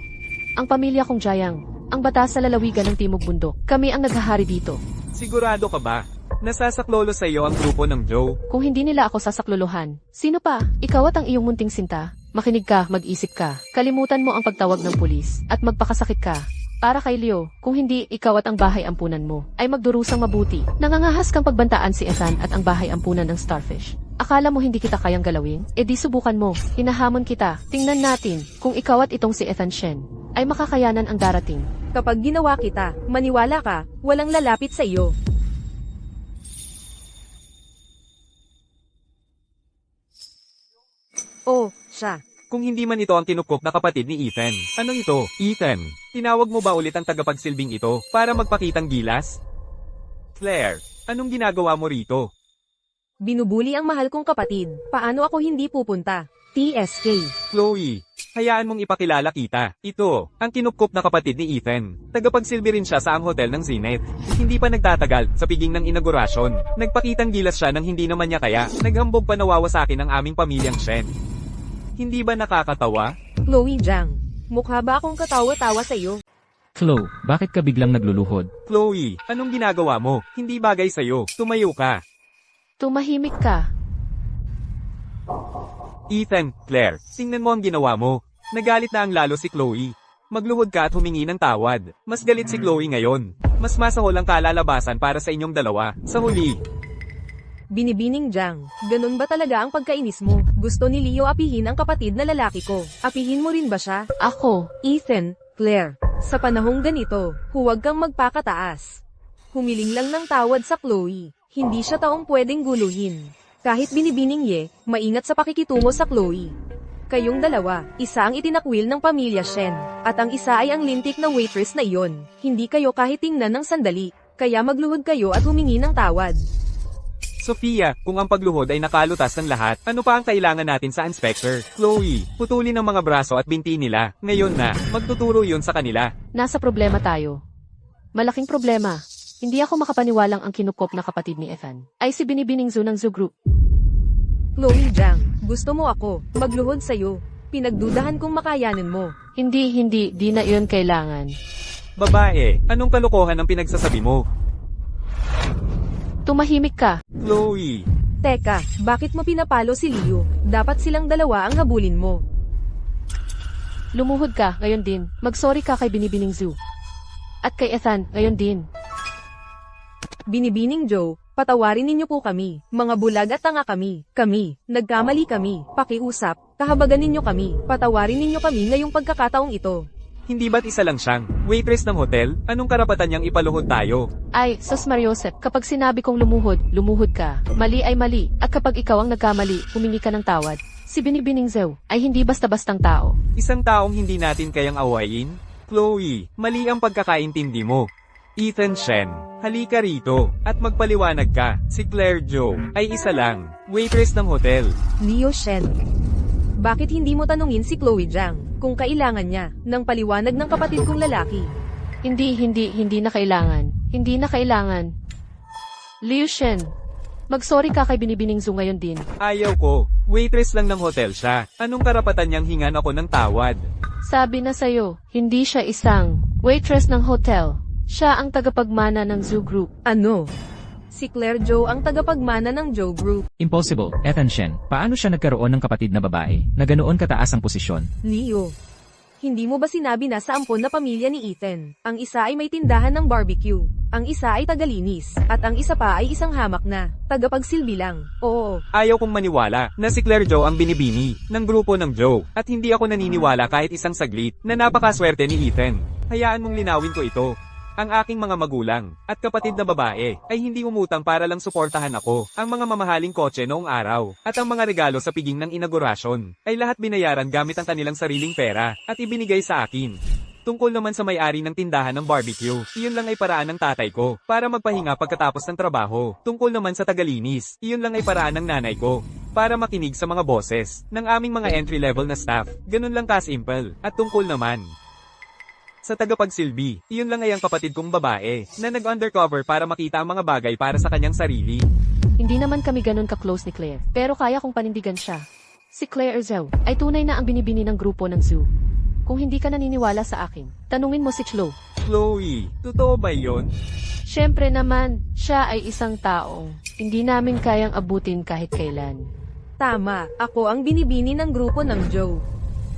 ang pamilya kong Jayang, ang batas sa lalawigan ng Timog Bundok. Kami ang naghahari dito. Sigurado ka ba? Nasasaklolo sa iyo ang grupo ng Joe. Kung hindi nila ako sasaklolohan, sino pa? Ikaw at ang iyong munting sinta. Makinig ka, mag-isip ka. Kalimutan mo ang pagtawag ng pulis, at magpakasakit ka. Para kay Leo, kung hindi ikaw at ang bahay ampunan mo, ay magdurusang mabuti. Nangangahas kang pagbantaan si Ethan at ang bahay ampunan ng Starfish. Akala mo hindi kita kayang galawin? E di subukan mo. Hinahamon kita. Tingnan natin kung ikaw at itong si Ethan Shen ay makakayanan ang darating. Kapag ginawa kita, maniwala ka, walang lalapit sa iyo. Oh, siya. Kung hindi man ito ang kinupkop na kapatid ni Ethan. Ano ito? Ethan, tinawag mo ba ulit ang tagapagsilbing ito para magpakitang gilas? Claire, anong ginagawa mo rito? Binubuli ang mahal kong kapatid. Paano ako hindi pupunta? TSK. Chloe, hayaan mong ipakilala kita. Ito, ang kinupkop na kapatid ni Ethan. Tagapagsilbi rin siya sa ang hotel ng Zenith. Hindi pa nagtatagal, sa piging ng inaugurasyon. Nagpakitang gilas siya nang hindi naman niya kaya. Naghambog pa nawawa sa akin ang aming pamilyang Shen. Hindi ba nakakatawa? Chloe Jiang, mukha ba akong katawa-tawa sa iyo? Chloe, bakit ka biglang nagluluhod? Chloe, anong ginagawa mo? Hindi bagay sa'yo. Tumayo ka. Tumahimik ka. Ethan, Claire, tingnan mo ang ginawa mo. Nagalit na ang lalo si Chloe. Magluhod ka at humingi ng tawad. Mas galit si Chloe ngayon. Mas masahol ang kalalabasan para sa inyong dalawa. Sa huli. Binibining Jiang, ganun ba talaga ang pagkainis mo? Gusto ni Leo apihin ang kapatid na lalaki ko. Apihin mo rin ba siya? Ako, Ethan, Claire, sa panahong ganito, huwag kang magpakataas. Humiling lang ng tawad sa Chloe. Hindi siya taong pwedeng guluhin. Kahit binibining Ye, maingat sa pakikitungo sa Chloe. Kayong dalawa, isa ang itinakwil ng pamilya Shen, at ang isa ay ang lintik na waitress na iyon. Hindi kayo kahit tingnan ng sandali, kaya magluhod kayo at humingi ng tawad. Sofia, kung ang pagluhod ay nakalutas ng lahat, ano pa ang kailangan natin sa inspector? Chloe, putulin ang mga braso at binti nila. Ngayon na, magtuturo yun sa kanila. nasa problema tayo. Malaking problema. Hindi ako makapaniwalang ang kinukop na kapatid ni Ethan ay si Binibining Zoo ng Zoo Group. Chloe Jiang, gusto mo ako, magluhod sa'yo. Pinagdudahan kong makayanin mo. Hindi, di na iyon kailangan. Babae, anong kalokohan ang pinagsasabi mo? Tumahimik ka. Chloe, Teka, bakit mo pinapalo si Leo? Dapat silang dalawa ang habulin mo. Lumuhod ka, ngayon din. Magsorry ka kay Binibining Zoo. At kay Ethan, ngayon din. Binibining Joe, patawarin ninyo po kami. Mga bulag at tanga kami. Kami, nagkamali kami. Pakiusap, kahabagan ninyo kami. Patawarin ninyo kami ngayong pagkakataong ito. hindi ba't isa lang siyang waitress ng hotel? Anong karapatan niyang ipaluhod tayo? Ay, Sos Mariosep, kapag sinabi kong lumuhod, lumuhod ka. Mali ay mali. At kapag ikaw ang nagkamali, humingi ka ng tawad. Si Binibining Zew ay hindi basta-bastang tao. Isang taong hindi natin kayang awayin? Chloe, mali ang pagkakaintindi mo. Ethan Shen, halika rito, at magpaliwanag ka. Si Claire Joe ay isa lang, waitress ng hotel. Leo Shen. Bakit hindi mo tanungin si Chloe Jiang kung kailangan niya ng paliwanag ng kapatid kong lalaki? Hindi na kailangan. Hindi na kailangan. Liu Shen, mag-sorry ka kay Binibining Zoo ngayon din. Ayaw ko, waitress lang ng hotel siya. Anong karapatan niyang hingan ako ng tawad? Sabi na sa'yo, hindi siya isang waitress ng hotel. Siya ang tagapagmana ng Zoo Group. Ano? Si Claire Joe ang tagapagmana ng Joe Group. Impossible, Ethan Shen. Paano siya nagkaroon ng kapatid na babae na ganoon kataas ang posisyon? Leo. Hindi mo ba sinabi na sa ampon na pamilya ni Ethan? Ang isa ay may tindahan ng barbecue. Ang isa ay tagalinis. At ang isa pa ay isang hamak na tagapagsilbi lang. Oo. Ayaw kong maniwala na si Claire Joe ang binibini ng grupo ng Joe. At hindi ako naniniwala kahit isang saglit na napakaswerte ni Ethan. Hayaan mong linawin ko ito. Ang aking mga magulang at kapatid na babae ay hindi umutang para lang suportahan ako. Ang mga mamahaling kotse noong araw at ang mga regalo sa piging ng inaugurasyon ay lahat binayaran gamit ang kanilang sariling pera at ibinigay sa akin. Tungkol naman sa may-ari ng tindahan ng barbecue, iyon lang ay paraan ng tatay ko para magpahinga pagkatapos ng trabaho. Tungkol naman sa tagalinis, iyon lang ay paraan ng nanay ko para makinig sa mga boses ng aming mga entry-level na staff. Ganun lang ka-simple. At tungkol naman sa tagapagsilbi, iyon lang ay ang kapatid kong babae na nag-undercover para makita ang mga bagay para sa kanyang sarili. Hindi naman kami ganun ka-close ni Claire, pero kaya kong panindigan siya. Si Claire Zhou ay tunay na ang binibini ng grupo ng Zoo. Kung hindi ka naniniwala sa akin, tanungin mo si Chloe. Chloe, totoo ba yon? Siyempre naman, siya ay isang taong hindi namin kayang abutin kahit kailan. Tama, ako ang binibini ng grupo ng Joe.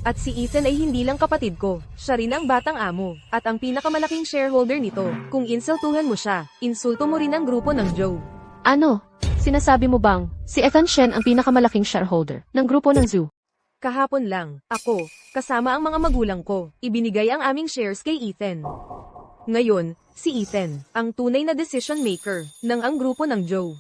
At si Ethan ay hindi lang kapatid ko, siya rin ang batang amo, at ang pinakamalaking shareholder nito. Kung insultuhan mo siya, insulto mo rin ang grupo ng Joe. Ano? Sinasabi mo bang si Ethan Shen ang pinakamalaking shareholder ng grupo ng Zoo? Kahapon lang, ako, kasama ang mga magulang ko, ibinigay ang aming shares kay Ethan. Ngayon, si Ethan, ang tunay na decision maker ng ang grupo ng Joe.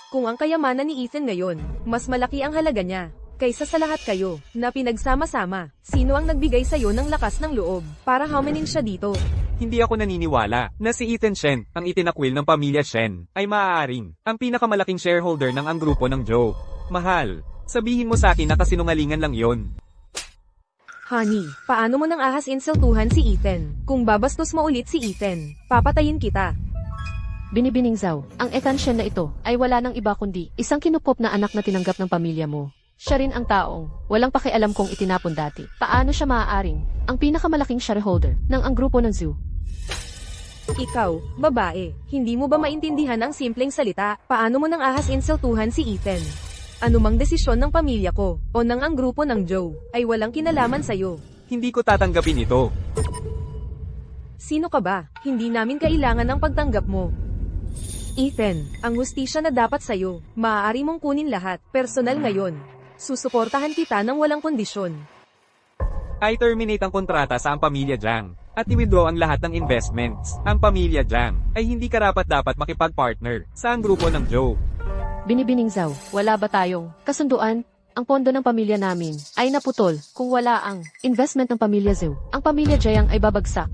Kung ang kayamanan ni Ethan ngayon, mas malaki ang halaga niya kaysa sa lahat kayo na pinagsama-sama. Sino ang nagbigay sa'yo ng lakas ng loob para hamanin siya dito? Hindi ako naniniwala na si Ethan Shen, ang itinakwil ng pamilya Shen, ay maaaring ang pinakamalaking shareholder ng ang grupo ng Joe. Mahal, sabihin mo sa akin na kasinungalingan lang yon. Honey, paano mo nang ahas insultuhan si Ethan? Kung babastos mo ulit si Ethan, papatayin kita. Binibining Zhao, ang Ethan Shen na ito ay wala nang iba kundi isang kinupop na anak na tinanggap ng pamilya mo. Siya rin ang taong walang pakialam kung itinapon dati. Paano siya maaaring ang pinakamalaking shareholder ng ang grupo ng Zoo? Ikaw, babae, hindi mo ba maintindihan ang simpleng salita? Paano mo nang ahas insultuhan si Ethan? Anumang desisyon ng pamilya ko o ng ang grupo ng Joe ay walang kinalaman sa'yo. Hindi ko tatanggapin ito. Sino ka ba? Hindi namin kailangan ng pagtanggap mo. Ethan, ang hustisya na dapat sa'yo, maaari mong kunin lahat, personal ngayon. Susuportahan kita ng walang kondisyon. I terminate ang kontrata sa ang pamilya Jiang at i-withdraw ang lahat ng investments. Ang pamilya Jiang ay hindi karapat-dapat makipag-partner sa ang grupo ng Joe. Binibining Zhao, wala ba tayong kasunduan? Ang pondo ng pamilya namin ay naputol kung wala ang investment ng pamilya Zhou. Ang pamilya Jiang ay babagsak.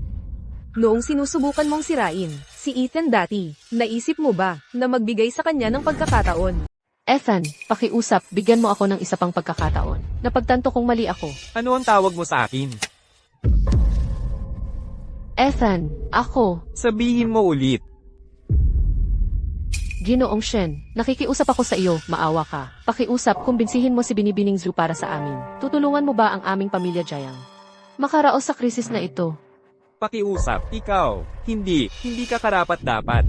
Noong sinusubukan mong sirain si Ethan dati, naisip mo ba na magbigay sa kanya ng pagkakataon? Ethan, pakiusap, bigyan mo ako ng isa pang pagkakataon. Napagtanto kong mali ako. Ano ang tawag mo sa akin? Ethan, ako, Sabihin mo ulit. Ginoong Shen, nakikiusap ako sa iyo, maawa ka. Pakiusap, kumbinsihin mo si Binibining Zhou para sa amin. Tutulungan mo ba ang aming pamilya Jiang makaraos sa krisis na ito? Pakiusap, ikaw. Hindi ka karapat-dapat.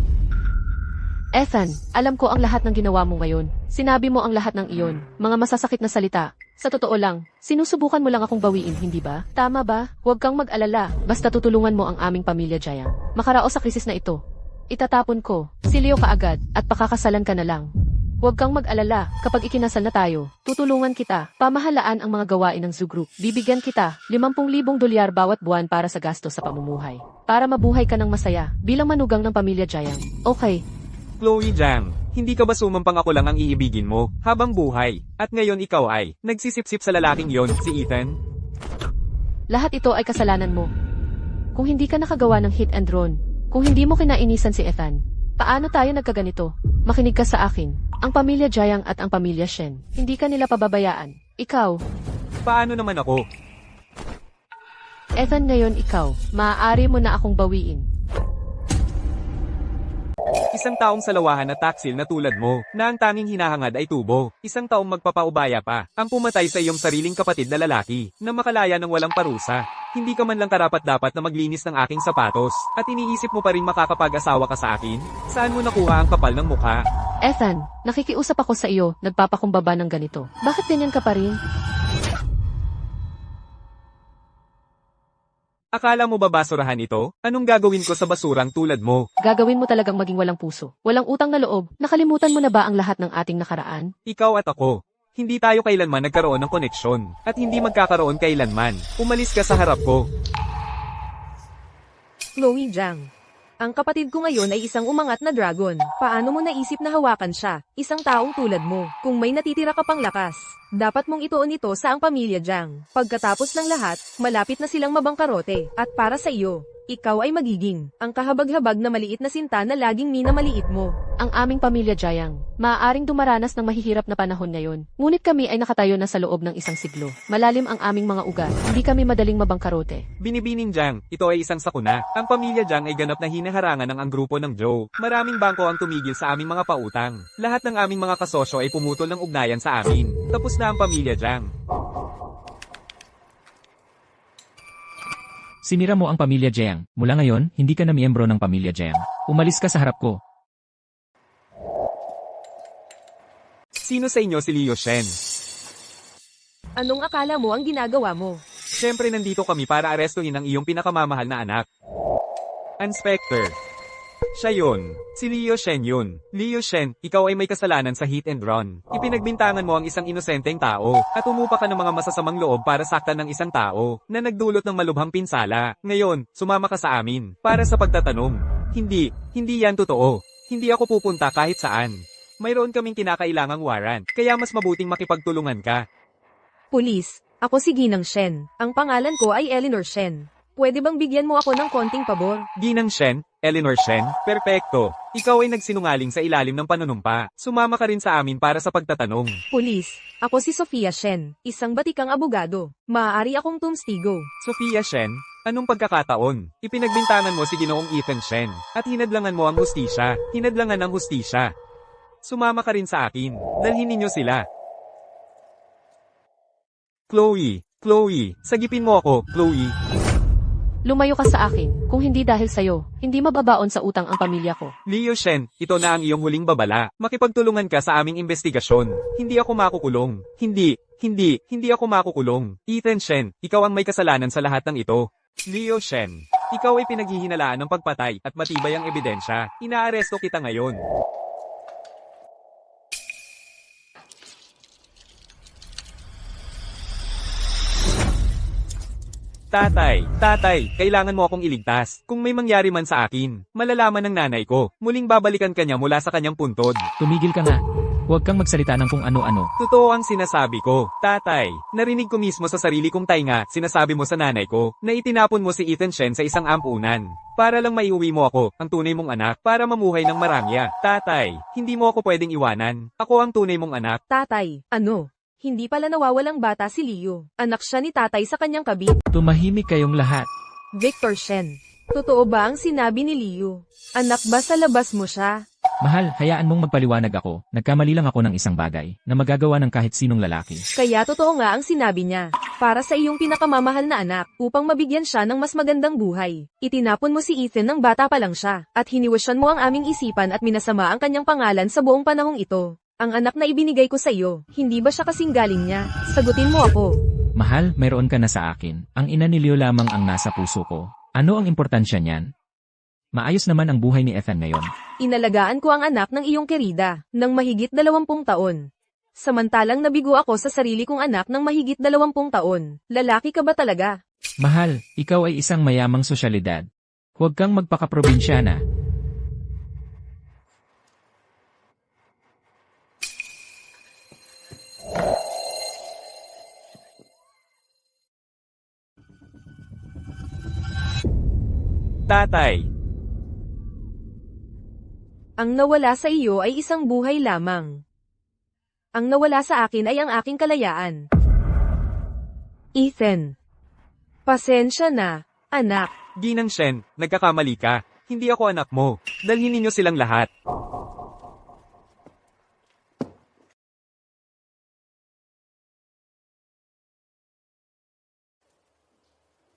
Ethan, alam ko ang lahat ng ginawa mo ngayon. Sinabi mo ang lahat ng iyon, mga masasakit na salita. Sa totoo lang, sinusubukan mo lang akong bawiin, hindi ba? Tama ba? Huwag kang mag-alala, basta tutulungan mo ang aming pamilya Jiang makaraos sa krisis na ito. Itatapon ko, si Leo kaagad, at pakakasalan ka na lang. Huwag kang mag-alala, kapag ikinasal na tayo, tutulungan kita, pamahalaan ang mga gawain ng Zoo Group. Bibigyan kita, 50,000 dolyar bawat buwan para sa gasto sa pamumuhay. Para mabuhay ka ng masaya, bilang manugang ng pamilya Jiang. Okay. Chloe Jiang, hindi ka ba sumampang ako lang ang iibigin mo habang buhay? At ngayon ikaw ay nagsisipsip sa lalaking yon, si Ethan? Lahat ito ay kasalanan mo. Kung hindi ka nakagawa ng hit and run, kung hindi mo kinainisan si Ethan, paano tayo nagkaganito? Makinig ka sa akin. Ang pamilya Jiang at ang pamilya Shen, hindi ka nila pababayaan. Ikaw, Paano naman ako? Ethan, ngayon ikaw, maaari mo na akong bawiin. Isang taong salawahan na taksil na tulad mo, na ang tanging hinahangad ay tubo. Isang taong magpapaubaya pa, ang pumatay sa iyong sariling kapatid na lalaki, na makalaya ng walang parusa. Hindi ka man lang karapat-dapat na maglinis ng aking sapatos, at iniisip mo pa rin makakapag-asawa ka sa akin? Saan mo nakuha ang kapal ng mukha? Ethan, nakikiusap ako sa iyo, nagpapakumbaba ng ganito. Bakit ganyan ka pa rin? Akala mo ba basurahan ito? Anong gagawin ko sa basurang tulad mo? Gagawin mo talagang maging walang puso. Walang utang na loob. Nakalimutan mo na ba ang lahat ng ating nakaraan? Ikaw at ako. Hindi tayo kailanman nagkaroon ng koneksyon, at hindi magkakaroon kailanman. Umalis ka sa harap ko. Chloe Zhang. Ang kapatid ko ngayon ay isang umangat na dragon. Paano mo naisip na hawakan siya? Isang taong tulad mo. Kung may natitira ka pang lakas, dapat mong ituon ito sa ang pamilya Zhang. Pagkatapos ng lahat, malapit na silang mabangkarote. At para sa iyo, ikaw ay magiging ang kahabag-habag na maliit na sinta na laging minamaliit mo. Ang aming pamilya Jayang, maaaring dumaranas ng mahihirap na panahon ngayon. Ngunit kami ay nakatayo na sa loob ng isang siglo. Malalim ang aming mga ugat. Hindi kami madaling mabangkarote. Binibining Jiang, ito ay isang sakuna. Ang pamilya Jiang ay ganap na hinaharangan ng ang grupo ng Zhou. Maraming bangko ang tumigil sa aming mga pautang. Lahat ng aming mga kasosyo ay pumutol ng ugnayan sa amin. Tapos na ang pamilya Jiang. Sinira mo ang pamilya Jiang. Mula ngayon, hindi ka na miyembro ng pamilya Jiang. Umalis ka sa harap ko. Sino sa inyo si Liu Shen? Anong akala mo ang ginagawa mo? Siyempre nandito kami para arestuhin ang iyong pinakamamahal na anak. Inspector. Siya yun. Si Liu Shen yun. Liu Shen, ikaw ay may kasalanan sa hit and run. Ipinagbintangan mo ang isang inosenteng tao, at umupa ka ng mga masasamang loob para saktan ng isang tao, na nagdulot ng malubhang pinsala. Ngayon, sumama ka sa amin, para sa pagtatanong. Hindi yan totoo. Hindi ako pupunta kahit saan. Mayroon kaming kinakailangang warrant, kaya mas mabuting makipagtulungan ka. Pulis, ako si Ginang Shen. Ang pangalan ko ay Eleanor Shen. Pwede bang bigyan mo ako ng konting pabor? Ginang Shen, Eleanor Shen, perpekto. Ikaw ay nagsinungaling sa ilalim ng panunumpa. Sumama ka rin sa amin para sa pagtatanong. Pulis, ako si Sofia Shen, isang batikang abogado. Maaari akong tumstigo. Sofia Shen, anong pagkakataon? Ipinagbintangan mo si Ginoong Ethan Shen, at hinadlangan mo ang hustisya. Hinadlangan ang hustisya. Sumama ka rin sa akin. Dalhin ninyo sila. Chloe, sagipin mo ako, Chloe. Lumayo ka sa akin. Kung hindi dahil sa'yo, hindi mababaon sa utang ang pamilya ko. Liu Shen, ito na ang iyong huling babala. Makipagtulungan ka sa aming investigasyon. Hindi ako makukulong. Hindi ako makukulong. Ethan Shen, ikaw ang may kasalanan sa lahat ng ito. Liu Shen, ikaw ay pinaghihinalaan ng pagpatay at matibay ang ebidensya. Inaaresto kita ngayon. Tatay, kailangan mo akong iligtas. Kung may mangyari man sa akin, malalaman ng nanay ko. Muling babalikan ka niya mula sa kanyang puntod. Tumigil ka nga. Huwag kang magsalita ng kung ano-ano. Totoo ang sinasabi ko. Tatay, narinig ko mismo sa sarili kong tainga, sinasabi mo sa nanay ko, na itinapon mo si Ethan Shen sa isang ampunan. Para lang maiuwi mo ako, ang tunay mong anak, para mamuhay ng marangya. Tatay, hindi mo ako pwedeng iwanan. Ako ang tunay mong anak. Tatay, ano? Hindi pala nawawalang bata si Liu. Anak siya ni tatay sa kanyang kabit. Tumahimik kayong lahat. Victor Shen. Totoo ba ang sinabi ni Liu? Anak ba sa labas mo siya? Mahal, hayaan mong magpaliwanag ako. Nagkamali lang ako ng isang bagay na magagawa ng kahit sinong lalaki. Kaya totoo nga ang sinabi niya. Para sa iyong pinakamamahal na anak, upang mabigyan siya ng mas magandang buhay. Itinapon mo si Ethan nang bata pa lang siya, at hiniwasyan mo ang aming isipan at minasama ang kanyang pangalan sa buong panahong ito. Ang anak na ibinigay ko sa iyo, hindi ba siya kasing galing niya? Sagutin mo ako. Mahal, mayroon ka na sa akin. Ang ina ni Leo lamang ang nasa puso ko. Ano ang importansya niyan? Maayos naman ang buhay ni Ethan ngayon. Inalagaan ko ang anak ng iyong kerida, ng mahigit 20 taon. Samantalang nabigo ako sa sarili kong anak ng mahigit 20 taon. Lalaki ka ba talaga? Mahal, ikaw ay isang mayamang sosyalidad. Huwag kang magpakaprobinsyana. Tatay, Ang nawala sa iyo ay isang buhay lamang. Ang nawala sa akin ay ang aking kalayaan. Ethan. Pasensya na, anak. Ginang Shen, nagkakamali ka. Hindi ako anak mo. Dalhin ninyo silang lahat.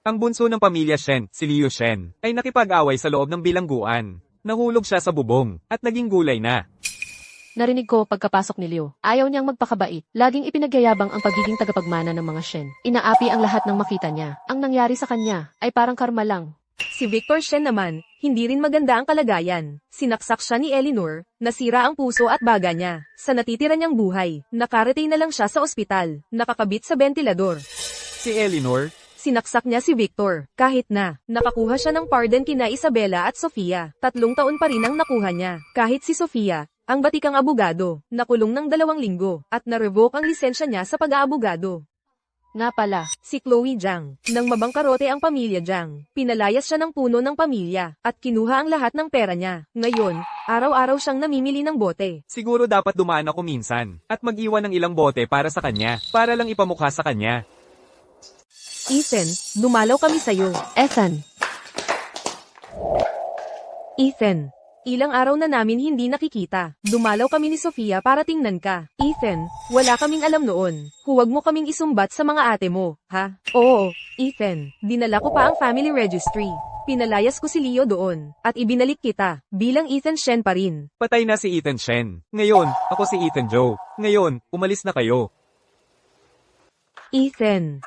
Ang bunso ng pamilya Shen, si Liu Shen, ay nakipag-away sa loob ng bilangguan. Nahulog siya sa bubong, at naging gulay na. Narinig ko pagkapasok ni Liu. Ayaw niyang magpakabait. Laging ipinagyayabang ang pagiging tagapagmana ng mga Shen. Inaapi ang lahat ng makita niya. Ang nangyari sa kanya ay parang karma lang. Si Victor Shen naman, hindi rin maganda ang kalagayan. Sinaksak siya ni Eleanor, nasira ang puso at baga niya. Sa natitira niyang buhay, nakarating na lang siya sa ospital, nakakabit sa bentilador. Si Eleanor, Sinaksak niya si Victor, kahit na, nakakuha siya ng pardon kina Isabela at Sofia. 3 taon pa rin ang nakuha niya. Kahit si Sofia, ang batikang abogado, nakulong ng 2 linggo, at na-revoke ang lisensya niya sa pag-aabogado. Nga pala, Si Chloe Jiang, nang mabangkarote ang pamilya Jiang, pinalayas siya ng puno ng pamilya, at kinuha ang lahat ng pera niya. Ngayon, araw-araw siyang namimili ng bote. siguro dapat dumaan ako minsan, at mag-iwan ng ilang bote para sa kanya, para lang ipamukha sa kanya. Ethan, dumalaw kami sa'yo. Ethan, Ethan, ilang araw na namin hindi nakikita. Dumalaw kami ni Sofia para tingnan ka. Ethan, wala kaming alam noon. Huwag mo kaming isumbat sa mga ate mo, ha? Oo, Ethan, dinala ko pa ang family registry. Pinalayas ko si Leo doon, at ibinalik kita, bilang Ethan Shen pa rin. Patay na si Ethan Shen. Ngayon, ako si Ethan Joe. Ngayon, umalis na kayo. Ethan,